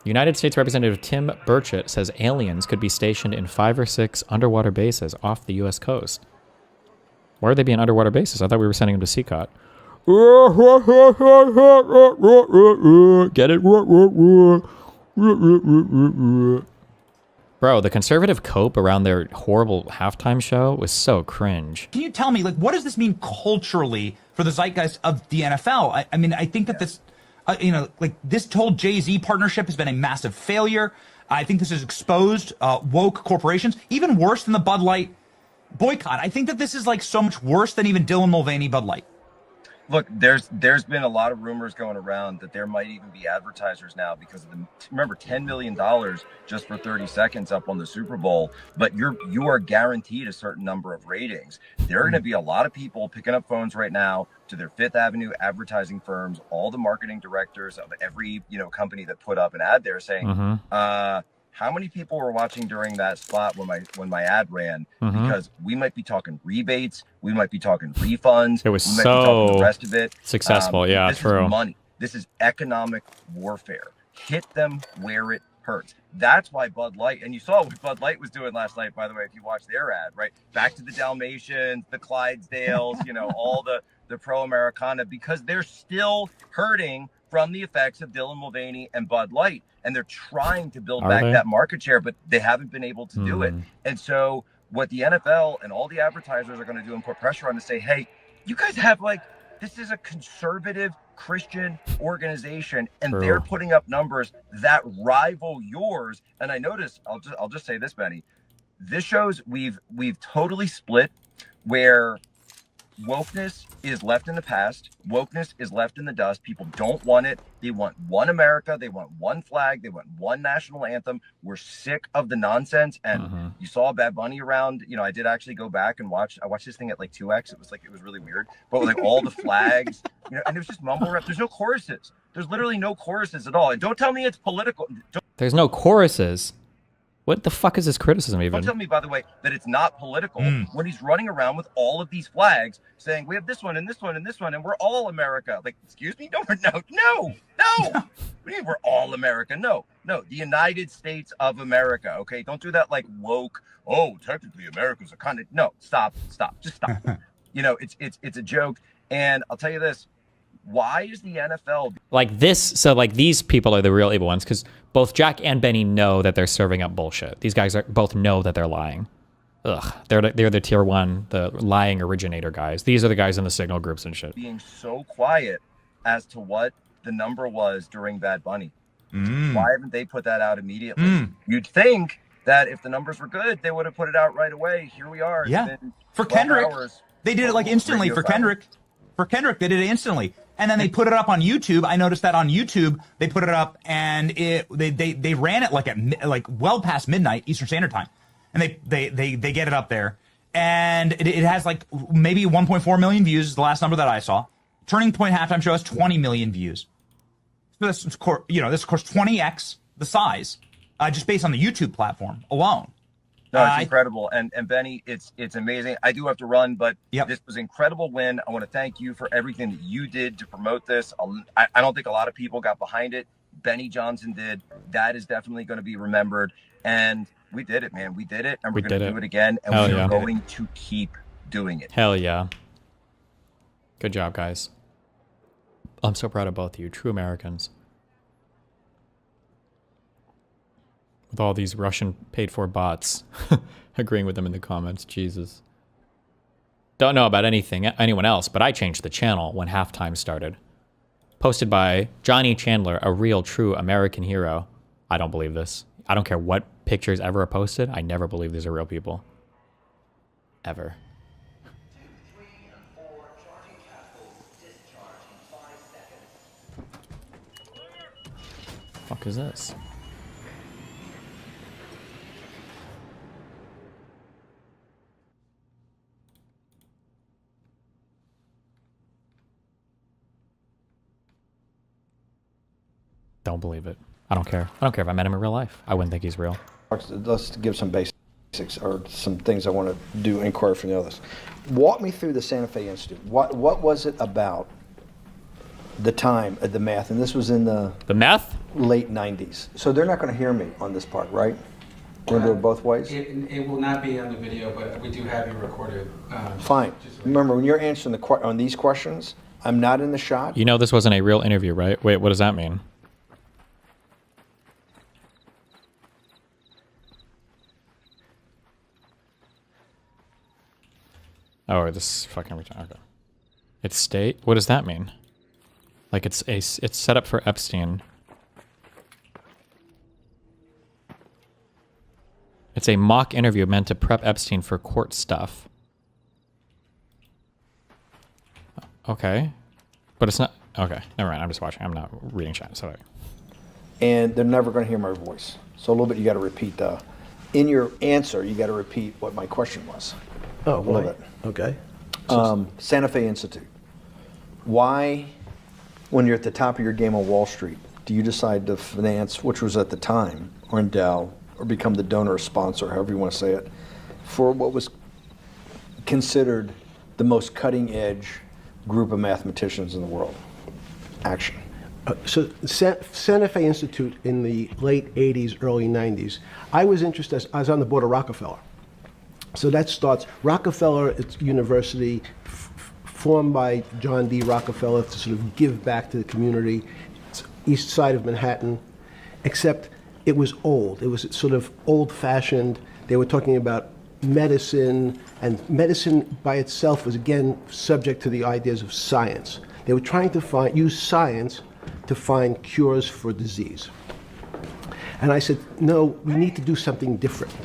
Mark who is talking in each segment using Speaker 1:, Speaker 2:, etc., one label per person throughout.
Speaker 1: United States Representative Tim Burchett says aliens could be stationed in 5 or 6 underwater bases off the U.S. coast. Why would they be in underwater bases? I thought we were sending them to CCOT. Get it? Bro, the conservative cope around their horrible halftime show was so cringe.
Speaker 2: Can you tell me, like, what does this mean culturally for the zeitgeist of the NFL? I mean, I think that this, you know, like this whole Jay-Z partnership has been a massive failure. I think this has exposed woke corporations, even worse than the Bud Light boycott. I think that this is like so much worse than even Dylan Mulvaney Bud Light.
Speaker 3: Look, there's been a lot of rumors going around that there might even be advertisers now because of the, remember, $10 million just for 30 seconds up on the Super Bowl, but you are guaranteed a certain number of ratings. There are going to be a lot of people picking up phones right now to their Fifth Avenue advertising firms, all the marketing directors of every, you know, company that put up an ad there saying, how many people were watching during that spot when my ad ran? Because we might be talking rebates, we might be talking refunds.
Speaker 1: It was
Speaker 3: we might be talking the rest of it.
Speaker 1: Successful. Yeah,
Speaker 3: this
Speaker 1: true.
Speaker 3: Is money. This is economic warfare. Hit them where it hurts. That's why Bud Light, and you saw what Bud Light was doing last night, by the way, if you watched their ad, right? Back to the Dalmatians, the Clydesdales, you know, all the pro-Americana, because they're still hurting from the effects of Dylan Mulvaney and Bud Light. And they're trying to build back that market share, but they haven't been able to do it. And so what the NFL and all the advertisers are going to do and put pressure on to say, hey, you guys have like, this is a conservative Christian organization, and they're putting up numbers that rival yours. And I noticed, I'll just say this, Benny, this shows we've totally split, where wokeness is left in the past. Wokeness is left in the dust. People don't want it. They want one America. They want one flag. They want one national anthem. We're sick of the nonsense. And you saw Bad Bunny around. You know, I did actually go back and watch. I watched this thing at like 2x. It was really weird. But with like all the flags, you know, and it was just mumble rap. There's no choruses. There's literally no choruses at all. And don't tell me it's political.
Speaker 1: There's no choruses. What the fuck is this criticism even?
Speaker 3: Don't tell me, by the way, that it's not political when he's running around with all of these flags saying, we have this one and this one and this one, and we're all America. Like, excuse me? No. What do you mean we're all America? No. The United States of America, okay? Don't do that like woke, oh, technically America's a kind of, no, stop, just stop. You know, it's a joke. And I'll tell you this, why is the NFL
Speaker 1: like this? So like these people are the real evil ones, because both Jack and Benny know that they're serving up bullshit. These guys both know that they're lying. Ugh, they're the tier 1, the lying originator guys. These are the guys in the signal groups and shit.
Speaker 3: Being so quiet as to what the number was during Bad Bunny? Why haven't they put that out immediately? You'd think that if the numbers were good, they would have put it out right away. Here we are.
Speaker 2: Yeah. For Kendrick, they did it like instantly. For Kendrick, they did it instantly. And then they put it up on YouTube. I noticed that on YouTube, they put it up and they ran it like at well past midnight Eastern Standard Time. And they get it up there. And it has like maybe 1.4 million views is the last number that I saw. Turning Point halftime show has 20 million views. So this is, you know, this of course 20x the size, just based on the YouTube platform alone.
Speaker 3: No, it's incredible. And Benny, it's amazing. I do have to run, but this was an incredible win. I want to thank you for everything that you did to promote this. I don't think a lot of people got behind it. Benny Johnson did. That is definitely going to be remembered. And we did it, man. We did it, and we're going to do it again. And we're going to keep doing it.
Speaker 1: Hell yeah. Good job, guys. I'm so proud of both of you. True Americans. With all these Russian paid-for bots agreeing with them in the comments. Jesus. Don't know about anyone else, but I changed the channel when halftime started. Posted by Johnny Chandler, a real, true American hero. I don't believe this. I don't care what pictures ever are posted. I never believe these are real people. Ever. Fuck is this? Don't believe it. I don't care. I don't care if I met him in real life. I wouldn't think he's real.
Speaker 4: Let's give some basics or some things I want to do inquiry from the others. Walk me through the Santa Fe Institute. What was it about the time of the math, and this was in the
Speaker 1: The math?
Speaker 4: late 90s. So they're not going to hear me on this part, right? We're going to do it both ways?
Speaker 5: It will not be on the video, but we do have you recorded.
Speaker 4: Fine. Remember, when you're answering on these questions, I'm not in the shot.
Speaker 1: You know this wasn't a real interview, right? Wait, what does that mean? Oh, this fucking return. Okay. It's state? What does that mean? Like it's set up for Epstein. It's a mock interview meant to prep Epstein for court stuff. Okay. But it's not... Okay, never mind. I'm just watching. I'm not reading chat. Sorry.
Speaker 4: And they're never going to hear my voice. So a little bit you got to repeat. In your answer, you got to repeat what my question was.
Speaker 6: Oh,
Speaker 4: a little bit.
Speaker 6: Okay.
Speaker 4: Santa Fe Institute. Why, when you're at the top of your game on Wall Street, do you decide to finance, which was at the time, or endow, or become the donor or sponsor, however you want to say it, for what was considered the most cutting edge group of mathematicians in the world? Action.
Speaker 6: So Santa Fe Institute in the late 80s, early 90s, I was interested, I was on the board of Rockefeller. So that starts, Rockefeller University, formed by John D. Rockefeller to sort of give back to the community. It's east side of Manhattan, except it was old. It was sort of old-fashioned. They were talking about medicine, and medicine by itself was, again, subject to the ideas of science. They were trying to use science to find cures for disease. And I said, no, we need to do something different.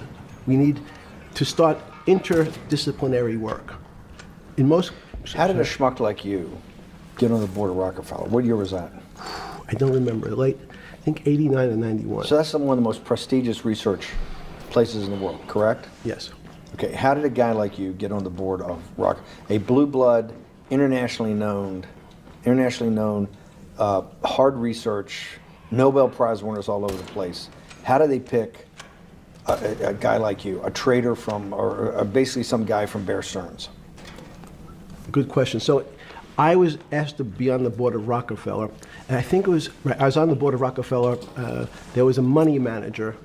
Speaker 6: We need to start interdisciplinary work. In most...
Speaker 4: How did a schmuck like you get on the board of Rockefeller? What year was that?
Speaker 6: I don't remember. Late, I think 89 and 91.
Speaker 4: So that's one of the most prestigious research places in the world, correct?
Speaker 6: Yes.
Speaker 4: Okay, how did a guy like you get on the board of a blue blood, internationally known, hard research, Nobel Prize winners all over the place? How do they pick a guy like you, a trader from, or basically some guy from Bear Stearns?
Speaker 6: Good question. So I was asked to be on the board of Rockefeller, and I think it was, I was on the board of Rockefeller, there was a money manager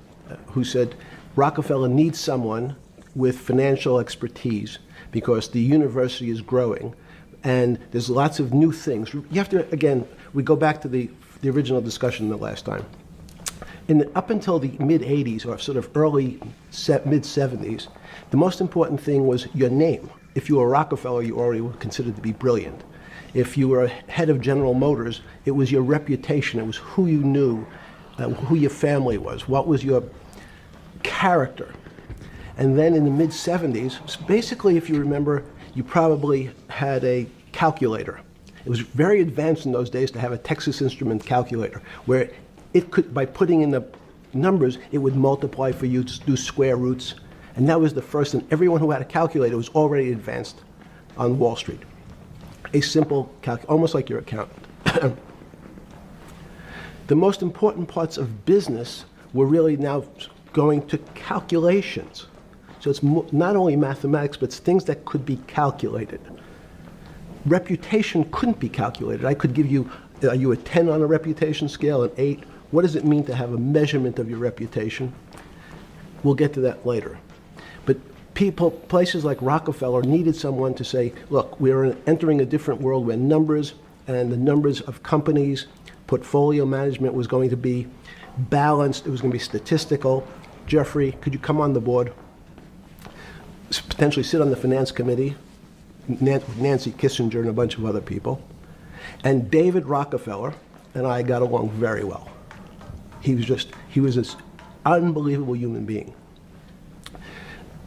Speaker 6: who said, Rockefeller needs someone with financial expertise because the university is growing and there's lots of new things. You have to, again, we go back to the original discussion the last time. Up until the mid-'80s, or sort of early mid-'70s, the most important thing was your name. If you were Rockefeller, you already were considered to be brilliant. If you were head of General Motors, it was your reputation. It was who you knew, who your family was, what was your character. And then in the mid-'70s, basically, if you remember, you probably had a calculator. It was very advanced in those days to have a Texas Instrument calculator, where it could, by putting in the numbers, it would multiply for you to do square roots. And that was the first, and everyone who had a calculator was already advanced on Wall Street. A simple calculator, almost like your accountant. The most important parts of business were really now going to calculations. So it's not only mathematics, but it's things that could be calculated. Reputation couldn't be calculated. I could give you, are you a 10 on a reputation scale, an 8? What does it mean to have a measurement of your reputation? We'll get to that later. But places like Rockefeller needed someone to say, look, we're entering a different world where numbers and the numbers of companies, portfolio management was going to be balanced, it was going to be statistical. Jeffrey, could you come on the board? Potentially sit on the finance committee, Nancy Kissinger and a bunch of other people. And David Rockefeller and I got along very well. He was this unbelievable human being.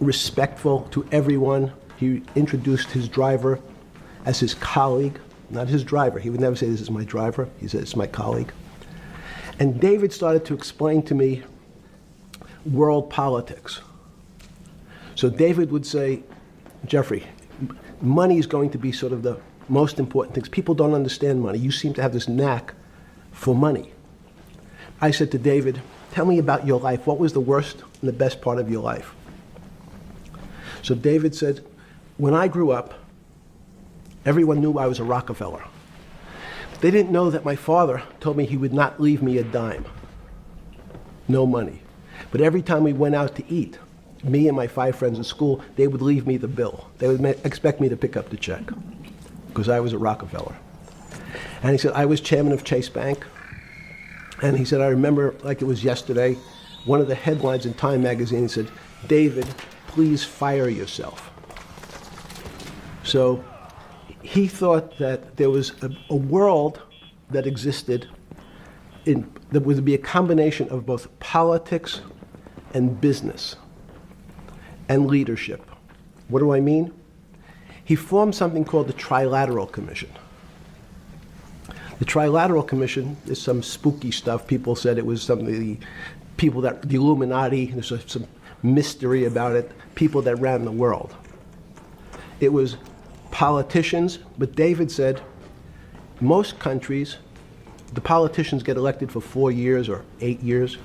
Speaker 6: Respectful to everyone. He introduced his driver as his colleague, not his driver. He would never say, this is my driver. He said, it's my colleague. And David started to explain to me world politics. So David would say, Jeffrey, money is going to be sort of the most important things. People don't understand money. You seem to have this knack for money. I said to David, tell me about your life. What was the worst and the best part of your life? So David said, when I grew up, everyone knew I was a Rockefeller. They didn't know that my father told me he would not leave me a dime. No money. But every time we went out to eat, me and my 5 friends at school, they would leave me the bill. They would expect me to pick up the check because I was a Rockefeller. And he said, I was chairman of Chase Bank. And he said, I remember like it was yesterday, one of the headlines in Time magazine said, David, please fire yourself. So he thought that there was a world that existed that would be a combination of both politics and business and leadership. What do I mean? He formed something called the Trilateral Commission. The Trilateral Commission is some spooky stuff. People said it was something, the Illuminati, there's some mystery about it, people that ran the world. It was politicians, but David said most countries, the politicians get elected for 4 years or 8 years,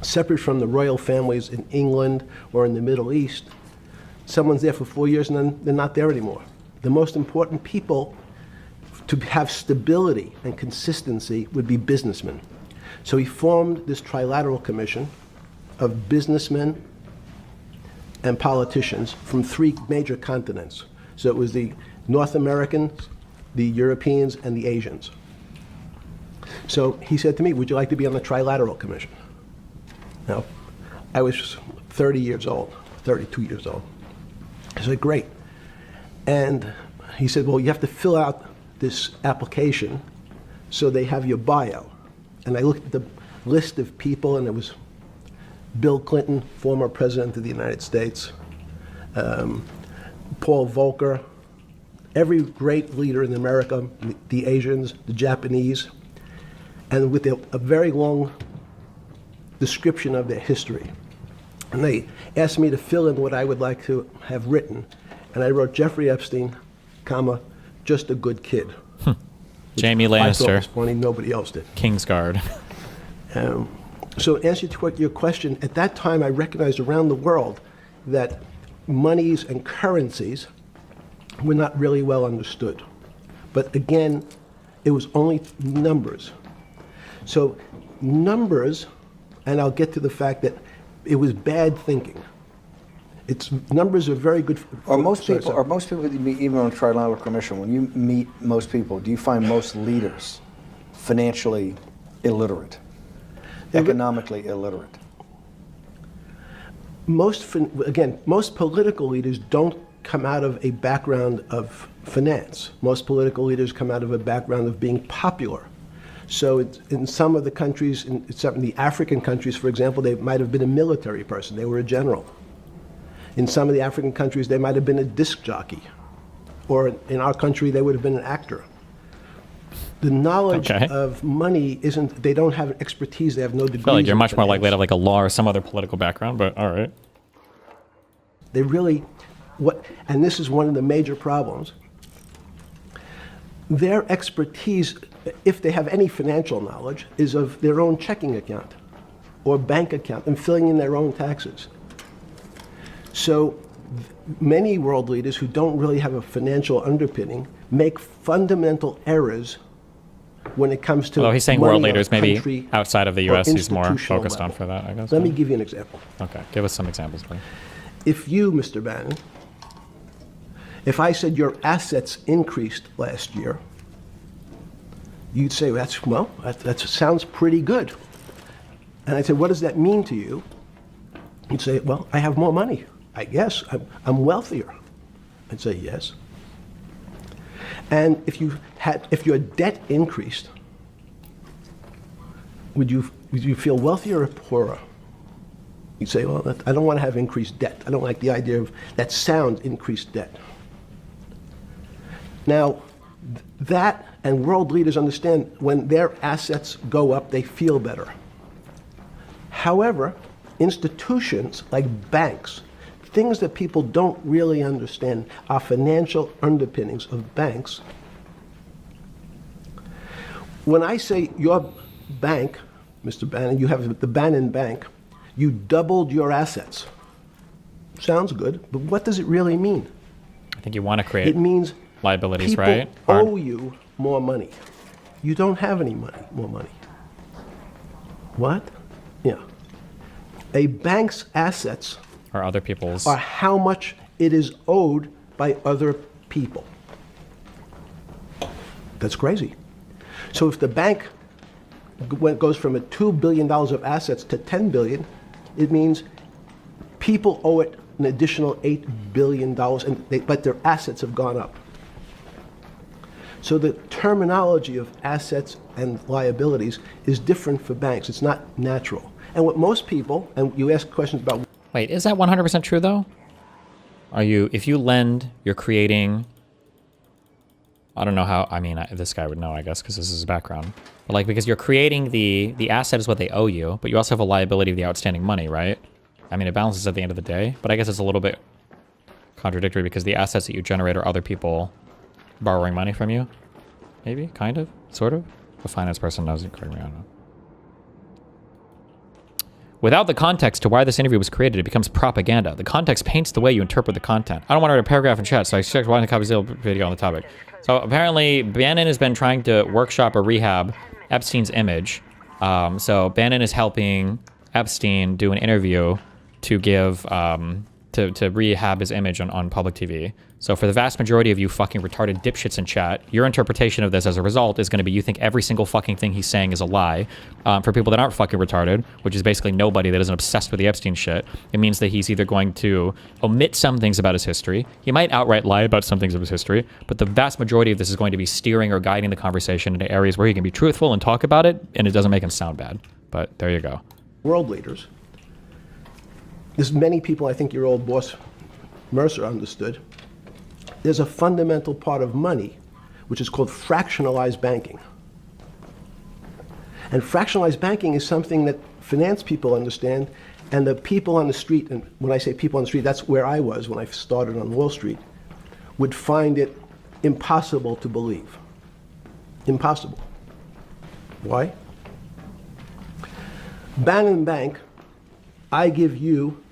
Speaker 6: separate from the royal families in England or in the Middle East. Someone's there for 4 years and then they're not there anymore. The most important people to have stability and consistency would be businessmen. So he formed this Trilateral Commission of businessmen and politicians from 3 major continents. So it was the North Americans, the Europeans, and the Asians. So he said to me, would you like to be on the Trilateral Commission? Now, I was 30 years old, 32 years old. I said, great. And he said, well, you have to fill out this application so they have your bio. And I looked at the list of people, and it was Bill Clinton, former president of the United States, Paul Volcker, every great leader in America, the Asians, the Japanese, and with a very long description of their history. And they asked me to fill in what I would like to have written. And I wrote Jeffrey Epstein, comma, just a good kid.
Speaker 1: Jamie
Speaker 6: I thought
Speaker 1: Lannister,
Speaker 6: was funny, nobody else did.
Speaker 1: Kingsguard.
Speaker 6: So in answer to your question, at that time I recognized around the world that monies and currencies were not really well understood. But again, it was only numbers. So numbers, and I'll get to the fact that it was bad thinking. Numbers are very good.
Speaker 4: Are most people that you meet, even on the Trilateral Commission, when you meet most people, do you find most leaders financially illiterate, economically illiterate?
Speaker 6: Most political leaders don't come out of a background of finance. Most political leaders come out of a background of being popular. So in some of the countries, in some of the African countries, for example, they might have been a military person. They were a general. In some of the African countries, they might have been a disc jockey. Or in our country, they would have been an actor. The knowledge of money they don't have expertise, they have no degrees.
Speaker 1: I feel like you're much more
Speaker 6: finance.
Speaker 1: likely to have like a law or some other political background, but all right.
Speaker 6: They really, and this is one of the major problems, their expertise, if they have any financial knowledge, is of their own checking account or bank account and filling in their own taxes. So many world leaders who don't really have a financial underpinning make fundamental errors when it comes to
Speaker 1: Although he's saying
Speaker 6: money
Speaker 1: world
Speaker 6: on a
Speaker 1: leaders, maybe
Speaker 6: country
Speaker 1: outside of the
Speaker 6: or
Speaker 1: U.S., he's more
Speaker 6: institutional
Speaker 1: focused on
Speaker 6: level.
Speaker 1: for that, I guess.
Speaker 6: Let me give you an example.
Speaker 1: Okay, give us some examples, please.
Speaker 6: If you, Mr. Bannon, if I said your assets increased last year, you'd say, that sounds pretty good. And I'd say, what does that mean to you? You'd say, well, I have more money. I guess I'm wealthier. I'd say, yes. And if your debt increased, would you feel wealthier or poorer? You'd say, well, I don't want to have increased debt. I don't like the idea of that sound, increased debt. Now, that and world leaders understand when their assets go up, they feel better. However, institutions like banks, things that people don't really understand are financial underpinnings of banks. When I say your bank, Mr. Bannon, you have the Bannon Bank, you doubled your assets. Sounds good, but what does it really mean?
Speaker 1: I think you want to create
Speaker 6: It means
Speaker 1: liabilities,
Speaker 6: people
Speaker 1: right?
Speaker 6: owe you more money. you don't have any more money. What? Yeah. A bank's assets
Speaker 1: Or other people's.
Speaker 6: are how much it is owed by other people. That's crazy. So if the bank goes from a $2 billion of assets to $10 billion, it means people owe it an additional $8 billion, but their assets have gone up. So the terminology of assets and liabilities is different for banks. It's not natural. And what most people, and you ask questions about...
Speaker 1: Wait, is that 100% true though? If you lend, you're creating, I don't know how, I mean, this guy would know, I guess, because this is his background. But like, because you're creating the asset is what they owe you, but you also have a liability of the outstanding money, right? I mean, it balances at the end of the day, but I guess it's a little bit contradictory because the assets that you generate are other people borrowing money from you. Maybe, kind of, sort of. A finance person knows it, correct me, I don't know. Without the context to why this interview was created, it becomes propaganda. The context paints the way you interpret the content. I don't want to write a paragraph in chat, so I checked one copy of the video on the topic. So apparently, Bannon has been trying to workshop or rehab Epstein's image. So Bannon is helping Epstein do an interview to give, to rehab his image on public TV. So for the vast majority of you fucking retarded dipshits in chat, your interpretation of this as a result is going to be you think every single fucking thing he's saying is a lie. For people that aren't fucking retarded, which is basically nobody that isn't obsessed with the Epstein shit, it means that he's either going to omit some things about his history, he might outright lie about some things of his history, but the vast majority of this is going to be steering or guiding the conversation into areas where he can be truthful and talk about it, and it doesn't make him sound bad. But there you go.
Speaker 6: World leaders. There's many people, I think your old boss Mercer understood. There's a fundamental part of money which is called fractionalized banking. And fractionalized banking is something that finance people understand, and the people on the street, and when I say people on the street, that's where I was when I started on Wall Street, would find it impossible to believe. Impossible. Why? Bannon Bank, I give you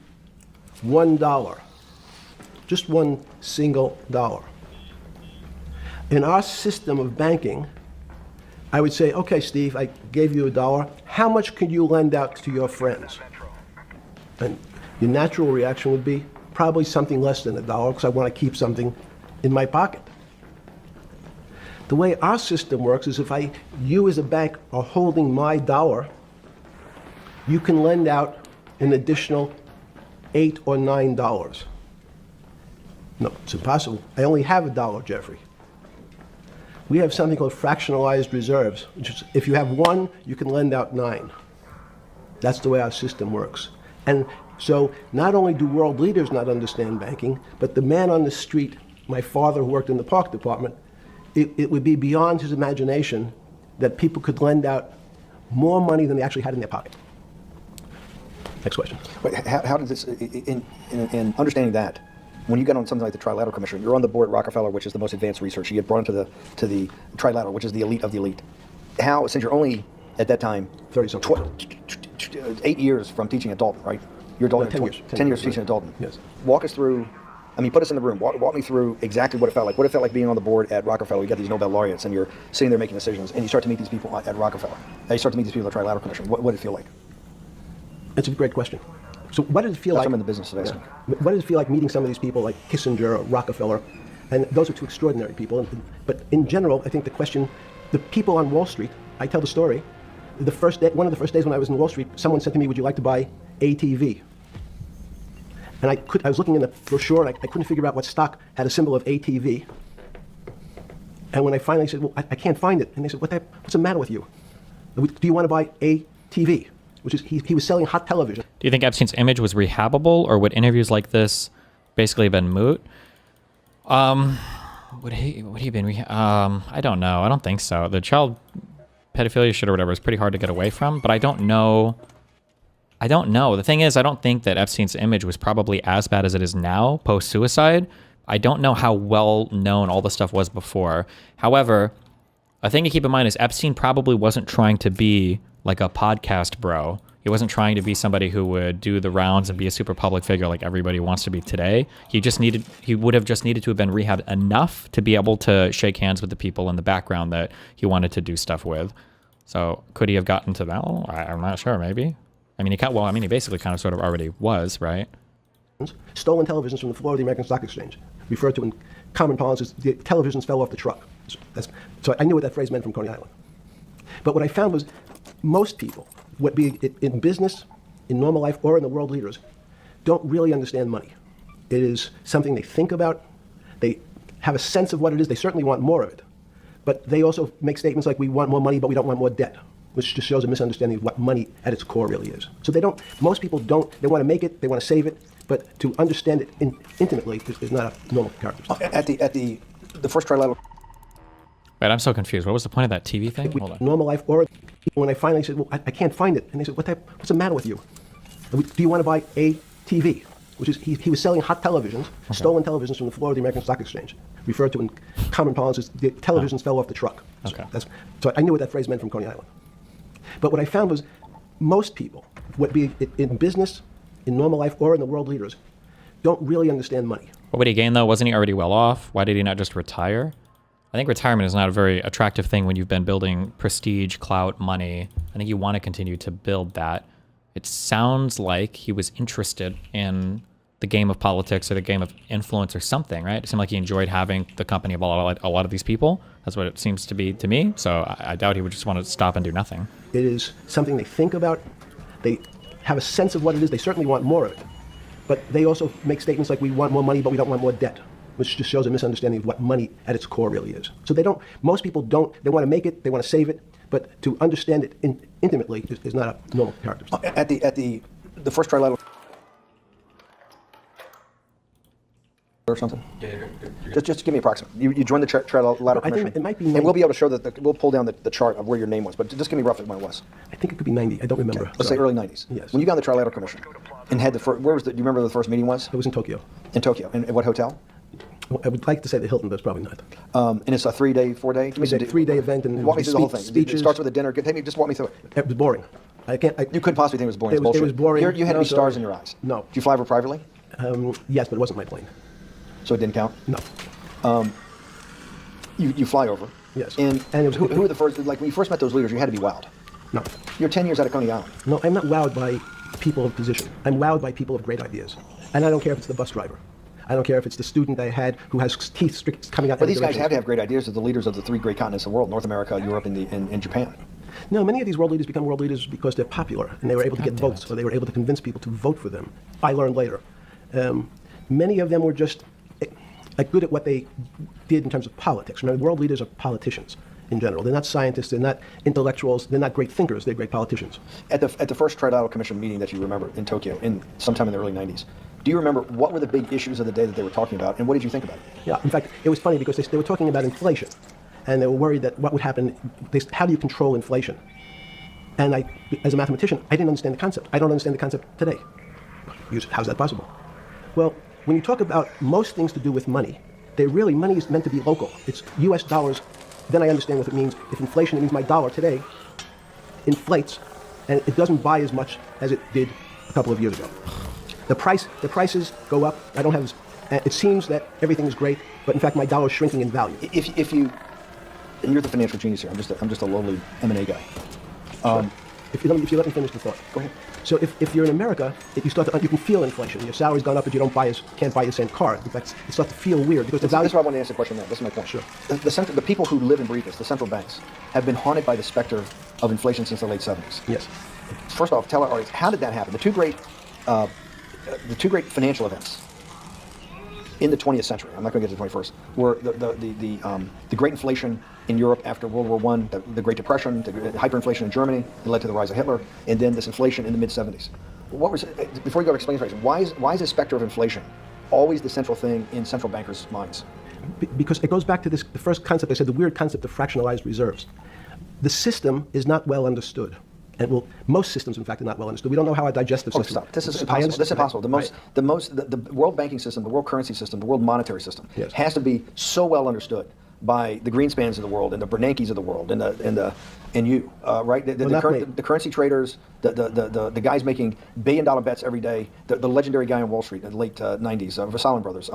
Speaker 6: $1. Just one single dollar. In our system of banking, I would say, okay, Steve, I gave you $1. How much could you lend out to your friends? And your natural reaction would be probably something less than $1 because I want to keep something in my pocket. The way our system works is if you as a bank are holding my dollar, you can lend out an additional $8 or $9. No, it's impossible. I only have $1, Jeffrey. We have something called fractionalized reserves, which is if you have 1, you can lend out 9. That's the way our system works. And so not only do world leaders not understand banking, but the man on the street, my father who worked in the park department, it would be beyond his imagination that people could lend out more money than they actually had in their pocket. Next question.
Speaker 4: But how did this, in understanding that, when you get on something like the Trilateral Commission, you're on the board at Rockefeller, which is the most advanced research. You get brought into the Trilateral, which is the elite of the elite. How, since you're only at that time 8 years from teaching at Dalton, right? You're Dalton. 10 years teaching at Dalton.
Speaker 6: Yes.
Speaker 4: Walk us through. I mean, put us in the room. Walk me through exactly what it felt like. What it felt like being on the board at Rockefeller. You got these Nobel laureates, and you're sitting there making decisions, and you start to meet these people at Rockefeller. And you start to meet these people at the Trilateral Commission. What did it feel like?
Speaker 6: It's a great question. So what did it feel
Speaker 4: That's
Speaker 6: like?
Speaker 4: what I'm in the business of asking.
Speaker 6: Yeah. What did it feel like meeting some of these people like Kissinger or Rockefeller? And those are two extraordinary people. But in general, I think the question, the people on Wall Street, I tell the story, the first day, one of the first days when I was in Wall Street, someone said to me, would you like to buy ATV? And I was looking in the brochure and I couldn't figure out what stock had a symbol of ATV. And when I finally said, well, I can't find it. And they said, what's the matter with you? Do you want to buy ATV? Which is, he was selling hot television.
Speaker 1: Do you think Epstein's image was rehabable, or would interviews like this basically have been moot? Would he have been I don't know. I don't think so. The child pedophilia shit or whatever is pretty hard to get away from, but I don't know. The thing is, I don't think that Epstein's image was probably as bad as it is now, post-suicide. I don't know how well known all the stuff was before. However, a thing to keep in mind is Epstein probably wasn't trying to be like a podcast bro. He wasn't trying to be somebody who would do the rounds and be a super public figure like everybody wants to be today. He would have just needed to have been rehabbed enough to be able to shake hands with the people in the background that he wanted to do stuff with. So could he have gotten to that? Well, I'm not sure, maybe. I mean, he basically kind of sort of already was, right?
Speaker 6: Stolen televisions from the floor of the American Stock Exchange, referred to in common parlance as the televisions fell off the truck. So I knew what that phrase meant from Coney Island. But what I found was most people, what be it in business, in normal life, or in the world leaders, don't really understand money. It is something they think about. They have a sense of what it is. They certainly want more of it. But they also make statements like, we want more money, but we don't want more debt, which just shows a misunderstanding of what money at its core really is. So most people don't, they want to make it, they want to save it, but to understand it intimately is not a normal characteristic.
Speaker 4: At the first trilateral.
Speaker 1: Wait, I'm so confused. What was the point of that TV thing? Hold on.
Speaker 6: Normal life, or when I finally said, well, I can't find it, and they said, what's the matter with you? Do you want to buy a TV? Which is, he was selling hot televisions, stolen televisions from the floor of the American Stock Exchange, referred to in common parlance as the televisions fell off the truck.
Speaker 1: Okay.
Speaker 6: So I knew what that phrase meant from Coney Island. But what I found was most people, what be it in business, in normal life, or in the world leaders, don't really understand money.
Speaker 1: What would he gain, though? Wasn't he already well off? Why did he not just retire? I think retirement is not a very attractive thing when you've been building prestige, clout, money. I think you want to continue to build that. It sounds like he was interested in the game of politics or the game of influence or something, right? It seemed like he enjoyed having the company of a lot of these people. That's what it seems to be to me. So I doubt he would just want to stop and do nothing.
Speaker 6: It is something they think about. They have a sense of what it is. They certainly want more of it. But they also make statements like, we want more money, but we don't want more debt, which just shows a misunderstanding of what money at its core really is. So most people don't, they want to make it, they want to save it, but to understand it intimately is not a normal characteristic.
Speaker 4: At the first trilateral. Or something?
Speaker 5: Yeah,
Speaker 4: Just give me approximate. You joined the Trilateral Commission.
Speaker 6: It might be
Speaker 4: and
Speaker 6: 90.
Speaker 4: we'll be able to show that, we'll pull down the chart of where your name was, but just give me roughly when it was.
Speaker 6: I think it could be 90. I don't remember.
Speaker 4: Let's say early 90s.
Speaker 6: Yes.
Speaker 4: When you got on the Trilateral Commission and had the first, do you remember where the first meeting was?
Speaker 6: It was in Tokyo.
Speaker 4: In Tokyo. And at what hotel?
Speaker 6: I would like to say the Hilton, but it's probably not.
Speaker 4: And it's a 3-day, 4-day? Give me some
Speaker 6: 3-day event, and
Speaker 4: walk me through the whole thing.
Speaker 6: Speeches.
Speaker 4: It starts with a dinner. Just walk me through it.
Speaker 6: It was boring. You
Speaker 4: You couldn't possibly think it was boring. It's
Speaker 6: It
Speaker 4: bullshit.
Speaker 6: was boring.
Speaker 4: You had to be stars in your eyes.
Speaker 6: No.
Speaker 4: Did you fly over privately?
Speaker 6: Yes, but it wasn't my plane.
Speaker 4: So it didn't count?
Speaker 6: No.
Speaker 4: You fly over.
Speaker 6: Yes.
Speaker 4: And
Speaker 6: it was,
Speaker 4: who were the first, like when you first met those leaders, you had to be wowed.
Speaker 6: No.
Speaker 4: You're 10 years out of Coney Island.
Speaker 6: No, I'm not wowed by people of position. I'm wowed by people of great ideas. And I don't care if it's the bus driver. I don't care if it's the student I had who has teeth coming out.
Speaker 4: But these guys have to have great ideas. They're the leaders of the 3 great continents of the world: North America, Europe, and Japan.
Speaker 6: No, many of these world leaders become world leaders because they're popular and they were able to get votes, or they were able to convince people to vote for them. I learned later. Many of them were just good at what they did in terms of politics. Remember, world leaders are politicians in general. They're not scientists, they're not intellectuals, they're not great thinkers, they're great politicians.
Speaker 4: At the first Trilateral Commission meeting that you remember in Tokyo, sometime in the early 90s, do you remember what were the big issues of the day that they were talking about, and what did you think about it?
Speaker 6: Yeah, in fact, it was funny because they were talking about inflation, and they were worried that what would happen, how do you control inflation? And I, as a mathematician, I didn't understand the concept. I don't understand the concept today. How's that possible? Well, when you talk about most things to do with money, money is meant to be local. It's US dollars. Then I understand what it means. If inflation, it means my dollar today inflates, and it doesn't buy as much as it did a couple of years ago. The prices go up. I don't have. It seems that everything is great, but in fact, my dollar is shrinking in value.
Speaker 4: If you, and you're the financial genius here. I'm just a lowly M&A guy.
Speaker 6: Sure. If you let me finish the thought.
Speaker 4: Go ahead.
Speaker 6: So if you're in America, you can feel inflation. Your salary's gone up, but you can't buy the same car. In fact, you start to feel weird because the value.
Speaker 4: This is why I want to answer the question. This is my point.
Speaker 6: Sure.
Speaker 4: The people who live and breathe this, the central banks, have been haunted by the specter of inflation since the late 70s.
Speaker 6: Yes.
Speaker 4: First off, tell our audience, how did that happen? The two great financial events in the 20th century, I'm not going to get to the 21st, were the great inflation in Europe after World War I, the Great Depression, the hyperinflation in Germany that led to the rise of Hitler, and then this inflation in the mid-70s. What was it, before you go to explain inflation, why is the specter of inflation always the central thing in central bankers' minds?
Speaker 6: Because it goes back to the first concept I said, the weird concept of fractionalized reserves. The system is not well understood. And most systems, in fact, are not well understood. We don't know how our digestive system.
Speaker 4: Stop. This is impossible. This is impossible. The world banking system, the world currency system, the world monetary system has to be so well understood by the Greenspans of the world and the Bernankes of the world and you, right? The currency traders, the guys making billion-dollar bets every day, the legendary guy on Wall Street in the late 90s, Vassalin Brothers.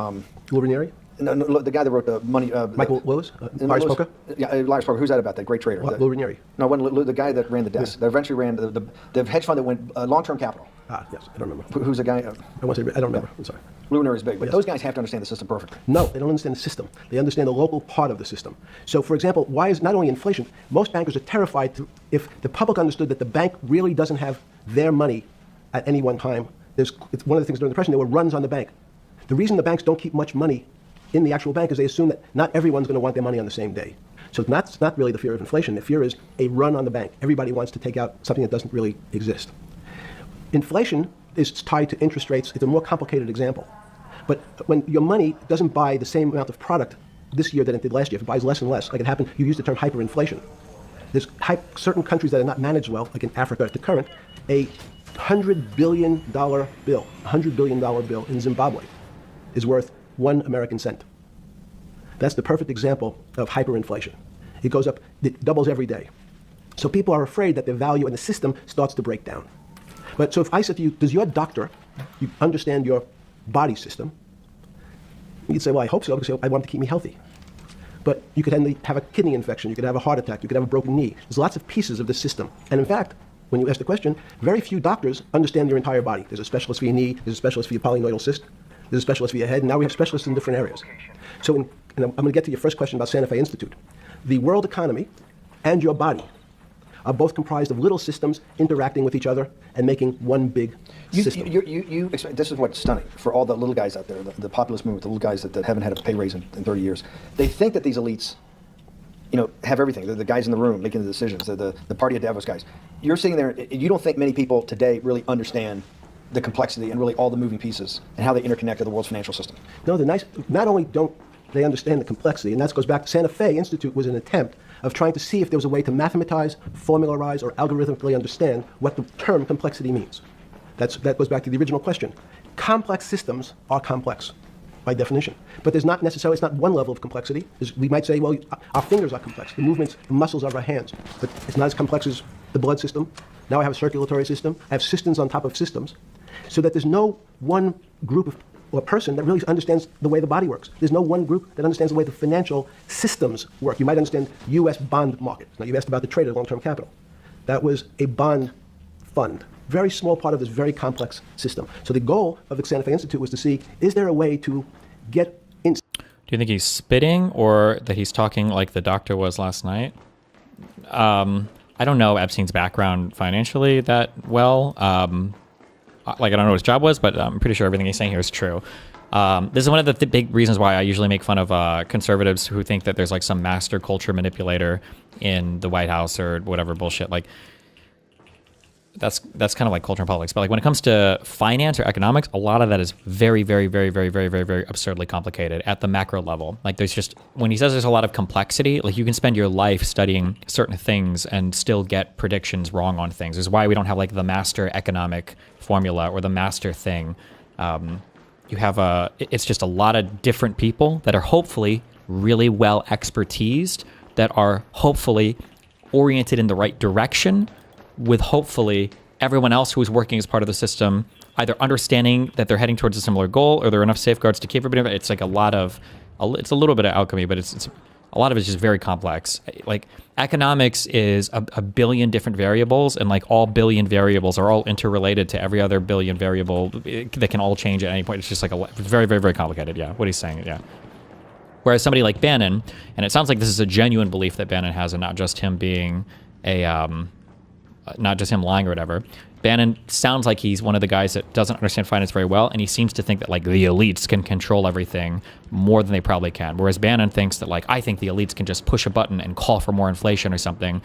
Speaker 6: Lou Ranieri?
Speaker 4: No, the guy that wrote the money.
Speaker 6: Michael Lewis? Lars Poker?
Speaker 4: Yeah, Lars Poker. Who's that about? That great trader.
Speaker 6: Lou Ranieri?
Speaker 4: No, the guy that ran the desk. That eventually ran the hedge fund that went long-term capital.
Speaker 6: Yes, I don't remember.
Speaker 4: Who's the guy?
Speaker 6: I don't remember. I'm sorry.
Speaker 4: Lou Ranieri's big, but those guys have to understand the system perfectly.
Speaker 6: No, they don't understand the system. They understand the local part of the system. So, for example, why is not only inflation, most bankers are terrified if the public understood that the bank really doesn't have their money at any one time. It's one of the things during the Depression, there were runs on the bank. The reason the banks don't keep much money in the actual bank is they assume that not everyone's going to want their money on the same day. So that's not really the fear of inflation. The fear is a run on the bank. Everybody wants to take out something that doesn't really exist. Inflation is tied to interest rates. It's a more complicated example. But when your money doesn't buy the same amount of product this year than it did last year, if it buys less and less, like it happened, you use the term hyperinflation. There's certain countries that are not managed well, like in Africa at the current, a $100 billion bill in Zimbabwe is worth 1 American cent. That's the perfect example of hyperinflation. It goes up, it doubles every day. So people are afraid that their value in the system starts to break down. But so if I said to you, does your doctor, you understand your body system? You'd say, well, I hope so, because I want him to keep me healthy. But you could have a kidney infection, you could have a heart attack, you could have a broken knee. There's lots of pieces of the system. And in fact, when you ask the question, very few doctors understand your entire body. There's a specialist for your knee, there's a specialist for your polynoidal cyst, there's a specialist for your head, and now we have specialists in different areas. So and I'm going to get to your first question about Santa Fe Institute. The world economy and your body are both comprised of little systems interacting with each other and making one big system.
Speaker 4: This is what's stunning for all the little guys out there, the populist movement, the little guys that haven't had a pay raise in 30 years. They think that these elites, have everything. They're the guys in the room making the decisions. They're the party of Davos guys. You're sitting there, you don't think many people today really understand the complexity and really all the moving pieces and how they interconnect to the world's financial system.
Speaker 6: No, not only don't they understand the complexity, and that goes back to Santa Fe Institute was an attempt of trying to see if there was a way to mathematize, formularize, or algorithmically understand what the term complexity means. That goes back to the original question. Complex systems are complex by definition. But there's not necessarily, it's not one level of complexity. We might say, well, our fingers are complex, the movements, the muscles of our hands, but it's not as complex as the blood system. Now I have a circulatory system. I have systems on top of systems, so that there's no one group of or person that really understands the way the body works. There's no one group that understands the way the financial systems work. You might understand U.S. bond market. Now, you asked about the trade of long-term capital. That was a bond fund. Very small part of this very complex system. So the goal of the Santa Fe Institute was to see, is there a way to get in...
Speaker 1: Do you think he's spitting or that he's talking like the doctor was last night? I don't know Epstein's background financially that well. I don't know what his job was, but I'm pretty sure everything he's saying here is true. This is one of the big reasons why I usually make fun of conservatives who think that there's like some master culture manipulator in the White House or whatever bullshit. Like that's kind of like culture and politics. But like when it comes to finance or economics, a lot of that is very, very, very, very, very, very, very absurdly complicated at the macro level. Like there's just, when he says there's a lot of complexity, like you can spend your life studying certain things and still get predictions wrong on things. This is why we don't have like the master economic formula or the master thing. You have it's just a lot of different people that are hopefully really well expertised, that are hopefully oriented in the right direction, with hopefully everyone else who is working as part of the system either understanding that they're heading towards a similar goal, or there are enough safeguards to keep everybody. It's like it's a little bit of alchemy, but it's a lot of it's just very complex. Like economics is a billion different variables, and like all billion variables are all interrelated to every other billion variable that can all change at any point. It's just like very, very, very complicated. Yeah, what he's saying. Yeah. Whereas somebody like Bannon, and it sounds like this is a genuine belief that Bannon has, and not just him being not just him lying or whatever. Bannon sounds like he's one of the guys that doesn't understand finance very well, and he seems to think that like the elites can control everything more than they probably can. Whereas Bannon thinks that like, I think the elites can just push a button and call for more inflation or something.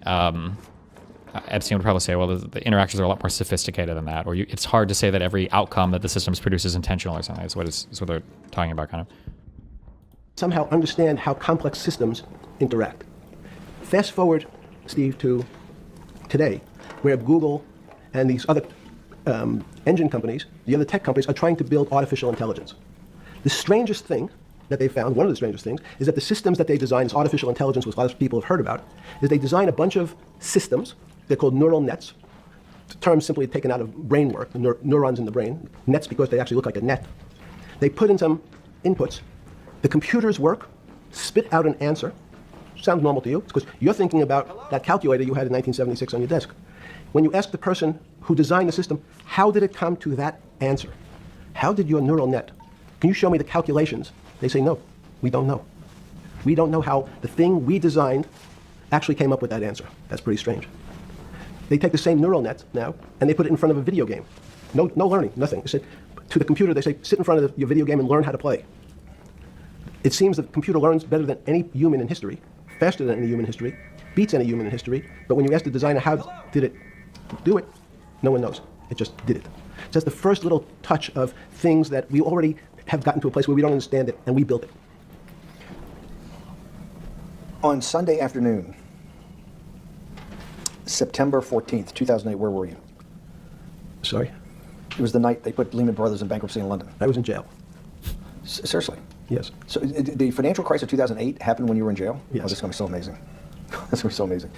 Speaker 1: Epstein would probably say, well, the interactions are a lot more sophisticated than that, or it's hard to say that every outcome that the systems produce is intentional or something. Is what they're talking about, kind of.
Speaker 6: Somehow understand how complex systems interact. Fast forward, Steve, to today, where Google and these other engine companies, the other tech companies, are trying to build artificial intelligence. The strangest thing that they found, one of the strangest things, is that the systems that they design, this artificial intelligence, which a lot of people have heard about, is they design a bunch of systems. They're called neural nets. The term simply taken out of brain work, neurons in the brain. Nets because they actually look like a net. They put in some inputs. The computers work, spit out an answer. Sounds normal to you. It's because you're thinking about that calculator you had in 1976 on your desk. When you ask the person who designed the system, how did it come to that answer? How did your neural net? Can you show me the calculations? They say, no, we don't know. We don't know how the thing we designed actually came up with that answer. That's pretty strange. They take the same neural net now, and they put it in front of a video game. No learning, nothing. They say, to the computer, they say, sit in front of your video game and learn how to play. It seems that the computer learns better than any human in history, faster than any human in history, beats any human in history, but when you ask the designer how did it do it, no one knows. It just did it. So that's the first little touch of things that we already have gotten to a place where we don't understand it, and we built it.
Speaker 4: On Sunday afternoon, September 14th, 2008, where were you?
Speaker 6: Sorry?
Speaker 4: It was the night they put Lehman Brothers in bankruptcy in London.
Speaker 6: I was in jail.
Speaker 4: Seriously?
Speaker 6: Yes.
Speaker 4: So the financial crisis of 2008 happened when you were in jail?
Speaker 6: Yes.
Speaker 4: Oh, this is going to be so amazing. This is going to be so amazing.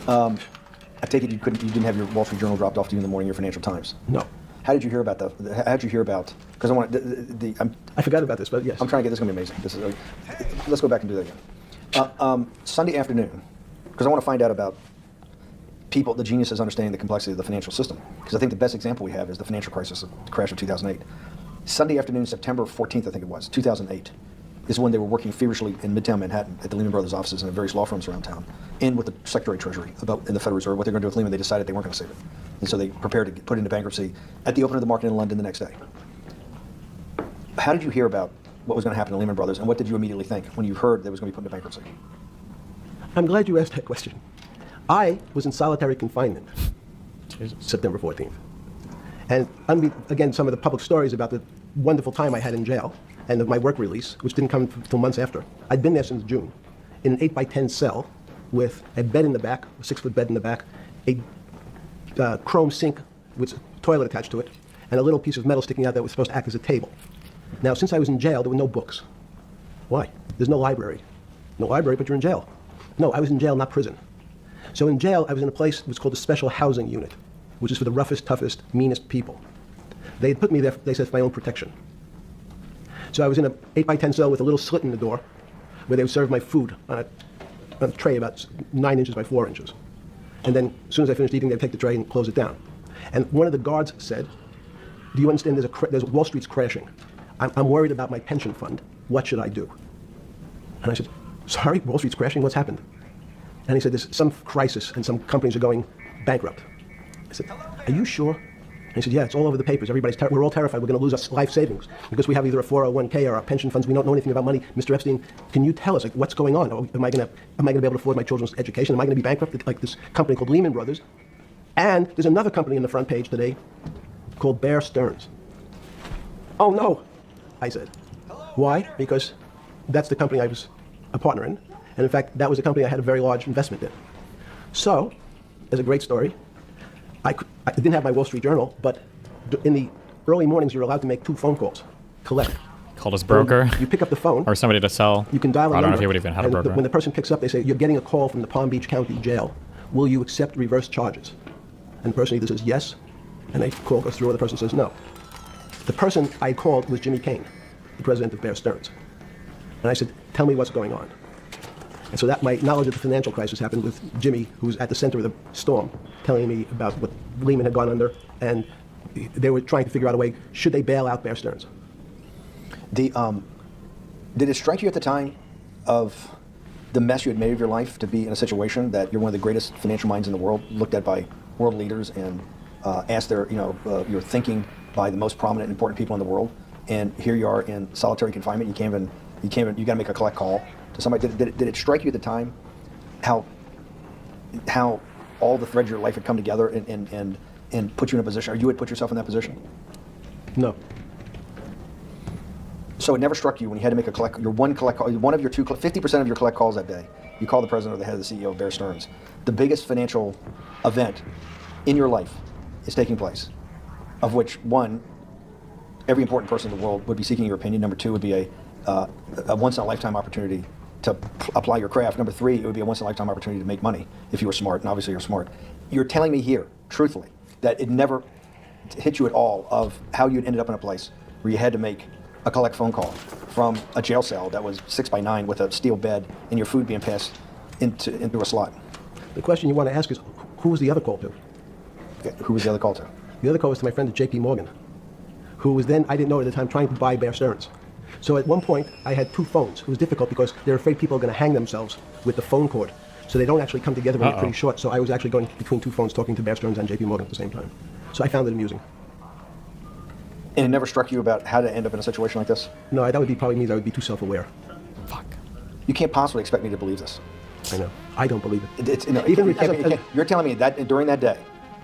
Speaker 4: I take it you didn't have your Wall Street Journal dropped off to you in the morning, your Financial Times?
Speaker 6: No.
Speaker 4: How did you hear about how did you hear about, because I want
Speaker 6: I forgot about this, but yes.
Speaker 4: I'm trying to get, this is going to be amazing. This is let's go back and do that again. Sunday afternoon, because I want to find out about people, the geniuses understanding the complexity of the financial system, because I think the best example we have is the financial crisis, the crash of 2008. Sunday afternoon, September 14th, I think it was, 2008, is when they were working feverishly in Midtown Manhattan at the Lehman Brothers offices and at various law firms around town, and with the Secretary of Treasury in the Federal Reserve, what they're going to do with Lehman. They decided they weren't going to save it. And so they prepared to put it into bankruptcy at the opening of the market in London the next day. How did you hear about what was going to happen to Lehman Brothers, and what did you immediately think when you heard that it was going to be put into bankruptcy?
Speaker 6: I'm glad you asked that question. I was in solitary confinement September 14th. And again, some of the public stories about the wonderful time I had in jail and of my work release, which didn't come until months after. I'd been there since June, in an 8x10 cell with a bed in the back, a 6-foot bed in the back, a chrome sink with a toilet attached to it, and a little piece of metal sticking out that was supposed to act as a table. Now, since I was in jail, there were no books. Why? There's no library. No library, but you're in jail. No, I was in jail, not prison. So in jail, I was in a place that was called the Special Housing Unit, which is for the roughest, toughest, meanest people. They had put me there, they said, for my own protection. So I was in an 8x10 cell with a little slit in the door where they would serve my food on a tray about 9 inches by 4 inches. And then as soon as I finished eating, they'd take the tray and close it down. And one of the guards said, do you understand there's Wall Street's crashing. I'm worried about my pension fund. What should I do? And I said, sorry, Wall Street's crashing? What's happened? And he said, there's some crisis and some companies are going bankrupt. I said, are you sure? And he said, yeah, it's all over the papers. We're all terrified. We're going to lose our life savings because we have either a 401k or our pension funds. We don't know anything about money. Mr. Epstein, can you tell us, like, what's going on? Am I going to be able to afford my children's education? Am I going to be bankrupt like this company called Lehman Brothers? And there's another company on the front page today called Bear Stearns. Oh, no, I said. Why? Because that's the company I was a partner in. And in fact, that was a company I had a very large investment in. So, there's a great story. I didn't have my Wall Street Journal, but in the early mornings, you're allowed to make 2 phone calls. Collect.
Speaker 1: Called his broker.
Speaker 6: You pick up the phone.
Speaker 1: Or somebody to sell.
Speaker 6: You can dial a number.
Speaker 1: I don't know if he would even have a broker.
Speaker 6: When the person picks up, they say, you're getting a call from the Palm Beach County Jail. Will you accept reverse charges? And the person either says yes, and the call goes through, or the person says no. The person I called was Jimmy Kane, the president of Bear Stearns. And I said, tell me what's going on. And so that my knowledge of the financial crisis happened with Jimmy, who was at the center of the storm, telling me about what Lehman had gone under, and they were trying to figure out a way, should they bail out Bear Stearns?
Speaker 4: Did it strike you at the time of the mess you had made of your life to be in a situation that you're one of the greatest financial minds in the world, looked at by world leaders and asked your thinking by the most prominent and important people in the world, and here you are in solitary confinement. You got to make a collect call to somebody. Did it strike you at the time how all the threads of your life had come together and put you in a position, or you had put yourself in that position?
Speaker 6: No.
Speaker 4: So it never struck you when you had to make one collect call, 50% of your collect calls that day, you call the president or the head of the CEO of Bear Stearns. The biggest financial event in your life is taking place, of which, one, every important person in the world would be seeking your opinion. Number 2 would be a once-in-a-lifetime opportunity to apply your craft. Number three, it would be a once-in-a-lifetime opportunity to make money if you were smart, and obviously you're smart. You're telling me here, truthfully, that it never hit you at all of how you'd ended up in a place where you had to make a collect phone call from a jail cell that was 6 by 9 with a steel bed and your food being passed into a slot.
Speaker 6: The question you want to ask is, who was the other call to?
Speaker 4: Okay, who was the other call to?
Speaker 6: The other call was to my friend at J.P. Morgan, who was then, I didn't know at the time, trying to buy Bear Stearns. So at one point, I had 2 phones. It was difficult because they're afraid people are going to hang themselves with the phone cord. So they don't actually come together when they're pretty short. So I was actually going between 2 phones talking to Bear Stearns and J.P. Morgan at the same time. So I found it amusing.
Speaker 4: And it never struck you about how to end up in a situation like this?
Speaker 6: No, that would be probably me. That would be too self-aware.
Speaker 1: Fuck.
Speaker 4: You can't possibly expect me to believe this.
Speaker 6: I know. I don't believe it.
Speaker 4: You're telling me that during that day,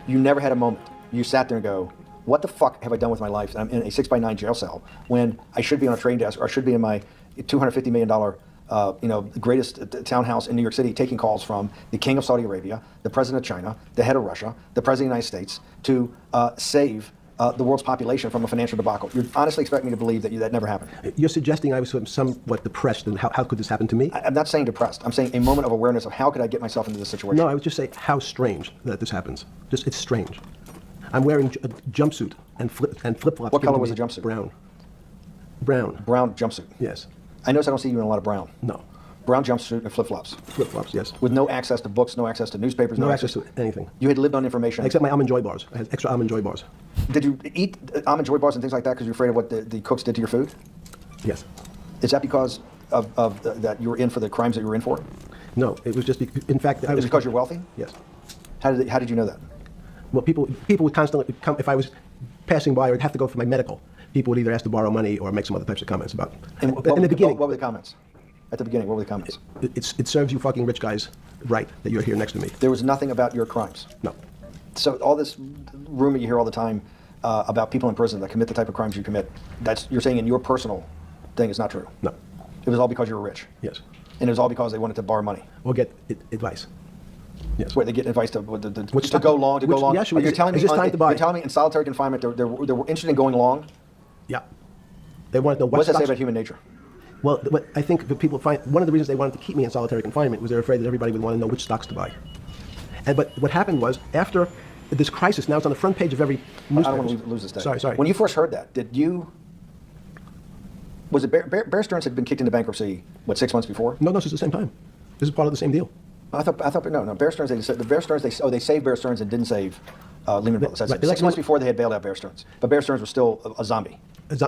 Speaker 4: you never had a moment. You sat there and go, what the fuck have I done with my life? I'm in a 6 by 9 jail cell when I should be on a train desk, or I should be in my $250 million greatest townhouse in New York City, taking calls from the king of Saudi Arabia, the president of China, the head of Russia, the president of the United States, to save the world's population from a financial debacle. You honestly expect me to believe that that never happened?
Speaker 6: You're suggesting I was somewhat depressed, and how could this happen to me?
Speaker 4: I'm not saying depressed. I'm saying a moment of awareness of how could I get myself into this situation.
Speaker 6: No, I would just say how strange that this happens. Just, it's strange. I'm wearing a jumpsuit and flip-flops.
Speaker 4: What color was the jumpsuit?
Speaker 6: Brown. Brown.
Speaker 4: Brown jumpsuit.
Speaker 6: Yes.
Speaker 4: I notice I don't see you in a lot of brown.
Speaker 6: No.
Speaker 4: Brown jumpsuit and flip-flops.
Speaker 6: Flip-flops, yes.
Speaker 4: With no access to books, no access to newspapers,
Speaker 6: No access to anything.
Speaker 4: You had lived on information.
Speaker 6: Except my Almond Joy bars. I had extra Almond Joy bars.
Speaker 4: Did you eat Almond Joy bars and things like that because you're afraid of what the cooks did to your food?
Speaker 6: Yes.
Speaker 4: Is that because of that you were in for the crimes that you were in for?
Speaker 6: No, it was just, in fact, I was...
Speaker 4: Is it because you're wealthy?
Speaker 6: Yes.
Speaker 4: How did you know that?
Speaker 6: Well, people would constantly come, if I was passing by or I'd have to go for my medical, people would either ask to borrow money or make some other types of comments about it.
Speaker 4: In
Speaker 6: the beginning...
Speaker 4: What were the comments? At the beginning, what were the comments?
Speaker 6: It serves you fucking rich guys right that you're here next to me.
Speaker 4: There was nothing about your crimes?
Speaker 6: No.
Speaker 4: So all this rumor you hear all the time about people in prison that commit the type of crimes you commit, you're saying in your personal thing is not true?
Speaker 6: No.
Speaker 4: It was all because you were rich?
Speaker 6: Yes.
Speaker 4: And it was all because they wanted to borrow money?
Speaker 6: Or get advice. Yes.
Speaker 4: Where they get advice to go long?
Speaker 6: Yeah, sure.
Speaker 4: You're telling me
Speaker 6: time to buy?
Speaker 4: You're telling me in solitary confinement they were interested in going long?
Speaker 6: Yeah. They wanted to know
Speaker 4: what does that say about human nature?
Speaker 6: Well, what I think that people find, one of the reasons they wanted to keep me in solitary confinement was they're afraid that everybody would want to know which stocks to buy. But what happened was, after this crisis, now it's on the front page of every newspaper.
Speaker 4: I don't want to lose this day.
Speaker 6: Sorry.
Speaker 4: When you first heard that, was it Bear Stearns had been kicked into bankruptcy, 6 months before?
Speaker 6: No, this is the same time. This is part of the same deal.
Speaker 4: I thought no. Bear Stearns, they saved Bear Stearns and didn't save Lehman Brothers. That's
Speaker 6: right.
Speaker 4: 6 months before they had bailed out Bear Stearns. But Bear Stearns was still a zombie.
Speaker 6: A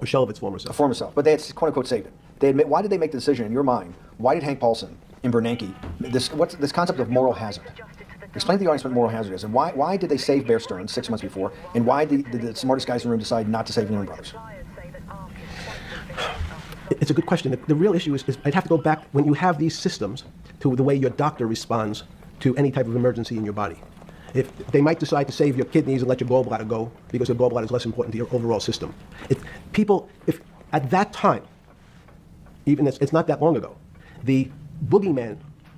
Speaker 6: shell of its former self.
Speaker 4: A former self. But they had, quote unquote, saved it. Why did they make the decision in your mind? Why did Hank Paulson and Bernanke, what's this concept of moral hazard? Explain to the audience what moral hazard is. And why did they save Bear Stearns 6 months before? And why did the smartest guys in the room decide not to save Lehman Brothers?
Speaker 6: It's a good question. The real issue is I'd have to go back when you have these systems to the way your doctor responds to any type of emergency in your body. If they might decide to save your kidneys and let your gallbladder go because your gallbladder is less important to your overall system. If at that time, even it's not that long ago, the boogeyman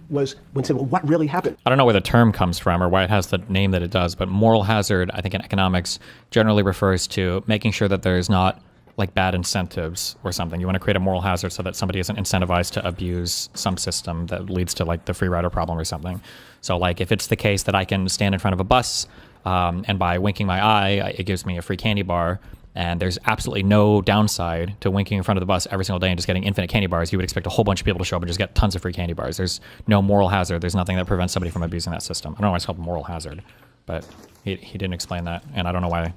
Speaker 6: was when said, well, what really happened?
Speaker 1: I don't know where the term comes from or why it has the name that it does, but moral hazard, I think in economics, generally refers to making sure that there's not like bad incentives or something. You want to create a moral hazard so that somebody isn't incentivized to abuse some system that leads to like the free rider problem or something. So like if it's the case that I can stand in front of a bus and by winking my eye, it gives me a free candy bar, and there's absolutely no downside to winking in front of the bus every single day and just getting infinite candy bars, you would expect a whole bunch of people to show up and just get tons of free candy bars. There's no moral hazard. There's nothing that prevents somebody from abusing that system. I don't know why it's called moral hazard, but he didn't explain that, and I don't know why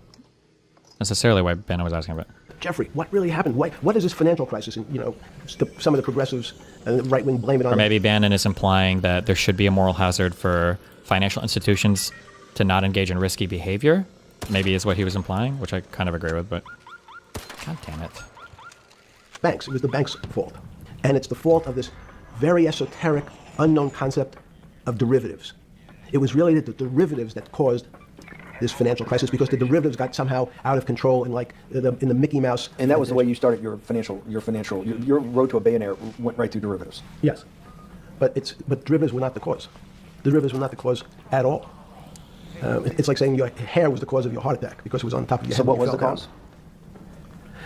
Speaker 1: necessarily why Ben was asking about it.
Speaker 6: Jeffrey, what really happened? What is this financial crisis? And, some of the progressives and the right wing blame it on.
Speaker 1: Or maybe Bannon is implying that there should be a moral hazard for financial institutions to not engage in risky behavior. Maybe is what he was implying, which I kind of agree with, but god damn it.
Speaker 6: Banks. It was the bank's fault. And it's the fault of this very esoteric, unknown concept of derivatives. It was really the derivatives that caused this financial crisis because the derivatives got somehow out of control in the Mickey Mouse.
Speaker 4: And that was the way you started your road to a billionaire went right through derivatives.
Speaker 6: Yes, but derivatives were not the cause. Derivatives were not the cause at all. It's like saying your hair was the cause of your heart attack because it was on top of your head.
Speaker 4: So what was the cause?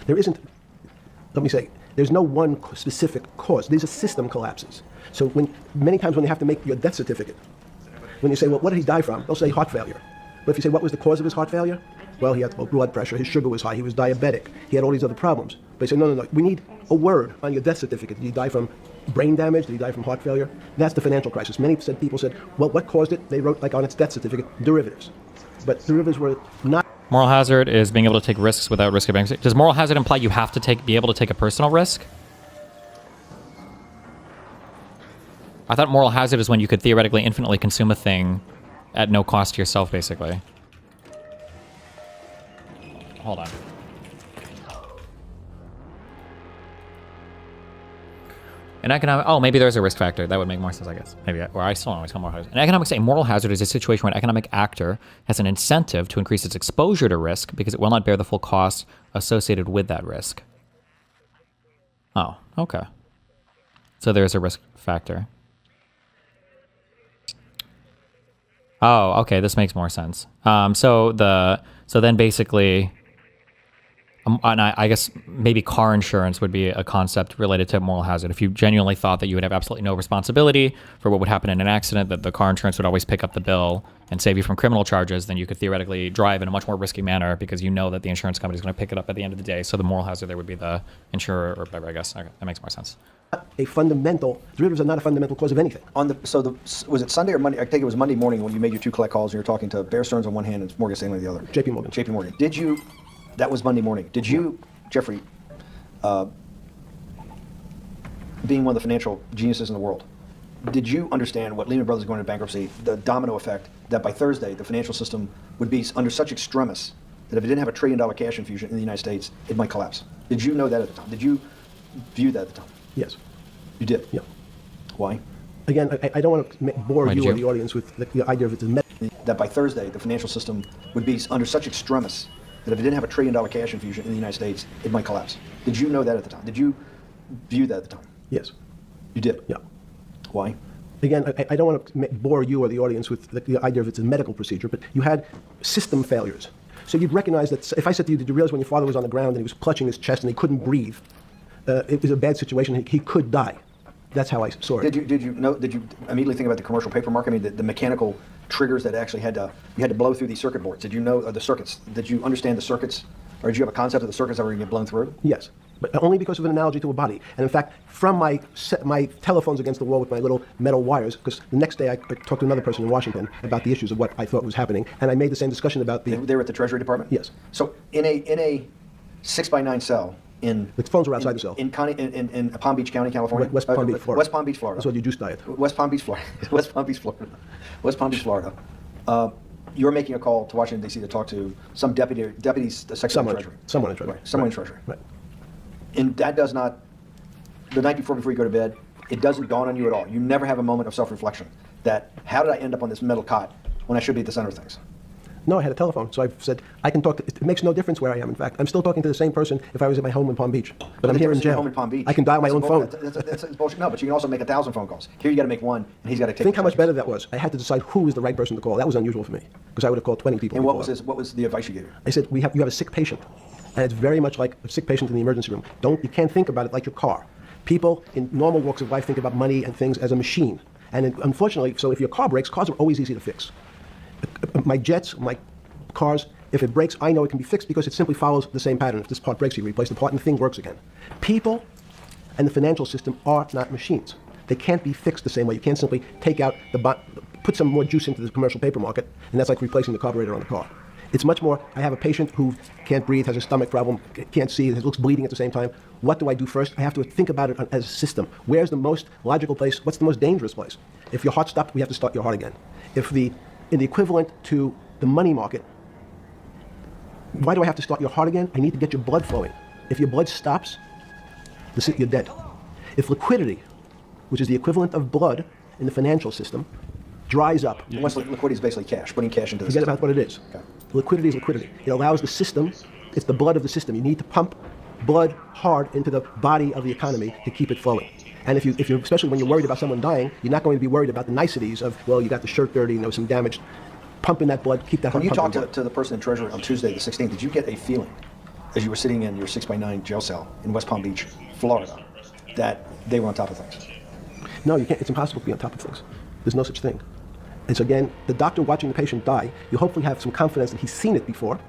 Speaker 6: There there's no one specific cause. These are system collapses. So many times when they have to make your death certificate, when you say, well, what did he die from? They'll say heart failure. But if you say, what was the cause of his heart failure? Well, he had low blood pressure, his sugar was high, he was diabetic, he had all these other problems. But you say, no, we need a word on your death certificate. Did he die from brain damage? Did he die from heart failure? That's the financial crisis. Many people said, well, what caused it? They wrote, like on its death certificate, derivatives. But derivatives were not...
Speaker 1: Moral hazard is being able to take risks without risk of bankruptcy. Does moral hazard imply you have to be able to take a personal risk? I thought moral hazard is when you could theoretically infinitely consume a thing at no cost to yourself, basically. Hold on. An economic... Oh, maybe there's a risk factor. That would make more sense, I guess. Maybe. Or I still don't always call moral hazard. An economic... A moral hazard is a situation where an economic actor has an incentive to increase its exposure to risk because it will not bear the full cost associated with that risk. Oh, okay. So there's a risk factor. Oh, okay. This makes more sense. So then basically... and I guess maybe car insurance would be a concept related to moral hazard. If you genuinely thought that you would have absolutely no responsibility for what would happen in an accident, that the car insurance would always pick up the bill and save you from criminal charges, then you could theoretically drive in a much more risky manner because you know that the insurance company is going to pick it up at the end of the day. So the moral hazard there would be the insurer or whatever, I guess. Okay, that makes more sense.
Speaker 6: A fundamental... Derivatives are not a fundamental cause of anything.
Speaker 4: Was it Sunday or Monday? I think it was Monday morning when you made your 2 collect calls and you were talking to Bear Stearns on one hand and Morgan Stanley on the other.
Speaker 6: JP Morgan.
Speaker 4: JP Morgan. Did you... That was Monday morning. Did you, Jeffrey, being one of the financial geniuses in the world, did you understand what Lehman Brothers going into bankruptcy, the domino effect, that by Thursday the financial system would be under such extremis that if it didn't have $1 trillion cash infusion in the United States, it might collapse? Did you know that at the time? Did you view that at the time?
Speaker 6: Yes.
Speaker 4: You did?
Speaker 6: Yeah.
Speaker 4: Why?
Speaker 6: Again, I don't want to bore
Speaker 1: Why did
Speaker 6: you or
Speaker 1: you?
Speaker 6: the audience with the idea of it.
Speaker 4: That by Thursday the financial system would be under such extremis that if it didn't have $1 trillion cash infusion in the United States, it might collapse. Did you know that at the time? Did you view that at the time?
Speaker 6: Yes.
Speaker 4: You did?
Speaker 6: Yeah.
Speaker 4: Why?
Speaker 6: Again, I don't want to bore you or the audience with the idea of it's a medical procedure, but you had system failures. So you'd recognize that if I said to you, did you realize when your father was on the ground and he was clutching his chest and he couldn't breathe, it was a bad situation, he could die. That's how I saw it.
Speaker 4: Did you immediately think about the commercial paper market? I mean, the mechanical triggers that actually you had to blow through these circuit boards. Did you know the circuits? Did you understand the circuits? Or did you have a concept of the circuits that were going to get blown through?
Speaker 6: Yes, but only because of an analogy to a body. And in fact, from my telephones against the wall with my little metal wires, because the next day I talked to another person in Washington about the issues of what I thought was happening, and I made the same discussion about the...
Speaker 4: They were at the Treasury Department?
Speaker 6: Yes.
Speaker 4: So in a 6x9 cell in...
Speaker 6: The phones were outside the cell.
Speaker 4: In Palm Beach County, California?
Speaker 6: West Palm Beach, Florida.
Speaker 4: West Palm Beach, Florida.
Speaker 6: That's what you juice diet.
Speaker 4: West Palm Beach, Florida. West Palm Beach, Florida. West Palm Beach, Florida. You're making a call to Washington, D.C. to talk to some deputies, the Secretary of Treasury.
Speaker 6: Someone in Treasury.
Speaker 4: Right, someone in Treasury.
Speaker 6: Right.
Speaker 4: And that does not, the night before you go to bed, it doesn't dawn on you at all. You never have a moment of self-reflection that, how did I end up on this metal cot when I should be at the center of things?
Speaker 6: No, I had a telephone, so I said, I can talk to, it makes no difference where I am, in fact. I'm still talking to the same person if I was at my home in Palm Beach. But I'm here in jail.
Speaker 4: Home in Palm Beach.
Speaker 6: I can dial my own phone.
Speaker 4: That's bullshit. No, but you can also make 1,000 phone calls. Here you got to make one, and he's got to take.
Speaker 6: Think how much better that was. I had to decide who was the right person to call. That was unusual for me, because I would have called 20 people.
Speaker 4: And what was the advice you gave?
Speaker 6: I said, you have a sick patient, and it's very much like a sick patient in the emergency room. You can't think about it like your car. People in normal walks of life think about money and things as a machine. And unfortunately, so if your car breaks, cars are always easy to fix. My jets, my cars, if it breaks, I know it can be fixed because it simply follows the same pattern. If this part breaks, you replace the part and the thing works again. People and the financial system are not machines. They can't be fixed the same way. You can't simply take out put some more juice into the commercial paper market, and that's like replacing the carburetor on the car. It's much more, I have a patient who can't breathe, has a stomach problem, can't see, looks bleeding at the same time. What do I do first? I have to think about it as a system. Where's the most logical place? What's the most dangerous place? If your heart stopped, we have to start your heart again. In the equivalent to the money market, why do I have to start your heart again? I need to get your blood flowing. If your blood stops, you're dead. If liquidity, which is the equivalent of blood in the financial system, dries up.
Speaker 4: Liquidity is basically cash, putting cash into the
Speaker 6: Forget
Speaker 4: system.
Speaker 6: about what it is.
Speaker 4: Okay.
Speaker 6: Liquidity is liquidity. It allows the system, it's the blood of the system. You need to pump blood hard into the body of the economy to keep it flowing. And if you especially when you're worried about someone dying, you're not going to be worried about the niceties of, well, you got the shirt dirty and there was some damage. Pump in that blood, keep that
Speaker 4: When
Speaker 6: heart
Speaker 4: you
Speaker 6: pumping
Speaker 4: talked to the person in Treasury on Tuesday, the 16th, did you get a feeling as you were sitting in your 6x9 jail cell in West Palm Beach, Florida, that they were on top of things?
Speaker 6: No, you can't. It's impossible to be on top of things. There's no such thing. And so again, the doctor watching the patient die, you hopefully have some confidence that he's seen it before.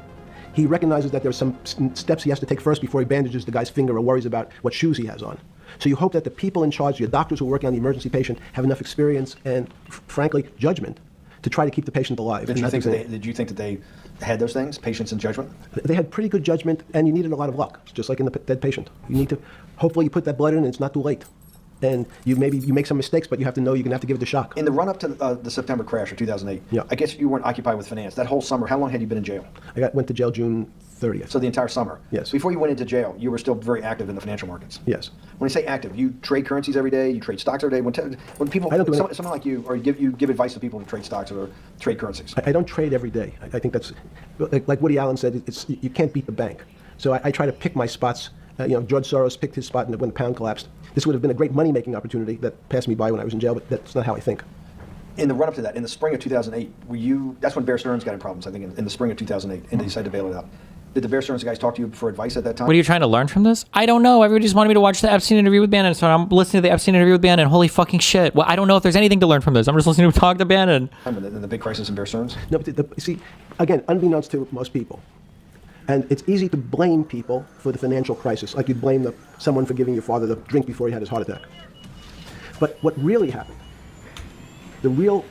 Speaker 6: He recognizes that there's some steps he has to take first before he bandages the guy's finger or worries about what shoes he has on. So you hope that the people in charge, your doctors who are working on the emergency patient, have enough experience and, frankly, judgment to try to keep the patient alive.
Speaker 4: Did you think that they had those things, patience and judgment?
Speaker 6: They had pretty good judgment, and you needed a lot of luck, just like in the dead patient. You need to, hopefully you put that blood in and it's not too late. And you make some mistakes, but you have to know you're going to have to give it a shock.
Speaker 4: In the run-up to the September crash of 2008,
Speaker 6: yeah.
Speaker 4: I guess you weren't occupied with finance. That whole summer, how long had you been in jail?
Speaker 6: Went to jail June 30th.
Speaker 4: So the entire summer?
Speaker 6: Yes.
Speaker 4: Before you went into jail, you were still very active in the financial markets?
Speaker 6: Yes.
Speaker 4: When you say active, you trade currencies every day, you trade stocks every day. When people,
Speaker 6: I don't do
Speaker 4: someone like you, or you give advice to people to trade stocks or trade currencies?
Speaker 6: I don't trade every day. I think that's, like Woody Allen said, you can't beat the bank. So I try to pick my spots. George Soros picked his spot when the pound collapsed. This would have been a great money-making opportunity that passed me by when I was in jail, but that's not how I think.
Speaker 4: In the run-up to that, in the spring of 2008, that's when Bear Stearns got in problems, I think, in the spring of 2008, and they decided to bail it out. Did the Bear Stearns guys talk to you for advice at that time?
Speaker 1: What are you trying to learn from this? I don't know. Everybody just wanted me to watch the Epstein interview with Bannon, so I'm listening to the Epstein interview with Bannon. Holy fucking shit. Well, I don't know if there's anything to learn from this. I'm just listening to talk to Bannon.
Speaker 4: In the big crisis in Bear Stearns?
Speaker 6: No, but see, again, unbeknownst to most people, and it's easy to blame people for the financial crisis, like you'd blame someone for giving your father the drink before he had his heart attack. But what really happened, the real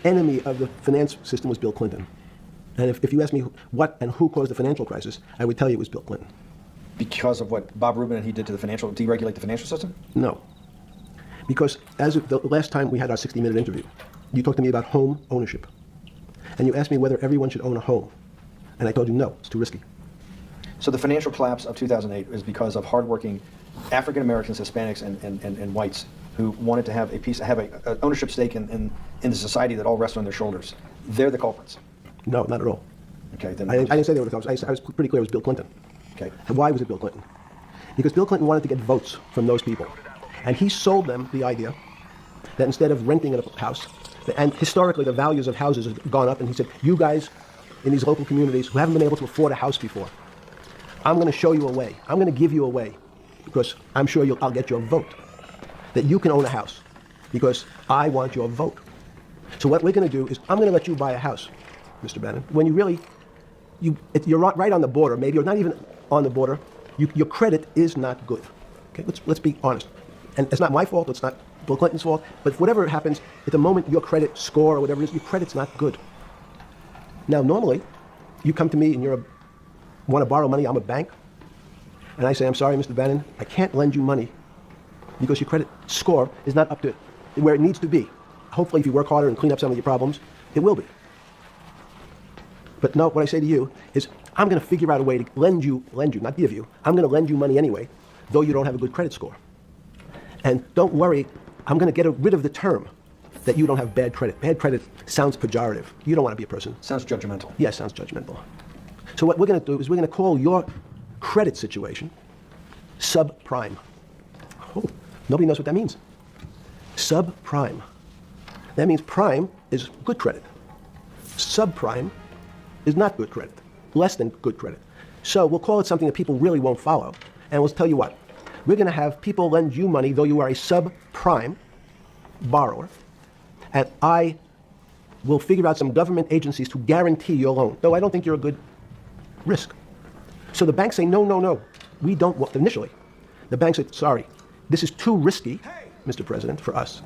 Speaker 6: enemy of the finance system was Bill Clinton. And if you ask me what and who caused the financial crisis, I would tell you it was Bill Clinton.
Speaker 4: Because of what Bob Rubin and he did to deregulate the financial system?
Speaker 6: No. Because as of the last time we had our 60-minute interview, you talked to me about home ownership. And you asked me whether everyone should own a home. And I told you no, it's too risky.
Speaker 4: So the financial collapse of 2008 is because of hardworking African Americans, Hispanics, and whites who wanted to have an ownership stake in the society that all rests on their shoulders. They're the culprits.
Speaker 6: No, not at all.
Speaker 4: Okay, then
Speaker 6: I didn't say they were the culprits. I was pretty clear it was Bill Clinton.
Speaker 4: Okay.
Speaker 6: And why was it Bill Clinton? Because Bill Clinton wanted to get votes from those people. And he sold them the idea that instead of renting a house, and historically the values of houses have gone up, and he said, you guys in these local communities who haven't been able to afford a house before, I'm going to show you a way. I'm going to give you a way, because I'm sure I'll get your vote, that you can own a house, because I want your vote. So what we're going to do is I'm going to let you buy a house, Mr. Bannon, when you're right on the border. Maybe you're not even on the border. Your credit is not good. Okay, let's be honest. And it's not my fault. It's not Bill Clinton's fault. But whatever happens, at the moment your credit score or whatever it is, your credit's not good. Now, normally, you come to me and want to borrow money. I'm a bank, and I say, I'm sorry, Mr. Bannon, I can't lend you money because your credit score is not up to where it needs to be. Hopefully, if you work harder and clean up some of your problems, it will be. But no, what I say to you is, I'm going to figure out a way to lend you, not give you. I'm going to lend you money anyway, though you don't have a good credit score. And don't worry, I'm going to get rid of the term that you don't have bad credit. Bad credit sounds pejorative. You don't want to be a person.
Speaker 4: Sounds judgmental.
Speaker 6: Yes, sounds judgmental. So what we're going to do is we're going to call your credit situation subprime. Oh, nobody knows what that means. Subprime. That means prime is good credit. Subprime is not good credit, less than good credit. So we'll call it something that people really won't follow. And we'll tell you what, we're going to have people lend you money, though you are a subprime borrower, and I will figure out some government agencies to guarantee your loan, though I don't think you're a good risk. So the banks say, no, we don't want, initially. The banks say, sorry, this is too risky, Mr. President, for us.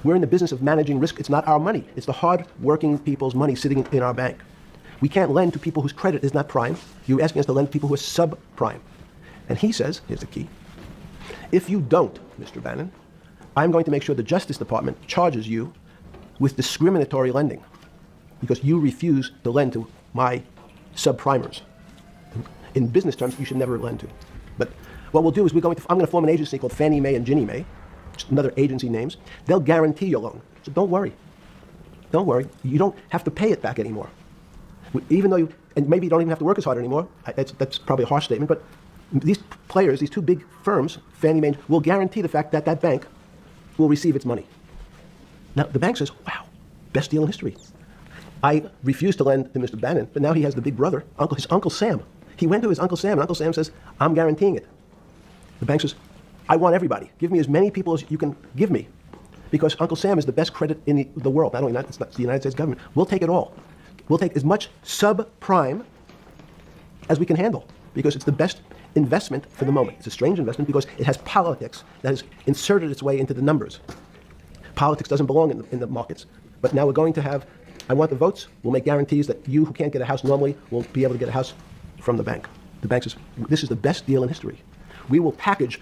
Speaker 6: We're in the business of managing risk. It's not our money. It's the hard-working people's money sitting in our bank. We can't lend to people whose credit is not prime. You're asking us to lend to people who are subprime. And he says, here's the key, if you don't, Mr. Bannon, I'm going to make sure the Justice Department charges you with discriminatory lending because you refuse to lend to my subprimers. In business terms, you should never lend to. But what we'll do is I'm going to form an agency called Fannie Mae and Ginnie Mae, just another agency names. They'll guarantee your loan. So don't worry. Don't worry. You don't have to pay it back anymore. Even though and maybe you don't even have to work as hard anymore. That's probably a harsh statement, but these players, these two big firms, Fannie Mae, will guarantee the fact that that bank will receive its money. Now, the bank says, wow, best deal in history. I refused to lend to Mr. Bannon, but now he has the big brother, his Uncle Sam. He went to his Uncle Sam, and Uncle Sam says, I'm guaranteeing it. The bank says, I want everybody. Give me as many people as you can give me. Because Uncle Sam is the best credit in the world. Not only that, it's not the United States government. We'll take it all. We'll take as much subprime as we can handle, because it's the best investment for the moment. It's a strange investment because it has politics that has inserted its way into the numbers. Politics doesn't belong in the markets. But now we're going to have, I want the votes. We'll make guarantees that you who can't get a house normally will be able to get a house from the bank. The bank says, this is the best deal in history. We will package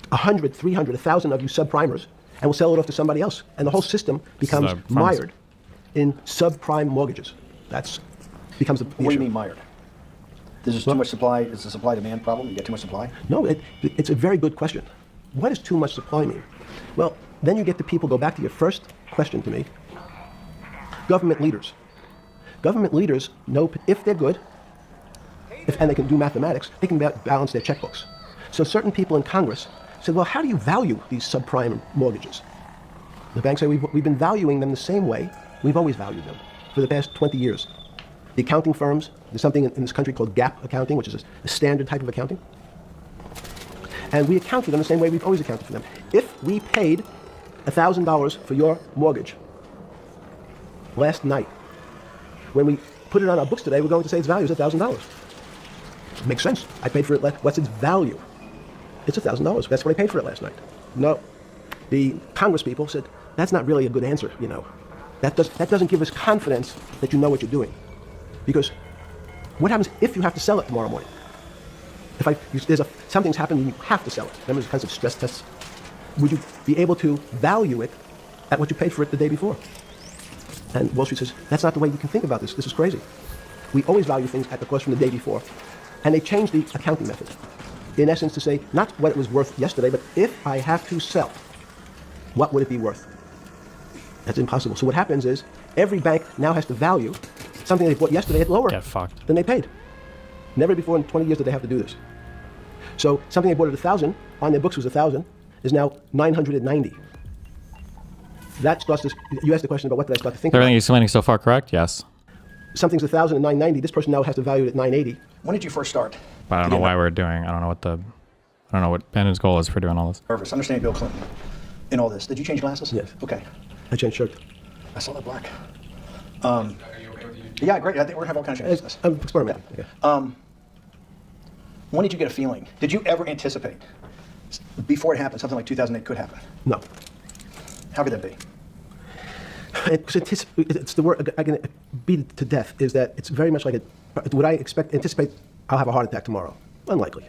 Speaker 6: 100, 300, 1,000 of you subprimers, and we'll sell it off to somebody else. And the whole system becomes mired in subprime mortgages. That's becomes the issue.
Speaker 4: What do you mean mired? There's just too much supply. It's a supply-demand problem. You get too much supply?
Speaker 6: No, it's a very good question. What does too much supply mean? Well, then you get the people, go back to your first question to me. Government leaders. Government leaders know if they're good, and they can do mathematics, they can balance their checkbooks. So certain people in Congress said, well, how do you value these subprime mortgages? The banks say, we've been valuing them the same way we've always valued them for the past 20 years. The accounting firms, there's something in this country called GAAP accounting, which is a standard type of accounting. And we account for them the same way we've always accounted for them. If we paid $1,000 for your mortgage last night, when we put it on our books today, we're going to say its value is $1,000. It makes sense. I paid for it. What's its value? It's $1,000. That's what I paid for it last night. No. The Congress people said, that's not really a good answer, you know. That doesn't give us confidence that you know what you're doing. Because what happens if you have to sell it tomorrow morning? Something's happened and you have to sell it. Remember the kinds of stress tests? Would you be able to value it at what you paid for it the day before? And Wall Street says, that's not the way we can think about this. This is crazy. We always value things at the cost from the day before. And they changed the accounting method. In essence, to say, not what it was worth yesterday, but if I have to sell, what would it be worth? That's impossible. So what happens is, every bank now has to value something they bought yesterday at lower than they paid. Never before in 20 years did they have to do this. So something they bought at 1,000, on their books was 1,000, is now 990. That starts to, you asked the question about what did I start to think about.
Speaker 1: Everything you're explaining so far correct? Yes.
Speaker 6: Something's 1,000 and 990. This person now has to value it at 980.
Speaker 4: When did you first start?
Speaker 1: But I don't know why we're doing, I don't know what Ben's goal is for doing all this.
Speaker 4: Nervous. Understand Bill Clinton in all this. Did you change glasses?
Speaker 6: Yes.
Speaker 4: Okay.
Speaker 6: I changed shirt.
Speaker 4: I saw that black.
Speaker 5: Are you okay with you?
Speaker 4: Yeah, great. I think we're going to have all kinds of changes.
Speaker 6: I'm experimenting. Okay.
Speaker 4: When did you get a feeling? Did you ever anticipate, before it happened, something like 2008 could happen?
Speaker 6: No.
Speaker 4: How could that be?
Speaker 6: It's the word I can beat it to death. Is that it's very much like would I anticipate I'll have a heart attack tomorrow? Unlikely.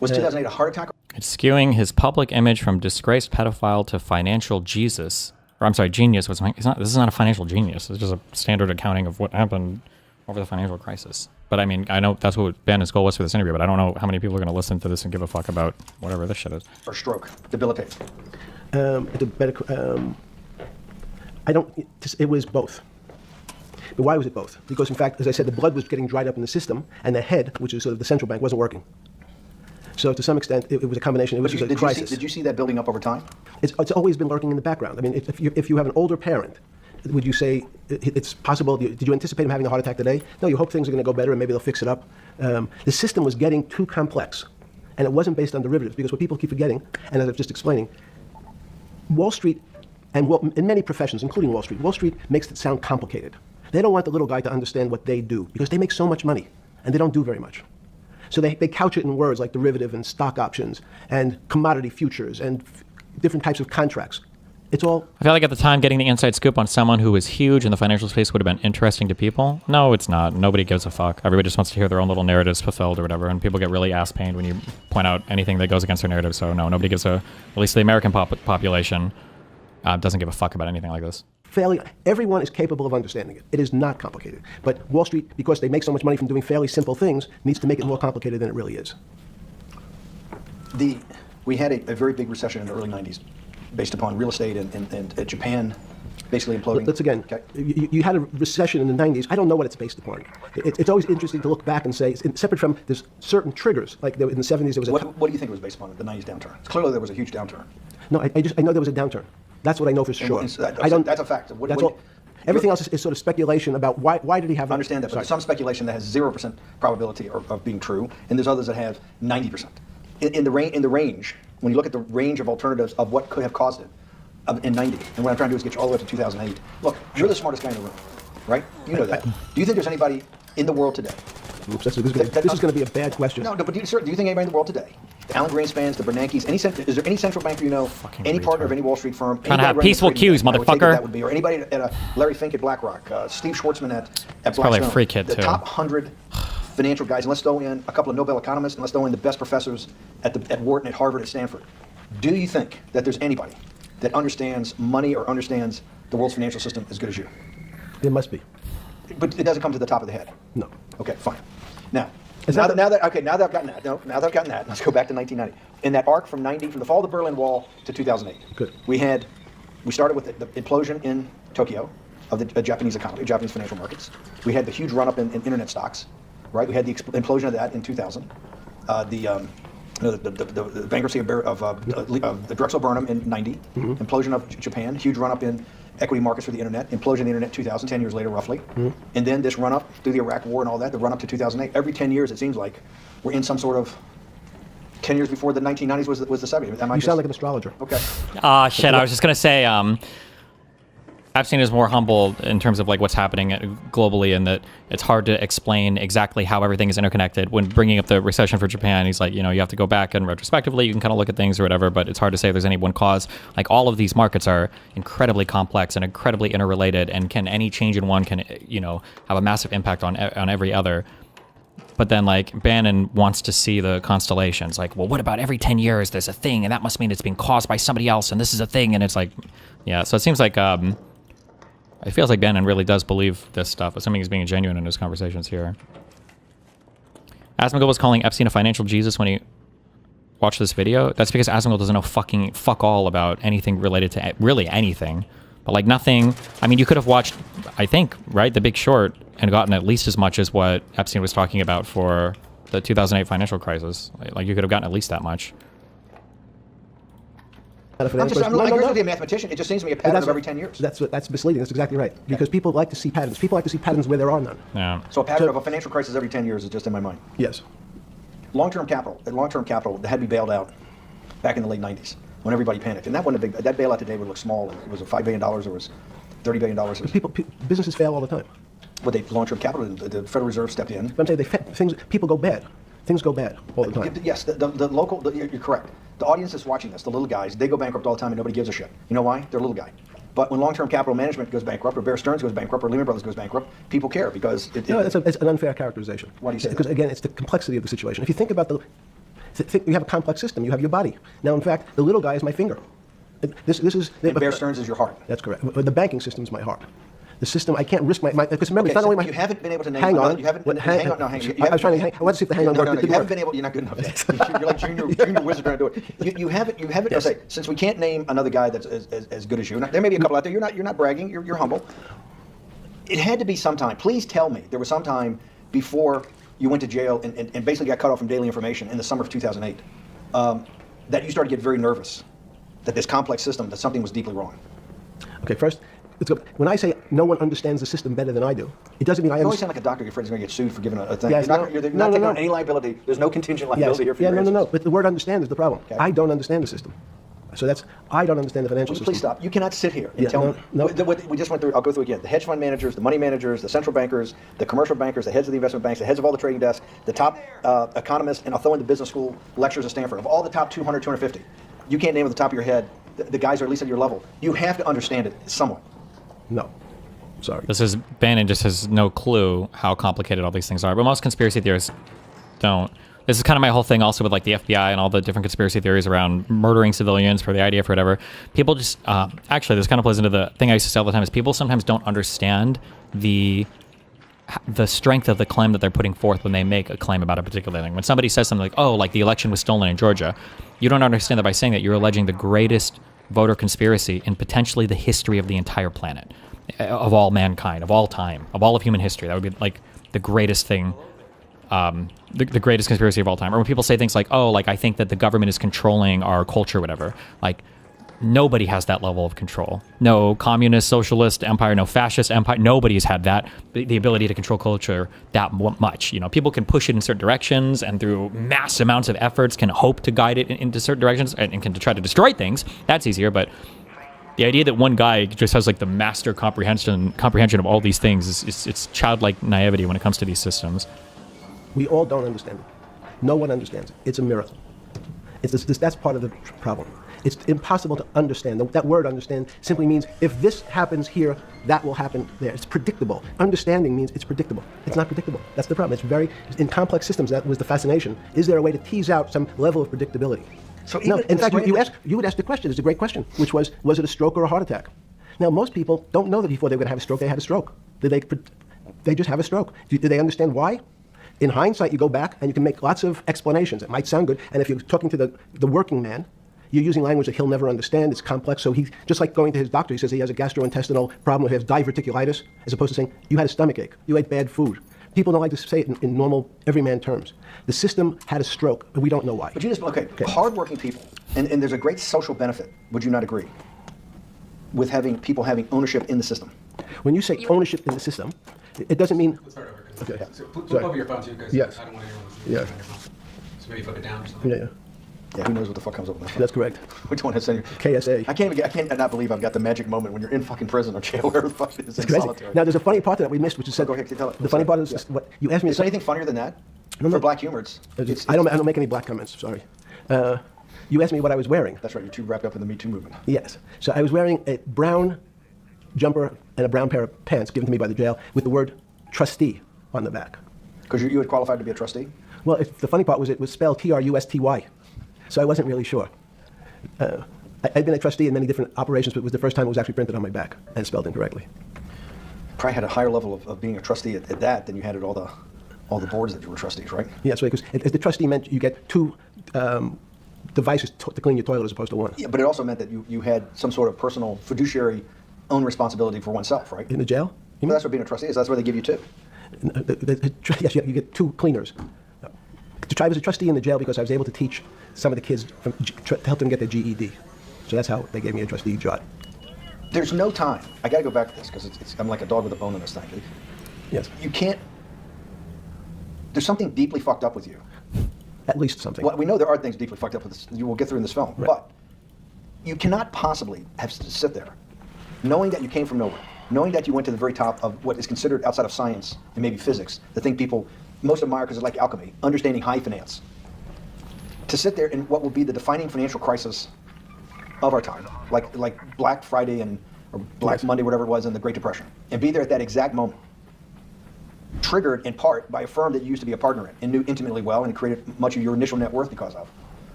Speaker 4: Was 2008 a heart attack?
Speaker 1: It's skewing his public image from disgraced pedophile to financial Jesus. Or I'm sorry, genius. This is not a financial genius. It's just a standard accounting of what happened over the financial crisis. But I mean, I know that's what Ben's goal was for this interview, but I don't know how many people are going to listen to this and give a fuck about whatever this shit is.
Speaker 4: Or stroke, debilitating.
Speaker 6: I don't. It was both. But why was it both? Because in fact, as I said, the blood was getting dried up in the system, and the head, which is sort of the central bank, wasn't working. So to some extent, it was a combination. It was just a crisis.
Speaker 4: Did you see that building up over time?
Speaker 6: It's always been lurking in the background. I mean, if you have an older parent, would you say it's possible? Did you anticipate him having a heart attack today? No, you hope things are going to go better and maybe they'll fix it up. The system was getting too complex, and it wasn't based on derivatives, because what people keep forgetting, and as I was just explaining, Wall Street, and in many professions, including Wall Street makes it sound complicated. They don't want the little guy to understand what they do, because they make so much money, and they don't do very much. So they couch it in words like derivative and stock options and commodity futures and different types of contracts. It's all...
Speaker 1: I feel like at the time getting the inside scoop on someone who was huge in the financial space would have been interesting to people. No, it's not. Nobody gives a fuck. Everybody just wants to hear their own little narratives fulfilled or whatever, and people get really ass-pained when you point out anything that goes against their narrative. So no, nobody gives at least the American population doesn't give a fuck about anything like this.
Speaker 6: Everyone is capable of understanding it. It is not complicated. But Wall Street, because they make so much money from doing fairly simple things, needs to make it more complicated than it really is.
Speaker 4: We had a very big recession in the early 90s based upon real estate and Japan basically imploding.
Speaker 6: Let's again, okay. You had a recession in the 90s. I don't know what it's based upon. It's always interesting to look back and say, separate from there's certain triggers, like in the 70s there was
Speaker 4: What do you think it was based upon, the 90s downturn? Clearly there was a huge downturn.
Speaker 6: No, I know there was a downturn. That's what I know for sure.
Speaker 4: That's a fact.
Speaker 6: That's all. Everything else is sort of speculation about why did he have.
Speaker 4: I understand that, but there's some speculation that has 0% probability of being true, and there's others that have 90%. In the range, when you look at the range of alternatives of what could have caused it in 90, and what I'm trying to do is get you all the way up to 2008. Look, you're the smartest guy in the room, right? You know that. Do you think there's anybody in the world today?
Speaker 6: Oops, this is going to be a bad question.
Speaker 4: No, but do you think anybody in the world today? The Alan Greenspans, the Bernankes, is there any central banker you know, any partner of any Wall Street firm?
Speaker 1: Trying to have peaceful cues, motherfucker.
Speaker 4: That would be, or anybody at Larry Fink at BlackRock, Steve Schwartzman at Blackstone.
Speaker 1: Probably a free kid,
Speaker 4: the
Speaker 1: too.
Speaker 4: top 100 financial guys, and let's throw in a couple of Nobel economists, and let's throw in the best professors at Wharton, at Harvard, at Stanford. Do you think that there's anybody that understands money or understands the world's financial system as good as you?
Speaker 6: There must be.
Speaker 4: But it doesn't come to the top of the head.
Speaker 6: No.
Speaker 4: Okay, fine. Now that I've gotten that, let's go back to 1990. In that arc from the fall of the Berlin Wall to 2008.
Speaker 6: Good.
Speaker 4: We started with the implosion in Tokyo of the Japanese economy, Japanese financial markets. We had the huge run-up in internet stocks, right? We had the implosion of that in 2000. The bankruptcy of Drexel Burnham in 90, implosion of Japan, huge run-up in equity markets for the internet, implosion of the internet 2000, 10 years later roughly. And then this run-up through the Iraq War and all that, the run-up to 2008. Every 10 years it seems like we're in some sort of 10 years before the 1990s was the 70s.
Speaker 6: You sound like an astrologer.
Speaker 4: Okay.
Speaker 1: Shit, I was just going to say, Epstein is more humble in terms of like what's happening globally, and that it's hard to explain exactly how everything is interconnected. When bringing up the recession for Japan, he's like, you have to go back and retrospectively, you can kind of look at things or whatever, but it's hard to say if there's any one cause. Like all of these markets are incredibly complex and incredibly interrelated, and any change in one can, have a massive impact on every other. But then like Bannon wants to see the constellations. Like, well, what about every 10 years there's a thing, and that must mean it's being caused by somebody else, and this is a thing, and it's like, yeah. So it seems like it feels like Bannon really does believe this stuff, assuming he's being genuine in his conversations here. Asmongold was calling Epstein a financial Jesus when he watched this video. That's because Asmongold doesn't know fuck all about anything related to really anything. But like nothing, I mean, you could have watched, I think, right, The Big Short and gotten at least as much as what Epstein was talking about for the 2008 financial crisis. Like you could have gotten at least that much.
Speaker 4: I agree with you, a mathematician. It just seems to be a pattern of every 10 years.
Speaker 6: That's misleading. That's exactly right. Because people like to see patterns. People like to see patterns where there are none.
Speaker 1: Yeah.
Speaker 4: So a pattern of a financial crisis every 10 years is just in my mind.
Speaker 6: Yes.
Speaker 4: Long-term capital that had to be bailed out back in the late 90s when everybody panicked. And that bailout today would look small. It was $5 billion, or was $30 billion.
Speaker 6: Businesses fail all the time.
Speaker 4: Well, long-term capital, the Federal Reserve stepped in.
Speaker 6: But I'm saying people go bad. Things go bad all the time.
Speaker 4: Yes, you're correct. The audience is watching this, the little guys, they go bankrupt all the time and nobody gives a shit. You know why? They're a little guy. But when long-term capital management goes bankrupt, or Bear Stearns goes bankrupt, or Lehman Brothers goes bankrupt, people care because it's
Speaker 6: an unfair characterization.
Speaker 4: Why do you say that?
Speaker 6: Because again, it's the complexity of the situation. If you think about you have a complex system. You have your body. Now, in fact, the little guy is my finger. This is.
Speaker 4: Bear Stearns is your heart.
Speaker 6: That's correct. But the banking system is my heart. The system, I can't risk my because remember, it's not only my.
Speaker 4: You haven't been able to name.
Speaker 6: Hang on.
Speaker 4: You haven't.
Speaker 6: Hang on. I was trying to hang. I wanted to see if the hang on.
Speaker 4: No. You haven't been able. You're not good enough yet. You're like junior wizard trying to do it. You haven't. Yes. Say, since we can't name another guy that's as good as you. There may be a couple out there. You're not bragging. You're humble. It had to be sometime. Please tell me there was some time before you went to jail and basically got cut off from daily information in the summer of 2008 that you started to get very nervous that this complex system, that something was deeply wrong.
Speaker 6: Okay, first, let's go. When I say no one understands the system better than I do, it doesn't mean I understand.
Speaker 4: You always sound like a doctor. You're afraid he's going to get sued for giving a thing.
Speaker 6: Yes,
Speaker 4: you're not taking on any liability. There's no contingent liability here for your
Speaker 6: no. But the word understand is the problem.
Speaker 4: Okay.
Speaker 6: I don't understand the system. So I don't understand the financial system.
Speaker 4: Please stop. You cannot sit here and tell me. What we just went through, I'll go through again. The hedge fund managers, the money managers, the central bankers, the commercial bankers, the heads of the investment banks, the heads of all the trading desks, the top economists, and I'll throw in the business school lectures at Stanford. Of all the top 200, 250, you can't name at the top of your head the guys are at least at your level. You have to understand it somewhat.
Speaker 6: No. Sorry.
Speaker 1: Bannon just has no clue how complicated all these things are, but most conspiracy theorists don't. This is kind of my whole thing also with like the FBI and all the different conspiracy theories around murdering civilians for the IDF or whatever. People just, actually this kind of plays into the thing I used to say all the time is people sometimes don't understand the strength of the claim that they're putting forth when they make a claim about a particular thing. When somebody says something like, oh, like the election was stolen in Georgia, you don't understand that by saying that you're alleging the greatest voter conspiracy in potentially the history of the entire planet, of all mankind, of all time, of all of human history. That would be like the greatest thing, the greatest conspiracy of all time. Or when people say things like, oh, like I think that the government is controlling our culture, whatever, like Nobody has that level of control. No communist, socialist empire, no fascist empire. Nobody's had that, the ability to control culture that much. You know, people can push it in certain directions and through mass amounts of efforts can hope to guide it into certain directions and can try to destroy things. That's easier, but the idea that one guy just has like the master comprehension of all these things it's childlike naivety when it comes to these systems.
Speaker 6: We all don't understand it. No one understands it. It's a miracle. That's part of the problem. It's impossible to understand. That word understand simply means if this happens here, that will happen there. It's predictable. Understanding means it's predictable. It's not predictable. That's the problem. In complex systems, that was the fascination. Is there a way to tease out some level of predictability?
Speaker 4: So
Speaker 6: no, in fact, you would ask the question. It's a great question, which was it a stroke or a heart attack? Now, most people don't know that before they were going to have a stroke, they had a stroke. They just have a stroke. Did they understand why? In hindsight, you go back and you can make lots of explanations. It might sound good. And if you're talking to the working man, you're using language that he'll never understand. It's complex. So he, just like going to his doctor, he says he has a gastrointestinal problem or he has diverticulitis, as opposed to saying, you had a stomach ache, you ate bad food. People don't like to say it in normal, everyman terms. The system had a stroke, but we don't know why.
Speaker 4: But you just, okay. Hardworking people, and there's a great social benefit, would you not agree, with people having ownership in the system?
Speaker 6: When you say ownership in the system, it doesn't mean...
Speaker 5: Okay. So flip over your phone too, because
Speaker 6: Yes.
Speaker 5: I don't want anyone to see
Speaker 6: Yeah.
Speaker 5: your phone. So maybe flip it down or something.
Speaker 6: Yeah,
Speaker 4: Yeah, who knows what the fuck comes up with that?
Speaker 6: that's correct.
Speaker 4: Which one has sent you?
Speaker 6: KSA.
Speaker 4: I can't not believe I've got the magic moment when you're in fucking prison or jail, wherever the fuck it is, in
Speaker 6: Crazy.
Speaker 4: solitary.
Speaker 6: Now, there's a funny part that we missed, which is
Speaker 4: Go ahead, tell it.
Speaker 6: the funny part is what you asked me.
Speaker 4: Is there anything funnier than that?
Speaker 6: No.
Speaker 4: For black humor,
Speaker 6: I don't make any black comments. Sorry. You asked me what I was wearing.
Speaker 4: That's right, you're too wrapped up in the Me Too movement.
Speaker 6: Yes. So I was wearing a brown jumper and a brown pair of pants given to me by the jail with the word trustee on the back.
Speaker 4: Because you had qualified to be a trustee?
Speaker 6: Well, the funny part was it was spelled Trusty. So I wasn't really sure. I'd been a trustee in many different operations, but it was the first time it was actually printed on my back and spelled incorrectly.
Speaker 4: Probably had a higher level of being a trustee at that than you had at all the boards that you were trustees, right?
Speaker 6: Yeah, so because the trustee meant you get two devices to clean your toilet as opposed to one.
Speaker 4: Yeah, but it also meant that you had some sort of personal fiduciary own responsibility for oneself, right?
Speaker 6: In the jail?
Speaker 4: Well, that's what being a trustee is. That's where they give you two.
Speaker 6: Yes, you get two cleaners. I was a trustee in the jail because I was able to teach some of the kids to help them get their GED. So that's how they gave me a trustee job.
Speaker 4: There's no time. I got to go back to this because I'm like a dog with a bone in this thing.
Speaker 6: Yes.
Speaker 4: You can't. There's something deeply fucked up with you.
Speaker 6: At least something.
Speaker 4: Well, we know there are things deeply fucked up with this. You will get through in this film,
Speaker 6: Right.
Speaker 4: but you cannot possibly have to sit there, knowing that you came from nowhere, knowing that you went to the very top of what is considered outside of science and maybe physics, the thing people most admire because it's like alchemy, understanding high finance. To sit there in what will be the defining financial crisis of our time, like Black Friday or Black Monday, whatever it was, in the Great Depression, and be there at that exact moment, triggered in part by a firm that you used to be a partner in and knew intimately well and created much of your initial net worth because of,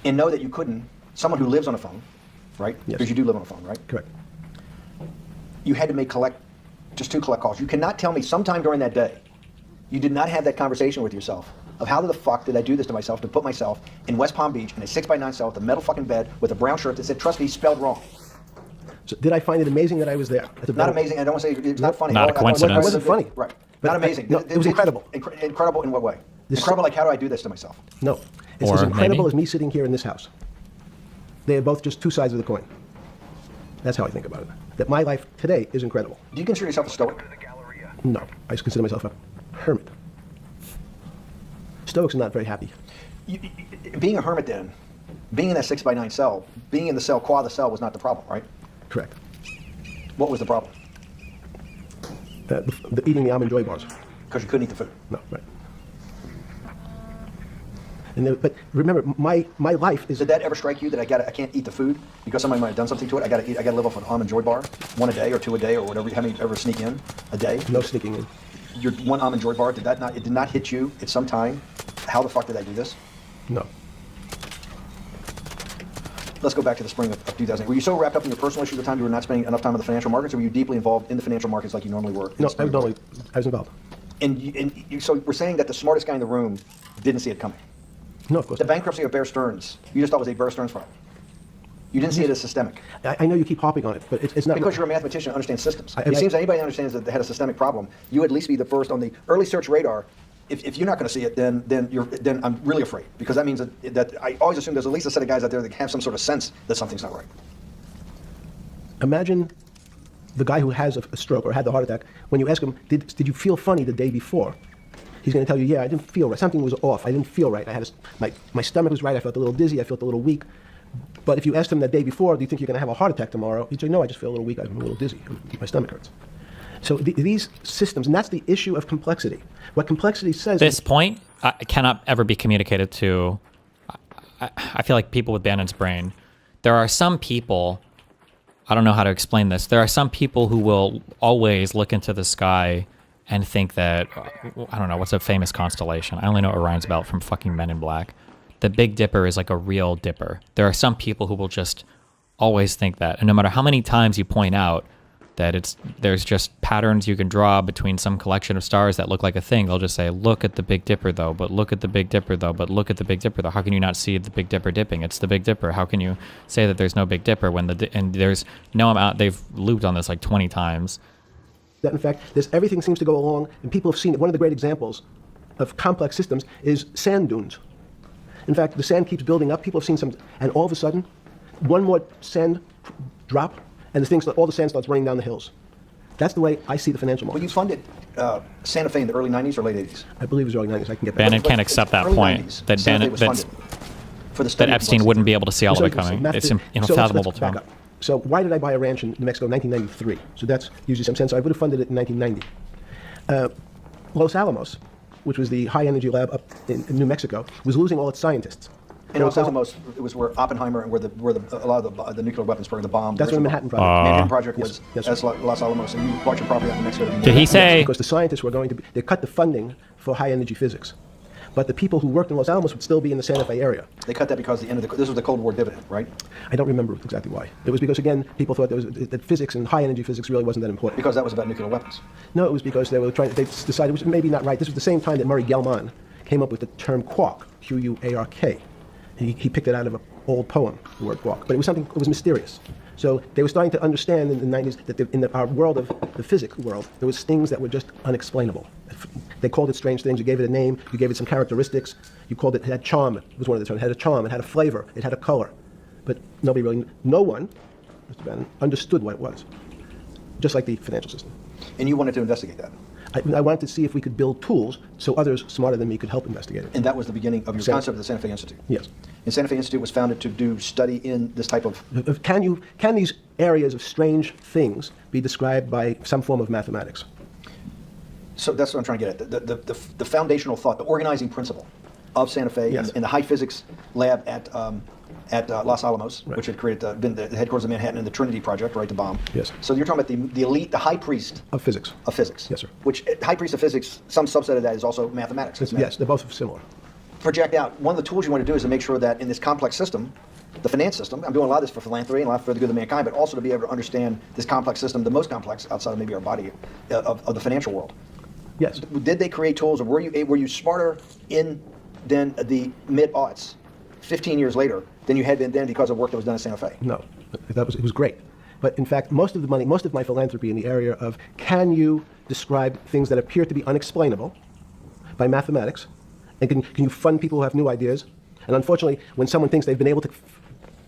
Speaker 4: and know that you couldn't, someone who lives on a phone, right?
Speaker 6: Yes.
Speaker 4: Because you do live on a phone, right?
Speaker 6: Correct.
Speaker 4: You had to make just two collect calls. You cannot tell me sometime during that day you did not have that conversation with yourself of how the fuck did I do this to myself to put myself in West Palm Beach in a 6x9 cell with a metal fucking bed with a brown shirt that said trustee spelled wrong.
Speaker 6: So did I find it amazing that I was there?
Speaker 4: Not amazing. I don't want to say it's not funny.
Speaker 1: Not a coincidence.
Speaker 6: It wasn't funny.
Speaker 4: Right.
Speaker 6: But
Speaker 4: Not amazing.
Speaker 6: no, it was incredible.
Speaker 4: Incredible in what way?
Speaker 6: This-
Speaker 4: Incredible like how do I do this to myself?
Speaker 6: No. It's
Speaker 1: Or
Speaker 6: as incredible
Speaker 1: maybe-
Speaker 6: as me sitting here in this house. They are both just two sides of the coin. That's how I think about it. That my life today is incredible.
Speaker 4: Do you consider yourself a stoic?
Speaker 6: No. I just consider myself a hermit. Stoics are not very happy.
Speaker 4: Being a hermit then, being in that 6x9 cell, being in the cell, qua the cell was not the problem, right?
Speaker 6: Correct.
Speaker 4: What was the problem?
Speaker 6: Eating the almond joy bars.
Speaker 4: Because you couldn't eat the food.
Speaker 6: No, right. But remember, my life is...
Speaker 4: Did that ever strike you that I can't eat the food because somebody might have done something to it? I got to live off an almond joy bar, one a day or two a day or whatever. How many ever sneak in a day?
Speaker 6: No sneaking in.
Speaker 4: Your one almond joy bar, it did not hit you at some time? How the fuck did I do this?
Speaker 6: No.
Speaker 4: Let's go back to the spring of 2000. Were you so wrapped up in your personal issues at the time you were not spending enough time in the financial markets, or were you deeply involved in the financial markets like you normally were?
Speaker 6: No, I was involved.
Speaker 4: So we're saying that the smartest guy in the room didn't see it coming.
Speaker 6: No, of course
Speaker 4: The
Speaker 6: not.
Speaker 4: bankruptcy of Bear Stearns, you just thought was a Bear Stearns problem. You didn't see it as systemic.
Speaker 6: I know you keep harping on it, but it's not...
Speaker 4: Because you're a mathematician and understand systems.
Speaker 6: I-
Speaker 4: It seems anybody that understands that they had a systemic problem, you at least be the first on the early search radar. If you're not going to see it, then I'm really afraid, because that means that I always assume there's at least a set of guys out there that have some sort of sense that something's not right.
Speaker 6: Imagine the guy who has a stroke or had the heart attack. When you ask him, did you feel funny the day before? He's going to tell you, yeah, I didn't feel right. Something was off. I didn't feel right. I had my stomach was right. I felt a little dizzy. I felt a little weak. But if you asked him that day before, do you think you're going to have a heart attack tomorrow? He'd say, no, I just feel a little weak. I'm a little dizzy. My stomach hurts. So these systems, and that's the issue of complexity. What complexity says...
Speaker 1: This point cannot ever be communicated to... I feel like people with Bannon's brain. There are some people... I don't know how to explain this. There are some people who will always look into the sky and think that... I don't know, what's a famous constellation? I only know Orion's Belt from fucking Men in Black. The Big Dipper is like a real dipper. There are some people who will just always think that. And no matter how many times you point out that there's just patterns you can draw between some collection of stars that look like a thing, they'll just say, look at the Big Dipper though, but look at the Big Dipper though, but look at the Big Dipper though. How can you not see the Big Dipper dipping? It's the Big Dipper. How can you say that there's no Big Dipper when and there's no amount, they've looped on this like 20 times.
Speaker 6: That in fact, everything seems to go along, and people have seen it. One of the great examples of complex systems is sand dunes. In fact, the sand keeps building up. People have seen some, and all of a sudden, one more sand drop, and all the sand starts running down the hills. That's the way I see the financial market.
Speaker 4: Well, you funded Santa Fe in the early 90s or late 80s?
Speaker 6: I believe it was early 90s. I can get that.
Speaker 1: Bannon can't accept that
Speaker 4: Early
Speaker 1: point.
Speaker 4: 90s,
Speaker 1: That
Speaker 4: Santa Fe
Speaker 1: Bannon,
Speaker 4: was
Speaker 1: that's,
Speaker 4: funded for the study
Speaker 1: that
Speaker 4: of
Speaker 1: Epstein
Speaker 4: complexity.
Speaker 1: wouldn't be able to see all of it coming. It's unfathomable to
Speaker 6: back
Speaker 1: him.
Speaker 6: up. So why did I buy a ranch in New Mexico in 1993? So that's usually some sense. So I would have funded it in 1990. Los Alamos, which was the high-energy lab up in New Mexico, was losing all its scientists.
Speaker 4: And Los Alamos, it was where Oppenheimer and where a lot of the nuclear weapons program, the bomb.
Speaker 6: That's where the Manhattan Project.
Speaker 4: Manhattan Project was.
Speaker 6: Yes,
Speaker 4: That's Los Alamos, and you bought your property out in New Mexico.
Speaker 1: Did he say...
Speaker 6: Because the scientists were going to they cut the funding for high-energy physics. But the people who worked in Los Alamos would still be in the Santa Fe area.
Speaker 4: They cut that because this was the Cold War dividend, right?
Speaker 6: I don't remember exactly why. It was because, again, people thought that physics and high-energy physics really wasn't that important.
Speaker 4: Because that was about nuclear weapons.
Speaker 6: No, it was because they decided it was maybe not right. This was the same time that Murray Gell-Mann came up with the term quark, Q-U-A-R-K. He picked it out of an old poem, the word quark. But it was mysterious. So they were starting to understand in the 90s that in our world of the physics world, there was things that were just unexplainable. They called it strange things. You gave it a name. You gave it some characteristics. You called it had charm. It was one of the terms. It had a charm. It had a flavor. It had a color. But no one, Mr. Bannon, understood what it was. Just like the financial system.
Speaker 4: And you wanted to investigate that.
Speaker 6: I wanted to see if we could build tools so others smarter than me could help investigate it.
Speaker 4: And that was the beginning of your concept of the Santa Fe Institute.
Speaker 6: Yes.
Speaker 4: And Santa Fe Institute was founded to do study in this type of...
Speaker 6: Can these areas of strange things be described by some form of mathematics?
Speaker 4: So that's what I'm trying to get at. The foundational thought, the organizing principle of Santa Fe in the high physics lab at Los Alamos, which had been the headquarters of Manhattan and the Trinity Project, right, the bomb.
Speaker 6: Yes.
Speaker 4: So you're talking about the elite, the high priest
Speaker 6: of physics.
Speaker 4: Of physics.
Speaker 6: Yes, sir.
Speaker 4: Which high priest of physics, some subset of that is also mathematics.
Speaker 6: Yes, they're both similar.
Speaker 4: Project out. One of the tools you want to do is to make sure that in this complex system, the finance system, I'm doing a lot of this for philanthropy and a lot for the good of mankind, but also to be able to understand this complex system, the most complex outside of maybe our body, of the financial world.
Speaker 6: Yes.
Speaker 4: Did they create tools, or were you smarter in than the mid-aughts, 15 years later, than you had been then because of work that was done at Santa Fe?
Speaker 6: No, it was great. But in fact, most of my philanthropy in the area of can you describe things that appear to be unexplainable by mathematics, and can you fund people who have new ideas? And unfortunately, when someone thinks they've been able to,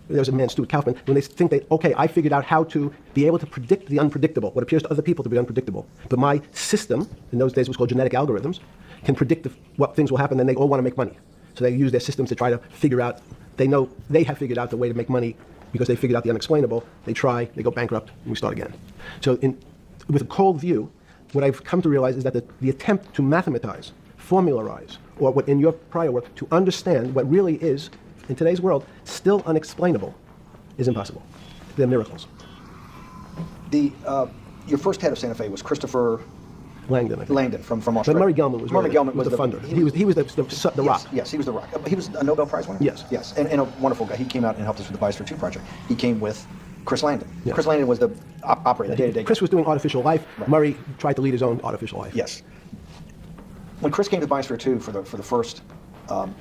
Speaker 6: there's a man, Stuart Kaufman, when they think I figured out how to be able to predict the unpredictable, what appears to other people to be unpredictable. But my system, in those days it was called genetic algorithms, can predict what things will happen, and they all want to make money. So they use their systems to try to figure out, they know they have figured out the way to make money because they figured out the unexplainable. They try, they go bankrupt, and we start again. So with a cold view, what I've come to realize is that the attempt to mathematize, formularize, or what in your prior work, to understand what really is, in today's world, still unexplainable, is impossible. They're miracles.
Speaker 4: Your first head of Santa Fe was Christopher
Speaker 6: Langdon, I think.
Speaker 4: Langdon from Australia.
Speaker 6: But Murray Gell-Mann was
Speaker 4: the
Speaker 6: funder. He was the rock.
Speaker 4: Yes, he was the rock. He was a Nobel Prize winner?
Speaker 6: Yes.
Speaker 4: Yes, and a wonderful guy. He came out and helped us with the Biosphere 2 project. He came with Chris Langdon.
Speaker 6: Yes.
Speaker 4: Chris Langdon was the operator, the day-to-day
Speaker 6: Chris
Speaker 4: guy.
Speaker 6: was doing artificial life.
Speaker 4: Right.
Speaker 6: Murray tried to lead his own artificial life.
Speaker 4: Yes. When Chris came to Biosphere 2 for the first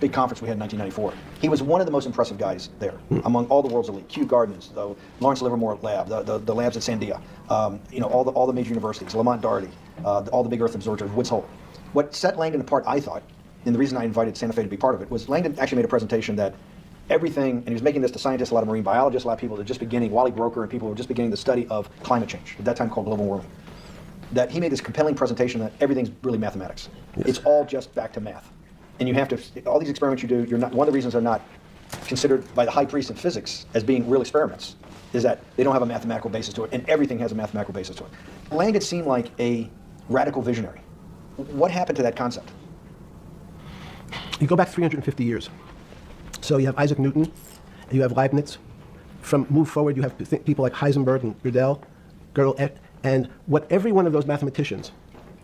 Speaker 4: big conference we had in 1994, he was one of the most impressive guys there, among all the world's elite. Kew Gardens, the Lawrence Livermore Lab, the labs at Sandia, all the major universities, Lamont Doherty, all the big Earth observatories, Woods Hole. What set Langdon apart, I thought, and the reason I invited Santa Fe to be part of it, was Langdon actually made a presentation that everything, and he was making this to scientists, a lot of marine biologists, a lot of people that were just beginning, Wally Broker and people who were just beginning the study of climate change, at that time called global warming. That he made this compelling presentation that everything's really mathematics. Yes. It's all just back to math. And you have to, all these experiments you do, you're not, one of the reasons they're not considered by the high priests in physics as being real experiments is that they don't have a mathematical basis to it, and everything has a mathematical basis to it. Langdon seemed like a radical visionary. What happened to that concept?
Speaker 6: You go back 350 years. So you have Isaac Newton, and you have Leibniz. Move forward, you have people like Heisenberg and Gödel, and what every one of those mathematicians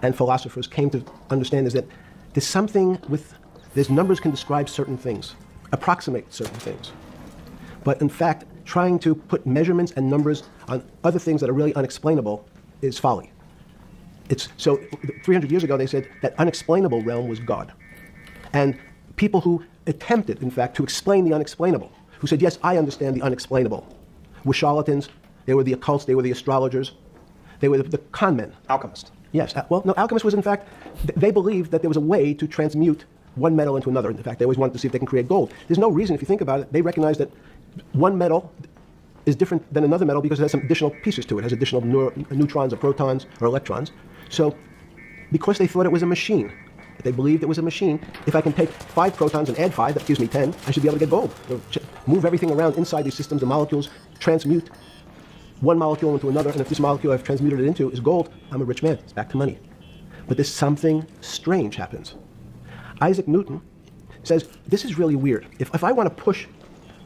Speaker 6: and philosophers came to understand is that there's numbers can describe certain things, approximate certain things. But in fact, trying to put measurements and numbers on other things that are really unexplainable is folly. So 300 years ago, they said that unexplainable realm was God. And people who attempted, in fact, to explain the unexplainable, who said, yes, I understand the unexplainable, were charlatans, they were the occults, they were the astrologers, they were the con men.
Speaker 4: Alchemist.
Speaker 6: Yes. Well, no, alchemist was, in fact, they believed that there was a way to transmute one metal into another. In fact, they always wanted to see if they can create gold. There's no reason, if you think about it, they recognize that one metal is different than another metal because it has some additional pieces to it. It has additional neutrons or protons or electrons. So because they thought it was a machine, they believed it was a machine, if I can take 5 protons and add 5, that gives me 10, I should be able to get gold. Move everything around inside these systems, the molecules, transmute one molecule into another, and if this molecule I've transmuted it into is gold, I'm a rich man. It's back to money. But there's something strange happens. Isaac Newton says, this is really weird. If I want to push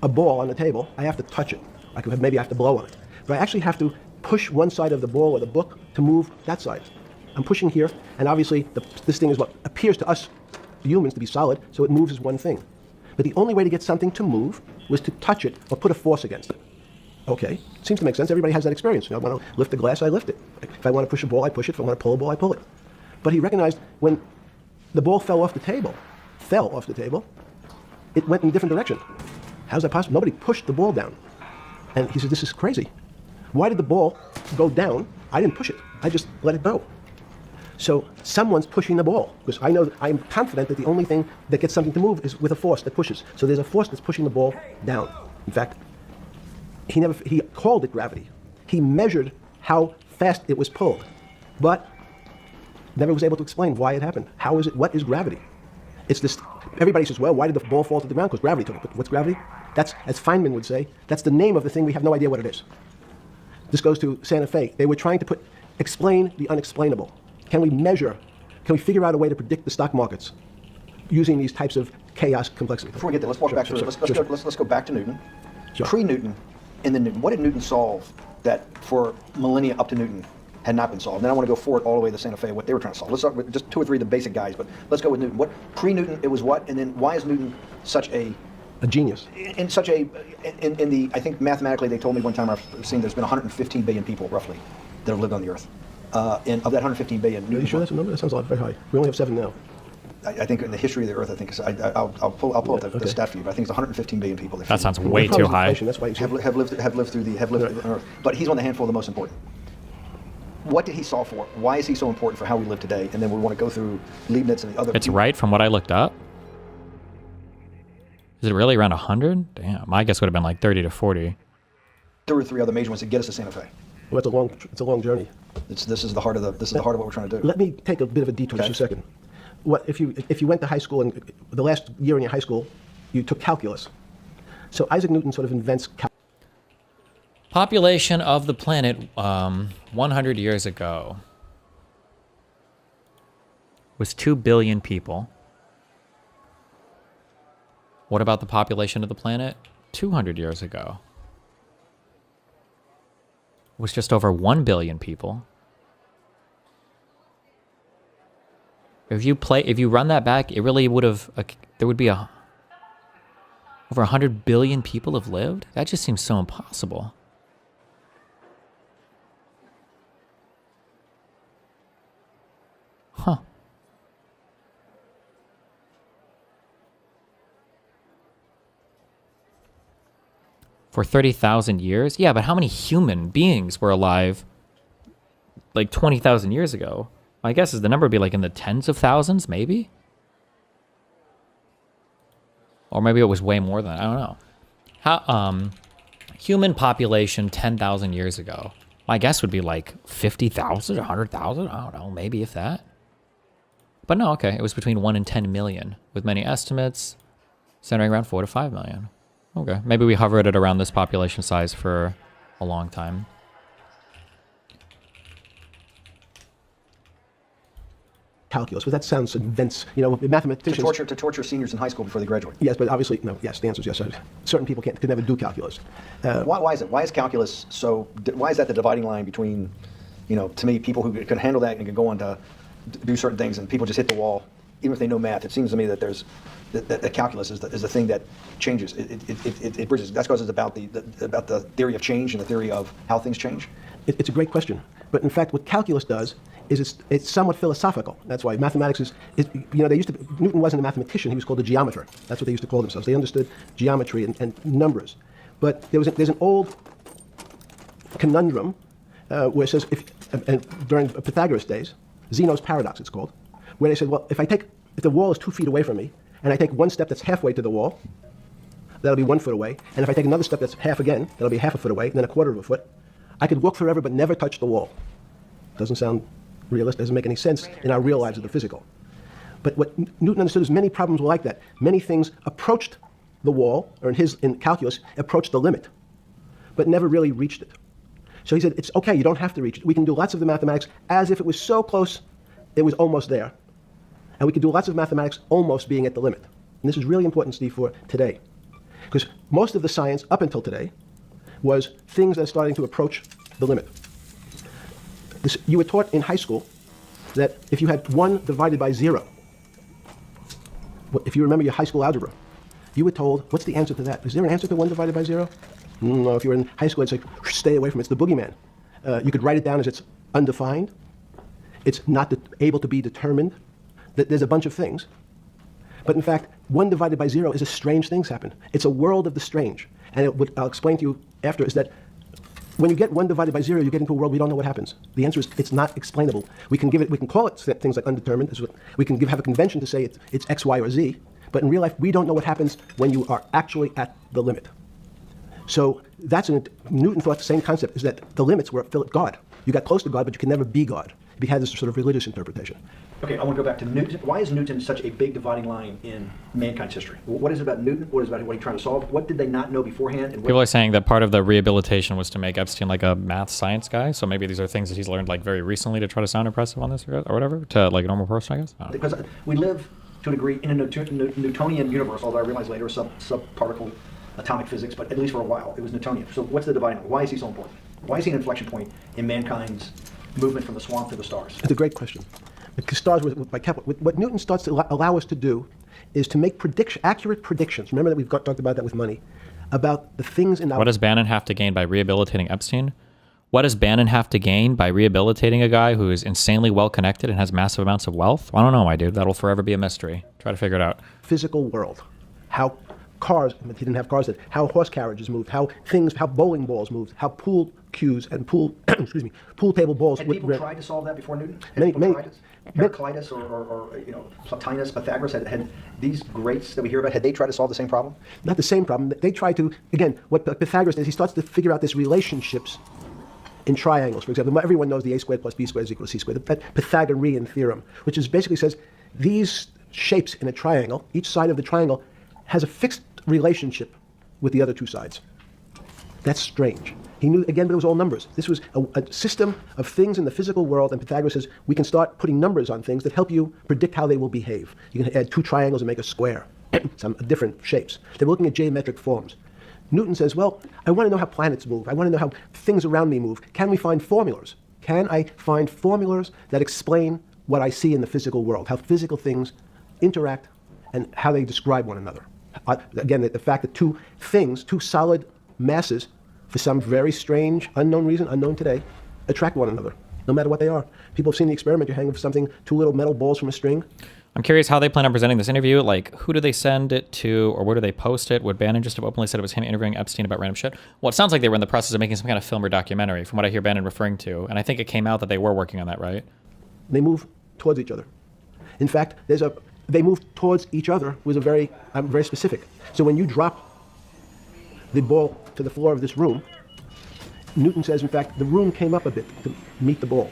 Speaker 6: a ball on the table, I have to touch it. Maybe I have to blow on it. But I actually have to push one side of the ball or the book to move that side. I'm pushing here, and obviously this thing is what appears to us humans to be solid, so it moves as one thing. But the only way to get something to move was to touch it or put a force against it. Okay, seems to make sense. Everybody has that experience. I want to lift a glass, I lift it. If I want to push a ball, I push it. If I want to pull a ball, I pull it. But he recognized when the ball fell off the table, it went in a different direction. How's that possible? Nobody pushed the ball down. And he said, this is crazy. Why did the ball go down? I didn't push it. I just let it go. So someone's pushing the ball, because I'm confident that the only thing that gets something to move is with a force that pushes. So there's a force that's pushing the ball down. In fact, he called it gravity. He measured how fast it was pulled, but never was able to explain why it happened. How is it? What is gravity? It's this. Everybody says, well, why did the ball fall to the ground? Because gravity took it. But what's gravity? That's, as Feynman would say, that's the name of the thing. We have no idea what it is. This goes to Santa Fe. They were trying to explain the unexplainable. Can we measure? Can we figure out a way to predict the stock markets using these types of chaos complexity?
Speaker 4: Before we get there, let's walk back. Let's go back to Newton.
Speaker 6: Sure.
Speaker 4: Pre-Newton, and then Newton. What did Newton solve that for millennia up to Newton had not been solved? And then I want to go forward all the way to Santa Fe, what they were trying to solve. Let's start with just 2 or 3 of the basic guys, but let's go with Newton. What pre-Newton it was what, and then why is Newton such a
Speaker 6: genius?
Speaker 4: In the I think mathematically they told me one time I've seen there's been 115 billion people roughly that have lived on the earth. And of that 115 billion,
Speaker 6: Are you sure that's a number? That sounds a lot very high. We only have 7 now.
Speaker 4: I think in the history of the Earth, I think I'll pull up the stat for you, but I think it's 115 billion people.
Speaker 1: That sounds way too high.
Speaker 6: That's why
Speaker 4: have lived through the Earth. But he's one of the handful of the most important. What did he solve for? Why is he so important for how we live today? And then we want to go through Leibniz and the other.
Speaker 1: It's right from what I looked up. Is it really around 100? Damn, my guess would have been like 30 to 40.
Speaker 4: 2 or 3 other major ones that get us to Santa Fe.
Speaker 6: Well, it's a long journey.
Speaker 4: This is the heart of what we're trying to do.
Speaker 6: Let me take a bit of a detour just a second. What if you went to high school and the last year in your high school, you took calculus. So Isaac Newton sort of invents calculus.
Speaker 1: Population of the planet 100 years ago was 2 billion people. What about the population of the planet 200 years ago? It was just over 1 billion people. If you run that back, it really would have, there would be over 100 billion people have lived? That just seems so impossible. Huh. For 30,000 years? Yeah, but how many human beings were alive like 20,000 years ago? My guess is the number would be like in the tens of thousands, maybe? Or maybe it was way more than that. I don't know. Human population 10,000 years ago. My guess would be like 50,000, 100,000. I don't know, maybe if that. But no, okay, it was between 1 and 10 million, with many estimates centering around 4 to 5 million. Okay, maybe we hovered at around this population size for a long time.
Speaker 6: Calculus, but that sounds advanced. You know, mathematicians...
Speaker 4: To torture seniors in high school before they graduate.
Speaker 6: Yes, but obviously, no, yes, the answer is yes. Certain people could never do calculus.
Speaker 4: Why is it? Why is calculus so... Why is that the dividing line between, you know, to me, people who can handle that and can go on to do certain things, and people just hit the wall, even if they know math? It seems to me that there's... That calculus is the thing that changes. It bridges. That's because it's about the theory of change and the theory of how things change.
Speaker 6: It's a great question. But in fact, what calculus does is it's somewhat philosophical. That's why mathematics is you know, Newton wasn't a mathematician, he was called a geometer. That's what they used to call themselves. They understood geometry and numbers. But there's an old conundrum where it says, during Pythagoras' days, Zeno's paradox it's called, where they said, well, if the wall is 2 feet away from me, and I take one step that's halfway to the wall, that'll be 1 foot away, and if I take another step that's half again, that'll be half a foot away, and then a quarter of a foot, I could walk forever but never touch the wall. Doesn't sound realistic, doesn't make any sense in our real lives of the physical. But what Newton understood is many problems were like that. Many things approached the wall, or in calculus, approached the limit, but never really reached it. So he said, it's okay, you don't have to reach it. We can do lots of the mathematics as if it was so close, it was almost there. And we can do lots of mathematics almost being at the limit. And this is really important, Steve, for today. Because most of the science up until today was things that are starting to approach the limit. You were taught in high school that if you had 1 divided by 0, if you remember your high school algebra, you were told, what's the answer to that? Is there an answer to 1 divided by 0? No, if you were in high school, it's like, stay away from it. It's the boogeyman. You could write it down as it's undefined. It's not able to be determined. There's a bunch of things. But in fact, 1 divided by 0 is a strange things happen. It's a world of the strange. And what I'll explain to you after is that when you get 1 divided by 0, you get into a world we don't know what happens. The answer is it's not explainable. We can call it things like undetermined. We can have a convention to say it's X, Y, or Z. But in real life, we don't know what happens when you are actually at the limit. So Newton thought the same concept is that the limits were God. You got close to God, but you can never be God. He had this sort of religious interpretation.
Speaker 4: Okay, I want to go back to Newton. Why is Newton such a big dividing line in mankind's history? What is it about Newton? What is it about what he's trying to solve? What did they not know beforehand? And
Speaker 1: People are saying that part of the rehabilitation was to make Epstein like a math science guy. So maybe these are things that he's learned like very recently to try to sound impressive on this or whatever, to like a normal person, I guess. I
Speaker 4: because we live to a degree in a Newtonian universe, although I realized later it was subparticle atomic physics, but at least for a while it was Newtonian. So what's the dividing line? Why is he so important? Why is he an inflection point in mankind's movement from the swamp to the stars?
Speaker 6: It's a great question. Because stars, what Newton starts to allow us to do is to make accurate predictions. Remember that we've talked about that with money, about the things in our...
Speaker 1: What does Bannon have to gain by rehabilitating Epstein? What does Bannon have to gain by rehabilitating a guy who is insanely well-connected and has massive amounts of wealth? I don't know, my dude. That'll forever be a mystery. Try to figure it out.
Speaker 6: Physical world. How cars, he didn't have cars then, how horse carriages moved, how bowling balls moved, how pool cues and pool table balls...
Speaker 4: Had people tried to solve that before Newton?
Speaker 6: Many,
Speaker 4: Heraclitus or Plotinus, Pythagoras had these greats that we hear about, had they tried to solve the same problem?
Speaker 6: Not the same problem. They tried to, again, what Pythagoras does, he starts to figure out these relationships in triangles. For example, everyone knows the a squared plus b squared is equal to c squared, that Pythagorean theorem, which is basically says these shapes in a triangle, each side of the triangle has a fixed relationship with the other two sides. That's strange. He knew, again, but it was all numbers. This was a system of things in the physical world, and Pythagoras says we can start putting numbers on things that help you predict how they will behave. You can add 2 triangles and make a square, some different shapes. They were looking at geometric forms. Newton says, well, I want to know how planets move. I want to know how things around me move. Can we find formulas? Can I find formulas that explain what I see in the physical world, how physical things interact and how they describe one another? Again, the fact that 2 solid masses, for some very strange, unknown reason, unknown today, attract one another, no matter what they are. People have seen the experiment. You're hanging something, 2 little metal balls from a string.
Speaker 1: I'm curious how they plan on presenting this interview. Like, who do they send it to, or where do they post it? Would Bannon just have openly said it was him interviewing Epstein about random shit? Well, it sounds like they were in the process of making some kind of film or documentary, from what I hear Bannon referring to. And I think it came out that they were working on that, right?
Speaker 6: They move towards each other. In fact, they move towards each other was very specific. So when you drop the ball to the floor of this room, Newton says, in fact, the room came up a bit to meet the ball.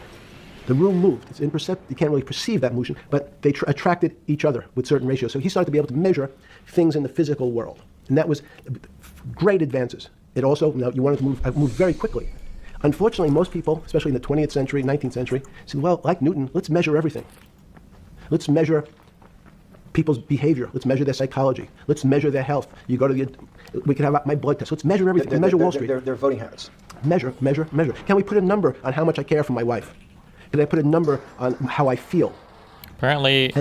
Speaker 6: The room moved. It's imperceptible. You can't really perceive that motion, but they attracted each other with certain ratios. So he started to be able to measure things in the physical world. And that was great advances. It also, now you wanted to move very quickly. Unfortunately, most people, especially in the 20th century, 19th century, said, well, like Newton, let's measure everything. Let's measure people's behavior. Let's measure their psychology. Let's measure their health. You go to we can have my blood test. Let's measure everything. Measure Wall Street.
Speaker 4: Their voting habits.
Speaker 6: Measure. Can we put a number on how much I care for my wife? Can I put a number on how I feel?
Speaker 1: Apparently,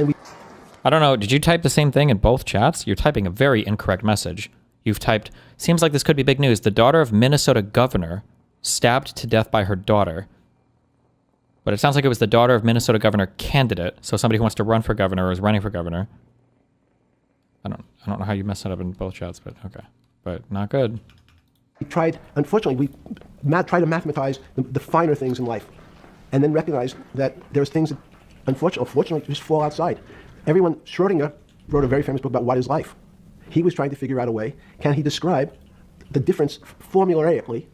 Speaker 1: I don't know, did you type the same thing in both chats? You're typing a very incorrect message. You've typed, seems like this could be big news. The daughter of Minnesota governor stabbed to death by her daughter. But it sounds like it was the daughter of Minnesota governor candidate. So somebody who wants to run for governor or is running for governor. I don't know how you messed that up in both chats, but okay. But not good.
Speaker 6: We tried, unfortunately, we tried to mathematize the finer things in life, and then recognized that there's things that, unfortunately, just fall outside. Schrodinger wrote a very famous book about what is life. He was trying to figure out a way, can he describe the difference formulaically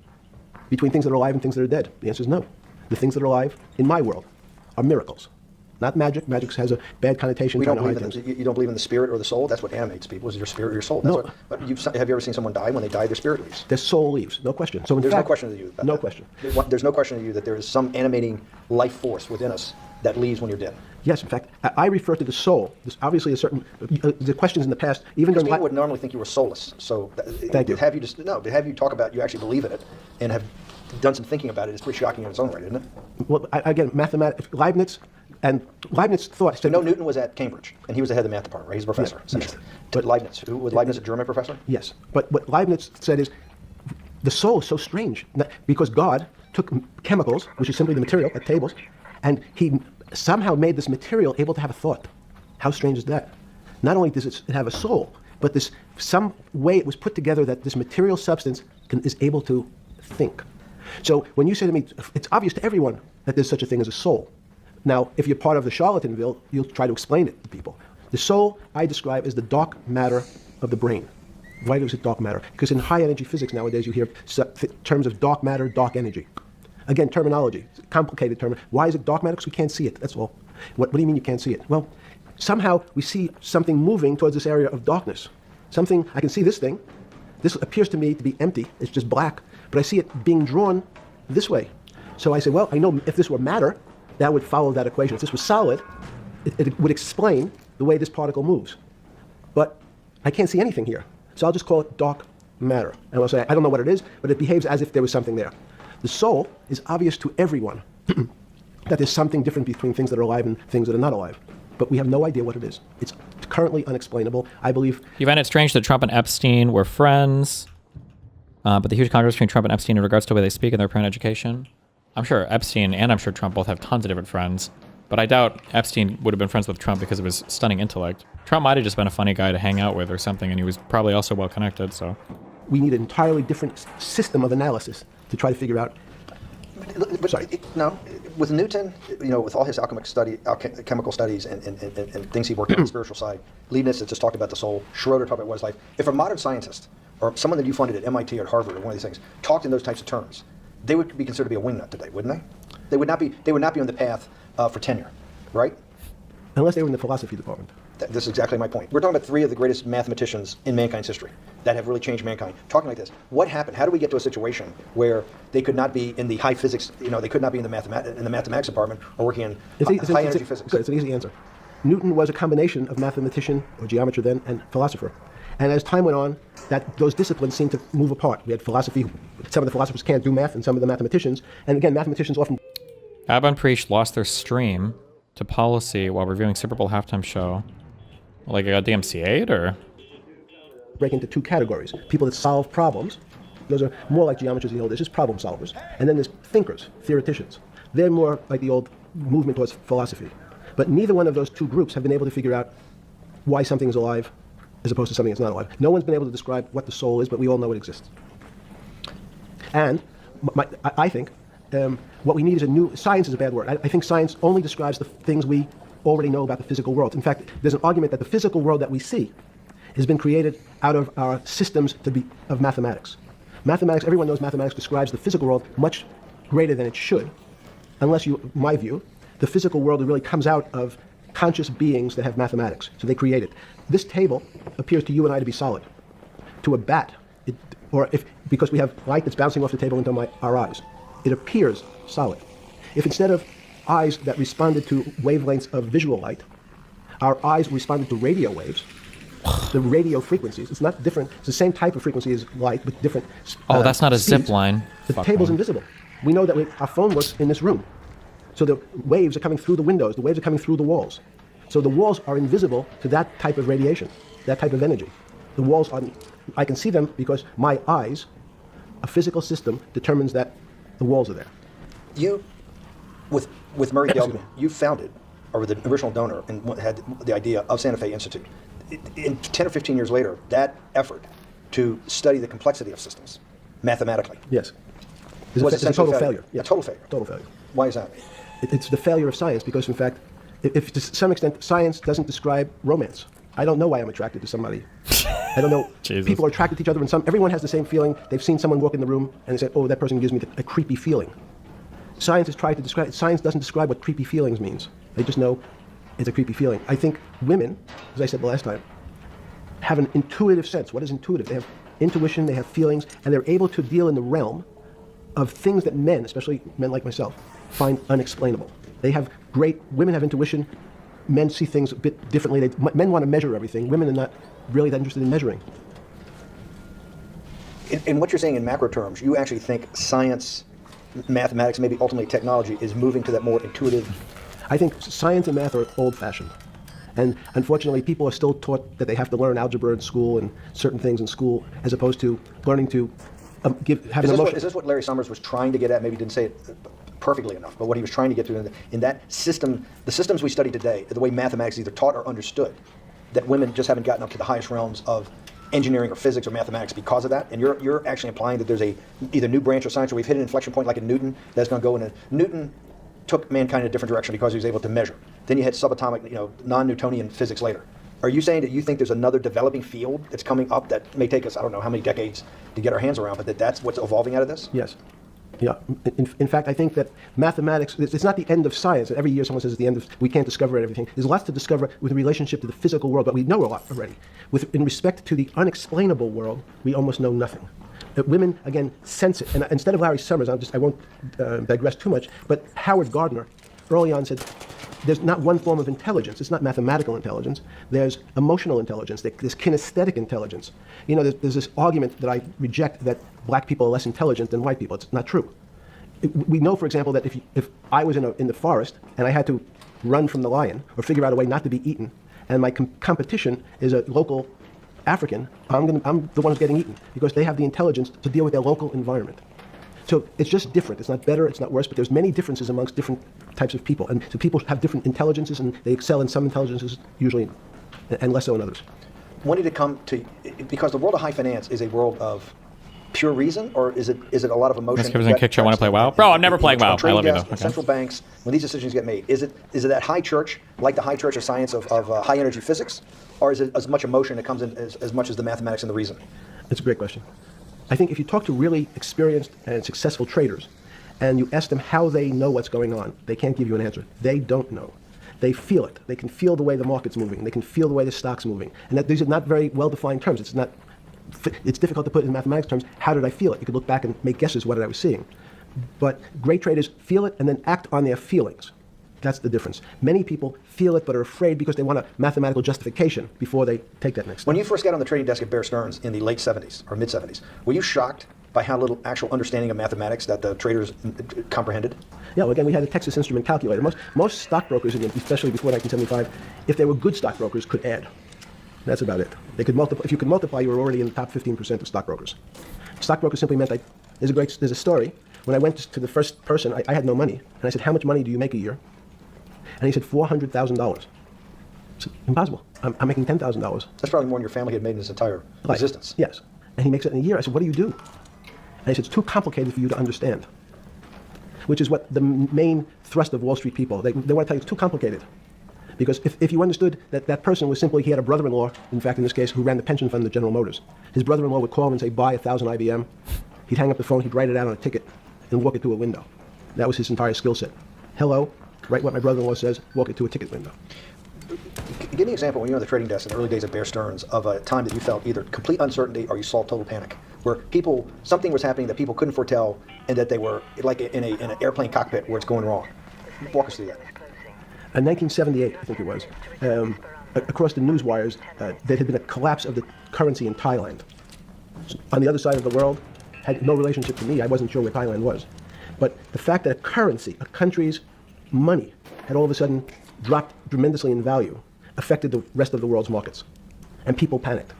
Speaker 6: between things that are alive and things that are dead? The answer is no. The things that are alive, in my world, are miracles. Not magic. Magic has a bad connotation.
Speaker 4: You don't believe in the spirit or the soul? That's what animates people, is your spirit or your soul. That's but have you ever seen someone die? When they die, their spirit leaves.
Speaker 6: Their soul leaves, no question. So
Speaker 4: there's no question to you about
Speaker 6: no
Speaker 4: that.
Speaker 6: Question.
Speaker 4: There's no question to you that there is some animating life force within us that leaves when you're dead.
Speaker 6: Yes, in fact, I refer to the soul. There's obviously a certain the questions in the past, even during
Speaker 4: people would normally think you were soulless. So
Speaker 6: thank you.
Speaker 4: To have you talk about you actually believe in it and have done some thinking about it is pretty shocking in its own right, isn't it?
Speaker 6: Well, again, mathematics, Leibniz thought.
Speaker 4: So Newton was at Cambridge, and he was the head of the math department, right? He's a professor, essentially. Yes. But Leibniz, was Leibniz a German professor?
Speaker 6: Yes. But what Leibniz said is, the soul is so strange, because God took chemicals, which is simply the material, like tables, and he somehow made this material able to have a thought. How strange is that? Not only does it have a soul, but some way it was put together that this material substance is able to think. So when you say to me, it's obvious to everyone that there's such a thing as a soul. Now, if you're part of the Charlatanville, you'll try to explain it to people. The soul I describe as the dark matter of the brain. Why is it dark matter? Because in high energy physics nowadays, you hear terms of dark matter, dark energy. Again, terminology, complicated term. Why is it dark matter? Because we can't see it, that's all. What do you mean you can't see it? Well, somehow we see something moving towards this area of darkness. I can see this thing. This appears to me to be empty, it's just black, but I see it being drawn this way. So I say, well, I know if this were matter, that would follow that equation. If this was solid, it would explain the way this particle moves. But I can't see anything here. So I'll just call it dark matter. And I'll say, I don't know what it is, but it behaves as if there was something there. The soul is obvious to everyone that there's something different between things that are alive and things that are not alive. But we have no idea what it is. It's currently unexplainable. I believe...
Speaker 1: You find it strange that Trump and Epstein were friends, but the huge contrast between Trump and Epstein in regards to the way they speak and their parent education. I'm sure Epstein and I'm sure Trump both have tons of different friends, but I doubt Epstein would have been friends with Trump because of his stunning intellect. Trump might have just been a funny guy to hang out with or something, and he was probably also well connected, so...
Speaker 6: We need an entirely different system of analysis to try to figure out...
Speaker 4: But sorry. No, with Newton, with all his chemical studies and things he worked on the spiritual side, Leibniz had just talked about the soul, Schroeder talked about what it's like. If a modern scientist, or someone that you funded at MIT or Harvard or one of these things, talked in those types of terms, they would be considered to be a wingnut today, wouldn't they? They would not be on the path for tenure, right?
Speaker 6: Unless they were in the philosophy department.
Speaker 4: This is exactly my point. We're talking about three of the greatest mathematicians in mankind's history that have really changed mankind. Talking like this, what happened? How do we get to a situation where they could not be in the high physics? They could not be in the mathematics department or working in high energy physics.
Speaker 6: It's an easy answer. Newton was a combination of mathematician or geometer then and philosopher. And as time went on, those disciplines seemed to move apart. We had philosophy. Some of the philosophers can't do math, and some of the mathematicians. And again, mathematicians often...
Speaker 1: Abba and Preach lost their stream to policy while reviewing Super Bowl halftime show. Like, a DMCA'd, or?
Speaker 6: Break into two categories. People that solve problems. Those are more like geometers in the old days, just problem solvers. And then there's thinkers, theoreticians. They're more like the old movement towards philosophy. But neither one of those two groups have been able to figure out why something is alive as opposed to something that's not alive. No one's been able to describe what the soul is, but we all know it exists. And I think what we need is a new... Science is a bad word. I think science only describes the things we already know about the physical world. In fact, there's an argument that the physical world that we see has been created out of our systems of mathematics. Mathematics, everyone knows mathematics describes the physical world much greater than it should, unless my view, the physical world really comes out of conscious beings that have mathematics. So they create it. This table appears to you and I to be solid. To a bat, because we have light that's bouncing off the table into our eyes, it appears solid. If instead of eyes that responded to wavelengths of visual light, our eyes responded to radio waves, the radio frequencies, it's not different, it's the same type of frequency as light, but different
Speaker 1: Oh, that's not a
Speaker 6: speeds.
Speaker 1: zip line.
Speaker 6: The
Speaker 1: Fuck
Speaker 6: table's
Speaker 1: me.
Speaker 6: invisible. We know that our phone works in this room. So the waves are coming through the windows, the waves are coming through the walls. So the walls are invisible to that type of radiation, that type of energy. The walls are, I can see them because my eyes, a physical system, determines that the walls are there.
Speaker 4: You, with Murray Gell-Mann, you founded, or were the original donor, and had the idea of Santa Fe Institute. In 10 or 15 years later, that effort to study the complexity of systems, mathematically,
Speaker 6: Yes.
Speaker 4: was
Speaker 6: It's a
Speaker 4: essentially
Speaker 6: total failure.
Speaker 4: A total failure.
Speaker 6: Total failure.
Speaker 4: Why is that?
Speaker 6: It's the failure of science because, in fact, if to some extent, science doesn't describe romance. I don't know why I'm attracted to somebody. I don't know.
Speaker 1: Jesus.
Speaker 6: People are attracted to each other, and everyone has the same feeling. They've seen someone walk in the room, and they say, "Oh, that person gives me a creepy feeling." Science has tried to describe. Science doesn't describe what creepy feelings means. They just know it's a creepy feeling. I think women, as I said the last time, have an intuitive sense. What is intuitive? They have intuition. They have feelings, and they're able to deal in the realm of things that men, especially men like myself, find unexplainable. Women have intuition. Men see things a bit differently. Men want to measure everything. Women are not really that interested in measuring.
Speaker 4: In what you're saying in macro terms, you actually think science, mathematics, maybe ultimately technology, is moving to that more intuitive.
Speaker 6: I think science and math are old-fashioned. And unfortunately, people are still taught that they have to learn algebra in school and certain things in school, as opposed to learning to have an emotion.
Speaker 4: Is this what Larry Summers was trying to get at? Maybe he didn't say it perfectly enough, but what he was trying to get to in that system, the systems we study today, the way mathematics is either taught or understood, that women just haven't gotten up to the highest realms of engineering or physics or mathematics because of that. And you're actually implying that there's either new branch of science, or we've hit an inflection point like in Newton that's going to go in. Newton took mankind in a different direction because he was able to measure. Then you had subatomic, non-Newtonian physics later. Are you saying that you think there's another developing field that's coming up that may take us, I don't know how many decades to get our hands around, but that's what's evolving out of this?
Speaker 6: Yes. Yeah. In fact, I think that mathematics, it's not the end of science. Every year someone says it's the end of, we can't discover everything. There's lots to discover with relationship to the physical world, but we know a lot already. In respect to the unexplainable world, we almost know nothing. That women, again, sense it. And instead of Larry Summers, I won't digress too much, but Howard Gardner early on said, there's not one form of intelligence. It's not mathematical intelligence. There's emotional intelligence. There's kinesthetic intelligence. There's this argument that I reject that black people are less intelligent than white people. It's not true. We know, for example, that if I was in the forest and I had to run from the lion or figure out a way not to be eaten, and my competition is a local African, I'm the one who's getting eaten because they have the intelligence to deal with their local environment. So it's just different. It's not better, it's not worse, but there's many differences amongst different types of people. And so people have different intelligences, and they excel in some intelligences usually, and less so in others.
Speaker 4: When did it come to, because the world of high finance is a world of pure reason, or is it a lot of emotion?
Speaker 1: This gives kick. I want to play WoW. Bro, I'm never playing WoW. I love you though. Okay.
Speaker 4: Central banks, when these decisions get made, is it that high church, like the high church of science of high energy physics, or is it as much emotion that comes in as much as the mathematics and the reason?
Speaker 6: That's a great question. I think if you talk to really experienced and successful traders, and you ask them how they know what's going on, they can't give you an answer. They don't know. They feel it. They can feel the way the market's moving. They can feel the way the stock's moving. And these are not very well-defined terms. It's difficult to put in mathematics terms. How did I feel it? You could look back and make guesses what I was seeing. But great traders feel it and then act on their feelings. That's the difference. Many people feel it but are afraid because they want a mathematical justification before they take that next step.
Speaker 4: When you first got on the trading desk at Bear Stearns in the late 70s or mid 70s, were you shocked by how little actual understanding of mathematics that the traders comprehended?
Speaker 6: Yeah, well, again, we had a Texas Instrument calculator. Most stockbrokers, especially before 1975, if they were good stockbrokers, could add. That's about it. They could multiply. If you could multiply, you were already in the top 15% of stockbrokers. Stockbrokers simply meant there's a story. When I went to the first person, I had no money, and I said, "How much money do you make a year?" And he said, $400,000. I said, impossible. I'm making $10,000.
Speaker 4: That's probably more than your family had made in its entire existence.
Speaker 6: Yes. And he makes it in a year. I said, what do you do? And he said, it's too complicated for you to understand. Which is what the main thrust of Wall Street people, they want to tell you it's too complicated. Because if you understood that that person was simply, he had a brother-in-law, in fact, in this case, who ran the pension fund of General Motors. His brother-in-law would call him and say, buy 1,000 IBM. He'd hang up the phone, he'd write it out on a ticket, and walk it to a window. That was his entire skill set. Hello, write what my brother-in-law says, walk it to a ticket window.
Speaker 4: Give me an example when you were on the trading desk in the early days of Bear Stearns of a time that you felt either complete uncertainty or you saw total panic, where something was happening that people couldn't foretell and that they were like in an airplane cockpit where it's going wrong. Walk us through that.
Speaker 6: In 1978, I think it was, across the news wires, there had been a collapse of the currency in Thailand. On the other side of the world, had no relationship to me. I wasn't sure where Thailand was. But the fact that a currency, a country's money, had all of a sudden dropped tremendously in value, affected the rest of the world's markets. And people panicked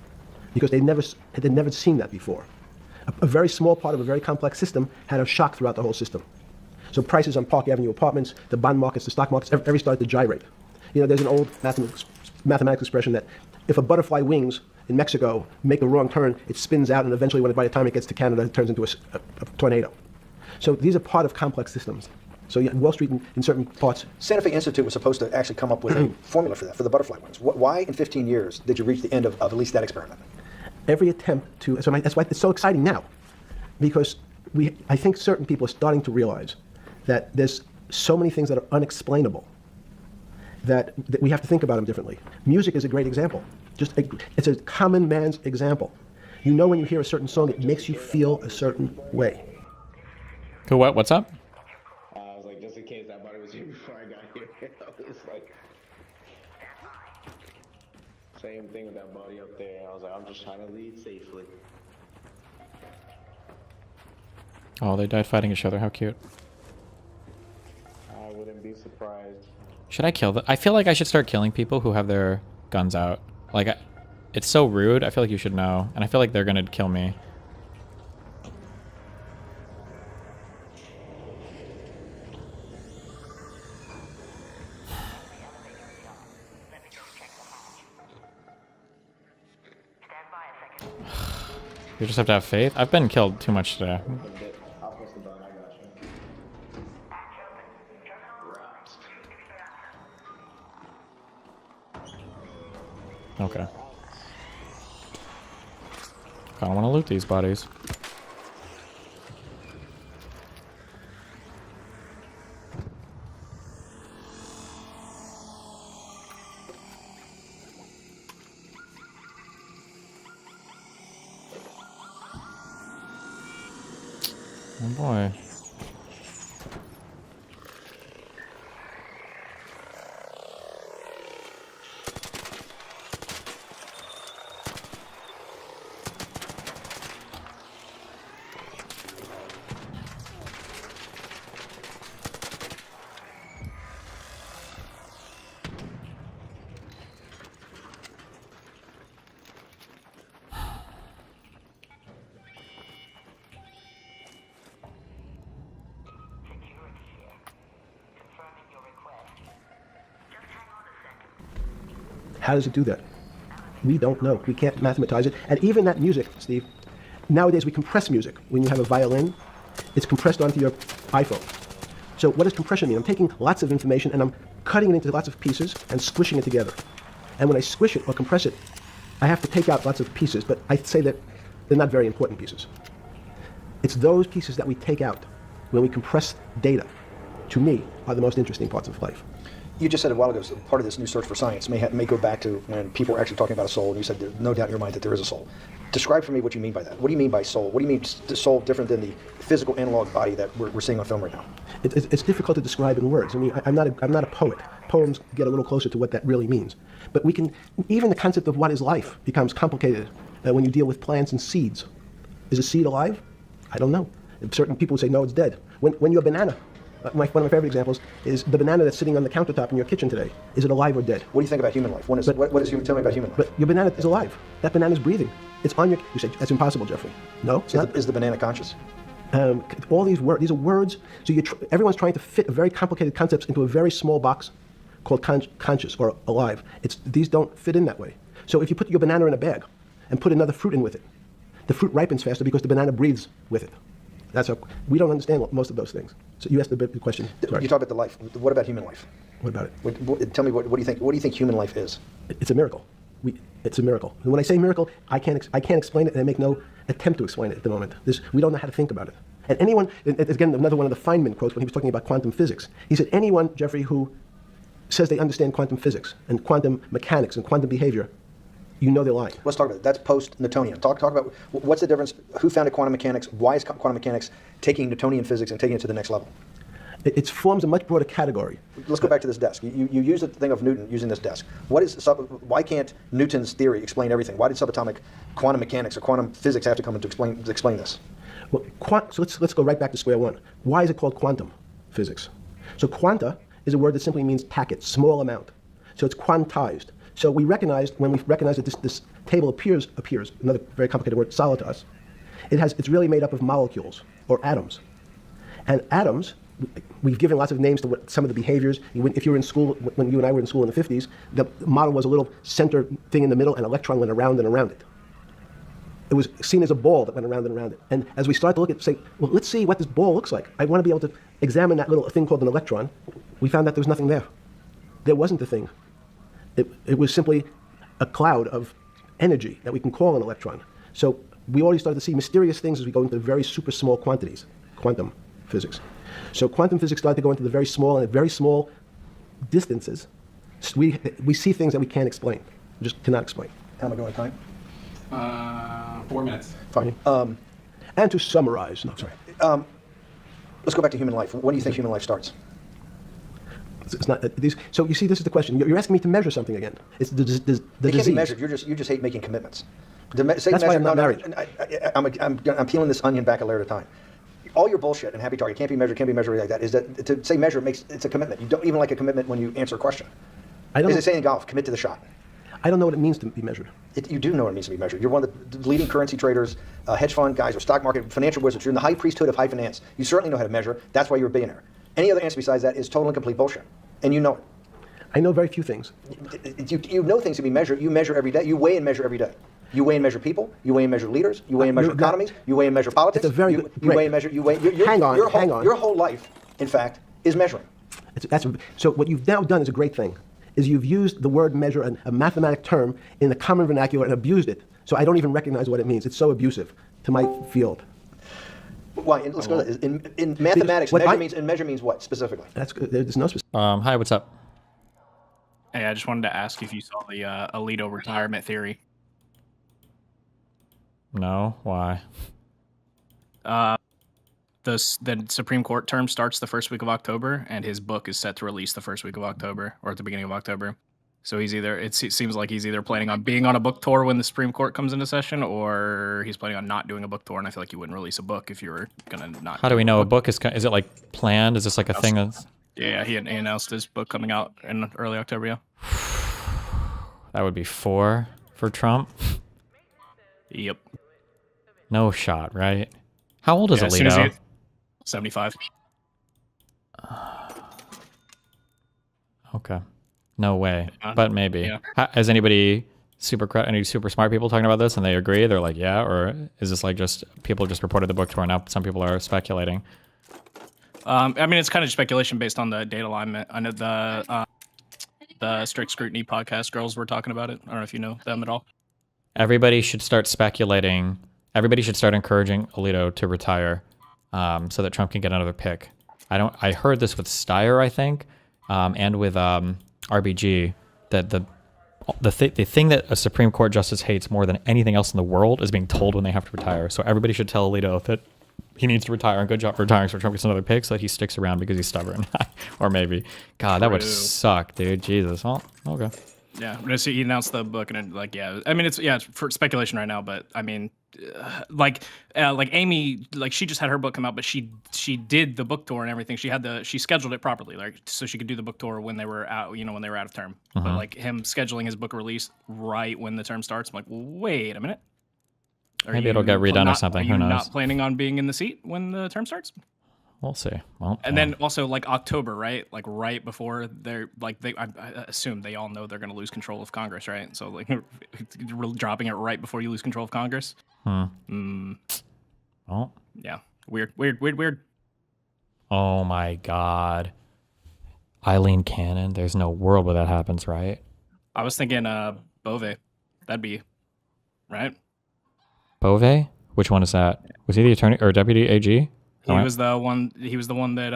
Speaker 6: because they'd never seen that before. A very small part of a very complex system had a shock throughout the whole system. So prices on Park Avenue apartments, the bond markets, the stock markets, every started to gyrate. You know, there's an old mathematical expression that if a butterfly wings in Mexico make a wrong turn, it spins out, and eventually, by the time it gets to Canada, it turns into a tornado. So these are part of complex systems. So Wall Street, in certain parts.
Speaker 4: Santa Fe Institute was supposed to actually come up with a formula for that, for the butterfly wings. Why in 15 years did you reach the end of at least that experiment?
Speaker 6: Every attempt to, that's why it's so exciting now, because I think certain people are starting to realize that there's so many things that are unexplainable that we have to think about them differently. Music is a great example. It's a common man's example. You know when you hear a certain song, it makes you feel a certain way.
Speaker 1: Cool, what's up?
Speaker 7: I was like, just in case that body was here before I got here. It's like, same thing with that body up there. I was like, I'm just trying to lead safely.
Speaker 1: Oh, they died fighting each other. How cute.
Speaker 7: I wouldn't be surprised.
Speaker 1: Should I kill them? I feel like I should start killing people who have their guns out. Like, it's so rude. I feel like you should know. And I feel like they're gonna kill me. You just have to have faith. I've been killed too much today.
Speaker 7: I'll push the button, I got you.
Speaker 1: Okay. I don't want to loot these bodies. Oh boy.
Speaker 6: How does it do that? We don't know. We can't mathematize it. And even that music, Steve, nowadays we compress music. When you have a violin, it's compressed onto your iPhone. So what does compression mean? I'm taking lots of information and I'm cutting it into lots of pieces and squishing it together. And when I squish it or compress it, I have to take out lots of pieces, but I say that they're not very important pieces. It's those pieces that we take out when we compress data, to me, are the most interesting parts of life.
Speaker 4: You just said a while ago, so part of this new search for science may go back to when people were actually talking about a soul, and you said there's no doubt in your mind that there is a soul. Describe for me what you mean by that. What do you mean by soul? What do you mean the soul different than the physical analog body that we're seeing on film right now?
Speaker 6: It's difficult to describe in words. I mean, I'm not a poet. Poems get a little closer to what that really means. But even the concept of what is life becomes complicated when you deal with plants and seeds. Is a seed alive? I don't know. Certain people say, no, it's dead. When you're a banana, one of my favorite examples is the banana that's sitting on the countertop in your kitchen today. Is it alive or dead?
Speaker 4: What do you think about human life? Tell me about human life.
Speaker 6: But your banana is alive. That banana is breathing. It's on your. You say that's impossible, Jeffrey. No, it's not.
Speaker 4: Is the banana conscious?
Speaker 6: All these words. These are words. So everyone's trying to fit a very complicated concepts into a very small box called conscious or alive. These don't fit in that way. So if you put your banana in a bag and put another fruit in with it, the fruit ripens faster because the banana breathes with it. That's how we don't understand most of those things. So you asked the big question. Sorry.
Speaker 4: You talk about the life. What about human life?
Speaker 6: What about it?
Speaker 4: Tell me what do you think? What do you think human life is?
Speaker 6: It's a miracle. It's a miracle. And when I say miracle, I can't explain it, and I make no attempt to explain it at the moment. We don't know how to think about it. And anyone, again, another one of the Feynman quotes when he was talking about quantum physics. He said, anyone, Jeffrey, who says they understand quantum physics and quantum mechanics and quantum behavior, you know they're lying.
Speaker 4: Let's talk about it. That's post-Newtonian. Talk about what's the difference. Who founded quantum mechanics? Why is quantum mechanics taking Newtonian physics and taking it to the next level?
Speaker 6: It forms a much broader category.
Speaker 4: Let's go back to this desk. You use the thing of Newton using this desk. Why can't Newton's theory explain everything? Why did subatomic quantum mechanics or quantum physics have to come in to explain this?
Speaker 6: Well, so let's go right back to square one. Why is it called quantum physics? So quanta is a word that simply means packet, small amount. So it's quantized. So when we recognize that this table appears, another very complicated word, solid to us, it's really made up of molecules or atoms. And atoms, we've given lots of names to some of the behaviors. If you were in school, when you and I were in school in the 50s, the model was a little center thing in the middle, and an electron went around and around it. It was seen as a ball that went around and around it. And as we start to look at, say, well, let's see what this ball looks like. I want to be able to examine that little thing called an electron. We found that there was nothing there. There wasn't a thing. It was simply a cloud of energy that we can call an electron. So we already started to see mysterious things as we go into very super small quantities, quantum physics. So quantum physics started to go into the very small, and at very small distances, we see things that we can't explain, just cannot explain.
Speaker 4: How am I doing on time?
Speaker 5: 4 minutes.
Speaker 6: Fine. And to summarize, no, sorry.
Speaker 4: Let's go back to human life. When do you think human life starts?
Speaker 6: It's not these. So you see, this is the question. You're asking me to measure something again. It's the disease.
Speaker 4: It can't be measured. You just hate making commitments.
Speaker 6: That's why I'm not married.
Speaker 4: I'm peeling this onion back a layer at a time. All your bullshit and happy target can't be measured like that. Is that to say measure it's a commitment? You don't even like a commitment when you answer a question. Is it saying in golf, commit to the shot?
Speaker 6: I don't know what it means to be measured.
Speaker 4: You do know what it means to be measured. You're one of the leading currency traders, hedge fund guys, or stock market financial wizards. You're in the high priesthood of high finance. You certainly know how to measure. That's why you're a billionaire. Any other answer besides that is total and complete bullshit, and you know it.
Speaker 6: I know very few things.
Speaker 4: You know things to be measured. You measure every day. You weigh and measure every day. You weigh and measure people. You weigh and measure leaders. You weigh and measure economies. You weigh and measure politics.
Speaker 6: It's a very
Speaker 4: you weigh and measure.
Speaker 6: Hang on.
Speaker 4: Your whole life, in fact, is measuring.
Speaker 6: So what you've now done is a great thing. Is you've used the word measure, a mathematic term, in the common vernacular and abused it. So I don't even recognize what it means. It's so abusive to my field.
Speaker 4: Why? Let's go. In mathematics, measure means what specifically?
Speaker 6: There's no specific.
Speaker 1: Hi, what's up?
Speaker 8: Hey, I just wanted to ask if you saw the Alito retirement theory.
Speaker 1: No, why?
Speaker 8: The Supreme Court term starts the first week of October, and his book is set to release the first week of October, or at the beginning of October. So it seems like he's either planning on being on a book tour when the Supreme Court comes into session, or he's planning on not doing a book tour. And I feel like you wouldn't release a book if you were gonna not.
Speaker 1: How do we know a book is it like planned? Is this like a thing that's...
Speaker 8: Yeah, he announced his book coming out in early October. Yeah.
Speaker 1: That would be 4 for Trump.
Speaker 8: Yep.
Speaker 1: No shot, right? How old is
Speaker 8: As soon as
Speaker 1: Alito?
Speaker 8: 75.
Speaker 1: Okay. No way.
Speaker 8: Yeah.
Speaker 1: But maybe.
Speaker 8: Yeah.
Speaker 1: Has any super smart people talking about this and they agree? They're like, yeah? Or is this like just people just reported the book tour now? Some people are speculating.
Speaker 8: I mean, it's kind of speculation based on the data alignment. I know the Strict Scrutiny podcast girls were talking about it. I don't know if you know them at all.
Speaker 1: Everybody should start speculating. Everybody should start encouraging Alito to retire so that Trump can get another pick. I heard this with Steyer, I think, and with RBG, that the thing that a Supreme Court justice hates more than anything else in the world is being told when they have to retire. So everybody should tell Alito that he needs to retire, and good job for retiring so Trump gets another pick so that he sticks around because he's stubborn. Or maybe. God, that would suck, dude. Jesus. Well, okay.
Speaker 8: Yeah, he announced the book, and I mean, it's for speculation right now, but I mean, like Amy, like she just had her book come out, but she did the book tour and everything. She scheduled it properly, like so she could do the book tour when they were out, when they were out of term. But like him scheduling his book release right when the term starts, I'm like, wait a minute.
Speaker 1: Maybe it'll get redone or something. Who knows?
Speaker 8: Not planning on being in the seat when the term starts?
Speaker 1: We'll see. Well,
Speaker 8: and then also like October, right? Like right before I assume they all know they're going to lose control of Congress, right? So like dropping it right before you lose control of Congress.
Speaker 1: Well,
Speaker 8: Yeah. Weird.
Speaker 1: Oh my God. Eileen Cannon. There's no world where that happens, right?
Speaker 8: I was thinking Bove. That'd be right.
Speaker 1: Bove? Which one is that? Was he the attorney or deputy AG?
Speaker 8: He was the one. He was the one that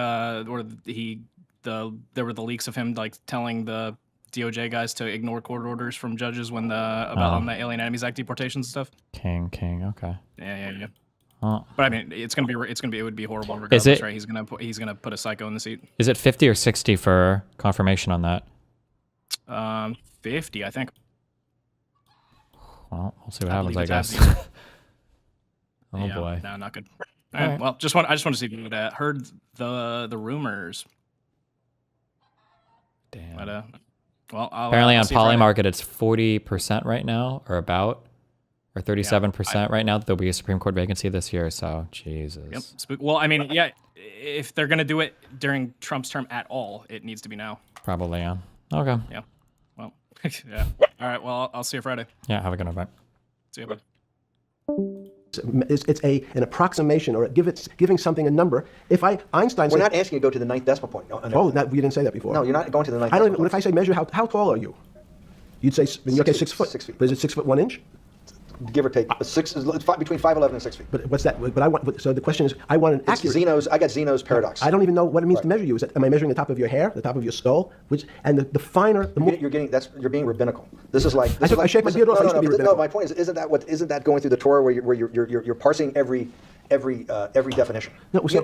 Speaker 8: there were the leaks of him like telling the DOJ guys to ignore court orders from judges when on the Alien Enemies Act deportations and stuff.
Speaker 1: King. Okay.
Speaker 8: Yeah.
Speaker 1: Oh.
Speaker 8: But I mean, it would be horrible regardless, right? He's gonna put a psycho in the seat.
Speaker 1: Is it 50 or 60 for confirmation on that?
Speaker 8: 50, I think.
Speaker 1: Well, we'll see what happens, I guess. Oh
Speaker 8: yeah,
Speaker 1: boy.
Speaker 8: No, not good.
Speaker 1: All right.
Speaker 8: Well, I just want to see if you had heard the rumors.
Speaker 1: Damn.
Speaker 8: But well,
Speaker 1: apparently
Speaker 8: I'll
Speaker 1: on
Speaker 8: see you Friday.
Speaker 1: Polymarket it's 40% right now, or 37% right now that there'll be a Supreme Court vacancy this year. So Jesus.
Speaker 8: Yep. Well, I mean, yeah, if they're gonna do it during Trump's term at all, it needs to be now.
Speaker 1: Probably, yeah. Okay.
Speaker 8: Yeah. Well, yeah. All right. Well, I'll see you Friday.
Speaker 1: Yeah. Have a good night. Bye.
Speaker 8: See you. Bye.
Speaker 6: It's an approximation or giving something a number. If Einstein
Speaker 4: We're
Speaker 6: said,
Speaker 4: not asking you to go to the ninth decimal point. No,
Speaker 6: oh, you didn't say that before.
Speaker 4: No, you're not going to the ninth
Speaker 6: I don't
Speaker 4: decimal
Speaker 6: even, if I say measure, how tall are you? You'd say, in your case, 6 foot.
Speaker 4: 6 feet.
Speaker 6: But is it 6 foot 1 inch?
Speaker 4: Give or take. It's between 5'11" and 6 feet.
Speaker 6: But what's that? But I want. So the question is, I want an
Speaker 4: It's
Speaker 6: accurate.
Speaker 4: I got Zeno's paradox.
Speaker 6: I don't even know what it means to measure you. Am I measuring the top of your hair, the top of your skull? And the finer, the more.
Speaker 4: You're being rabbinical. This is like.
Speaker 6: I shake my beard off. I used to be rabbinical.
Speaker 4: No, my point is, isn't that going through the Torah where you're parsing every definition?
Speaker 6: No, so,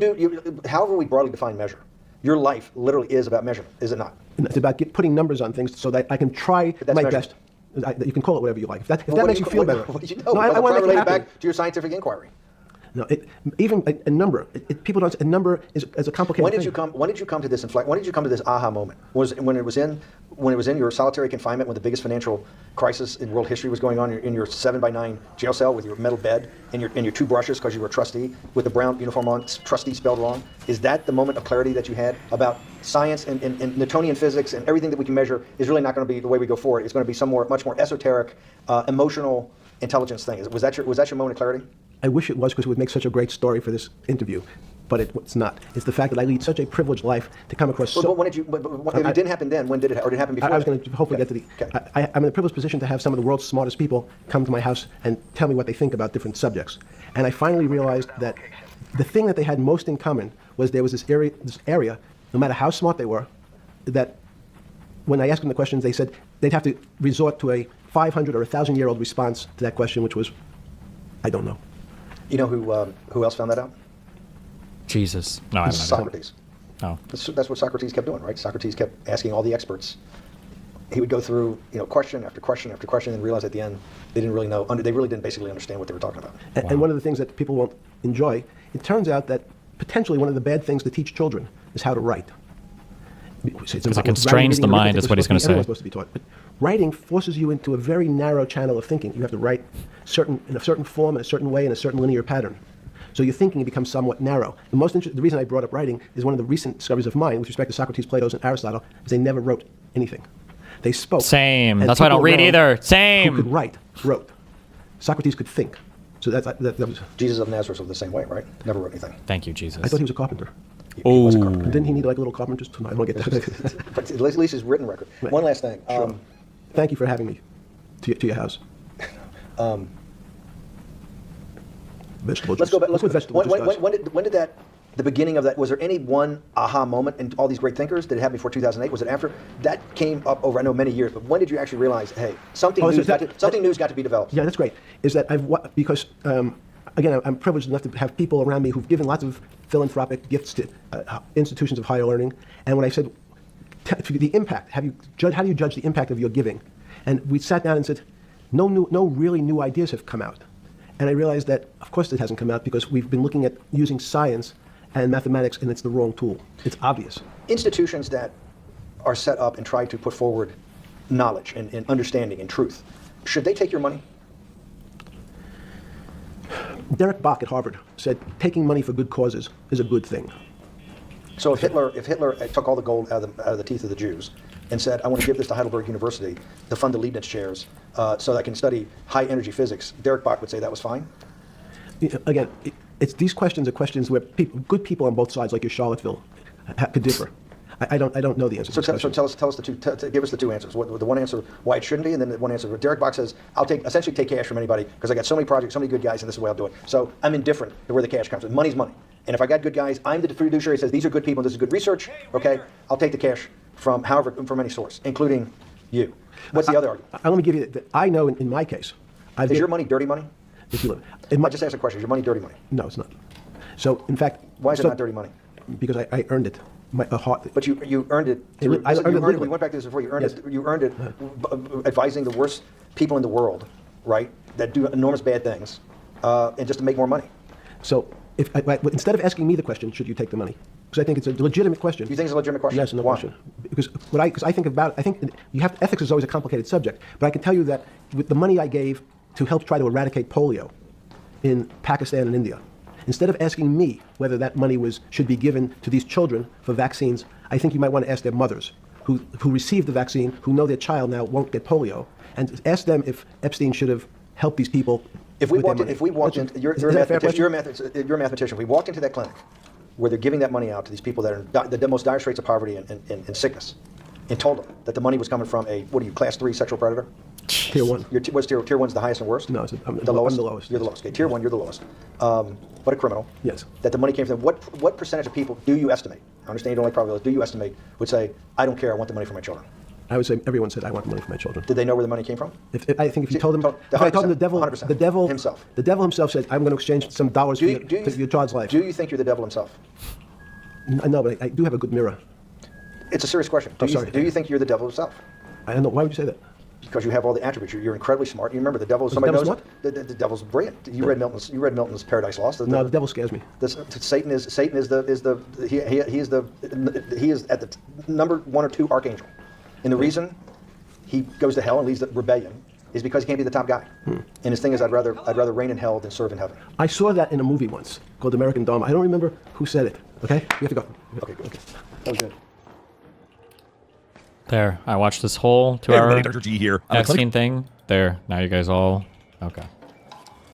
Speaker 4: however we broadly define measure, your life literally is about measurement, is it not?
Speaker 6: It's about putting numbers on things so that I can try my best. You can call it whatever you like. If that makes you feel better.
Speaker 4: What did you know?
Speaker 6: No, I want to make you happy.
Speaker 4: Back to your scientific inquiry.
Speaker 6: No, even a number. People don't. A number is a complicated
Speaker 4: When did
Speaker 6: thing.
Speaker 4: you come to this When did you come to this aha moment? Was it when it was in your solitary confinement, when the biggest financial crisis in world history was going on, in your 7x9 jail cell with your metal bed and your 2 brushes because you were a trustee with the brown uniform on, trustee spelled wrong? Is that the moment of clarity that you had about science and Newtonian physics and everything that we can measure is really not going to be the way we go forward? It's going to be some much more esoteric, emotional intelligence thing. Was that your moment of clarity?
Speaker 6: I wish it was, because it would make such a great story for this interview, but it's not. It's the fact that I lead such a privileged life to come across.
Speaker 4: But when did you? If it didn't happen then, when did it? Or did it happen before?
Speaker 6: I was going to hopefully get to the.
Speaker 4: Okay.
Speaker 6: I'm in a privileged position to have some of the world's smartest people come to my house and tell me what they think about different subjects, and I finally realized that the thing that they had most in common was there was this area, no matter how smart they were, that when I asked them the questions, they said they'd have to resort to a 500 or 1,000-year-old response to that question, which was, I don't know.
Speaker 4: You know who else found that out?
Speaker 1: Jesus. No, I'm not.
Speaker 4: Socrates.
Speaker 1: Oh.
Speaker 4: That's what Socrates kept doing, right? Socrates kept asking all the experts. He would go through, question after question after question, and realize at the end they didn't really know. They really didn't basically understand what they were talking about.
Speaker 6: And one of the things that people won't enjoy, it turns out that potentially one of the bad things to teach children is how to write.
Speaker 1: Because it constrains the mind, is what he's going to say.
Speaker 6: Everyone's supposed to be taught. But writing forces you into a very narrow channel of thinking. You have to write in a certain form, in a certain way, in a certain linear pattern. So your thinking becomes somewhat narrow. The reason I brought up writing is one of the recent discoveries of mine with respect to Socrates, Plato, and Aristotle is they never wrote anything. They spoke.
Speaker 1: Same. That's why I don't read either. Same.
Speaker 6: Who could wrote. Socrates could think. So that was.
Speaker 4: Jesus of Nazareth was the same way, right? Never wrote anything.
Speaker 1: Thank you, Jesus.
Speaker 6: I thought he was a carpenter.
Speaker 4: He was a carpenter.
Speaker 6: Didn't he need like little carpenters? I don't get that.
Speaker 4: But at least his written record.
Speaker 6: Right.
Speaker 4: One last thing.
Speaker 6: Sure. Thank you for having me to your house. Vegetable
Speaker 4: Let's
Speaker 6: juice.
Speaker 4: go back.
Speaker 6: Look what vegetable juice does.
Speaker 4: When did that? The beginning of that, was there any one aha moment in all these great thinkers? Did it happen before 2008? Was it after? That came up over, I know, many years, but when did you actually realize, hey, something new's got to be developed?
Speaker 6: Yeah, that's great. Is that because, again, I'm privileged enough to have people around me who've given lots of philanthropic gifts to institutions of higher learning. And when I said, the impact, how do you judge the impact of your giving? And we sat down and said, no really new ideas have come out. And I realized that, of course, it hasn't come out because we've been looking at using science and mathematics, and it's the wrong tool. It's obvious.
Speaker 4: Institutions that are set up and try to put forward knowledge and understanding and truth, should they take your money?
Speaker 6: Derek Bach at Harvard said taking money for good causes is a good thing.
Speaker 4: So if Hitler took all the gold out of the teeth of the Jews and said, I want to give this to Heidelberg University to fund the Leibniz chairs so that I can study high energy physics, Derek Bach would say that was fine?
Speaker 6: Again, these questions are questions where good people on both sides, like your Charlottesville, could differ. I don't know the answer.
Speaker 4: So tell us the two. Give us the two answers. The one answer why it shouldn't be, and then the one answer. Derek Bach says, "I'll essentially take cash from anybody because I got so many projects, so many good guys, and this is the way I'll do it." So I'm indifferent to where the cash comes from. Money's money, and if I got good guys, I'm the fiduciary that says these are good people, and this is good research. Okay, I'll take the cash from any source, including you. What's the other argument?
Speaker 6: Let me give you. I know in my case,
Speaker 4: Is your money dirty money?
Speaker 6: If you
Speaker 4: I just asked a question. Is your money dirty money?
Speaker 6: No, it's not. So in fact,
Speaker 4: Why is it not dirty money?
Speaker 6: Because I earned it.
Speaker 4: But you earned it.
Speaker 6: I earned it legally.
Speaker 4: We went back to this before. You earned
Speaker 6: Yes.
Speaker 4: it. You earned it advising the worst people in the world, right? That do enormous bad things, and just to make more money.
Speaker 6: So instead of asking me the question, should you take the money? Because I think it's a legitimate question.
Speaker 4: You think it's a legitimate question?
Speaker 6: Yes, no
Speaker 4: Why?
Speaker 6: question. Because I think about it, I think ethics is always a complicated subject. But I can tell you that with the money I gave to help try to eradicate polio in Pakistan and India, instead of asking me whether that money should be given to these children for vaccines, I think you might want to ask their mothers who received the vaccine, who know their child now won't get polio, and ask them if Epstein should have helped these people.
Speaker 4: If we walked in, you're a mathematician. If we walked into that clinic where they're giving that money out to these people that are in the most dire straits of poverty and sickness, and told them that the money was coming from class 3 sexual predator?
Speaker 6: Tier 1.
Speaker 4: What's tier 1's the highest and worst?
Speaker 6: No,
Speaker 4: I'm the lowest. You're the
Speaker 6: yes.
Speaker 4: lowest. Okay, tier 1, you're the lowest. But a criminal.
Speaker 6: Yes.
Speaker 4: That the money came from. What percentage of people do you estimate? I understand you don't like probability. Do you estimate would say, I don't care, I want the money for my children?
Speaker 6: I would say everyone said I want the money for my children.
Speaker 4: Did they know where the money came from?
Speaker 6: I think if you told them,
Speaker 4: if I told them
Speaker 6: 100%.
Speaker 4: the devil himself.
Speaker 6: The devil himself said, I'm going to exchange some dollars for your child's life.
Speaker 4: Do you think you're the devil himself?
Speaker 6: No, but I do have a good mirror.
Speaker 4: It's a serious question.
Speaker 6: I'm sorry.
Speaker 4: Do you think you're the devil himself?
Speaker 6: I don't know. Why would you say that?
Speaker 4: Because you have all the attributes. You're incredibly smart. You remember the devil.
Speaker 6: The
Speaker 4: Somebody
Speaker 6: devil's
Speaker 4: knows
Speaker 6: what?
Speaker 4: the devil's brilliant. You read Milton's Paradise Lost.
Speaker 6: No, the devil scares me.
Speaker 4: Satan is at the number 1 or 2 archangel, and the reason he goes to hell and leads the rebellion is because he can't be the top guy. And his thing is, I'd rather reign in hell than serve in heaven.
Speaker 6: I saw that in a movie once called American Dharma. I don't remember who said it. Okay, you have to go.
Speaker 4: Okay, good. That was good.
Speaker 1: There, I watched this whole 2-hour Epstein thing. There, now you guys all... Okay.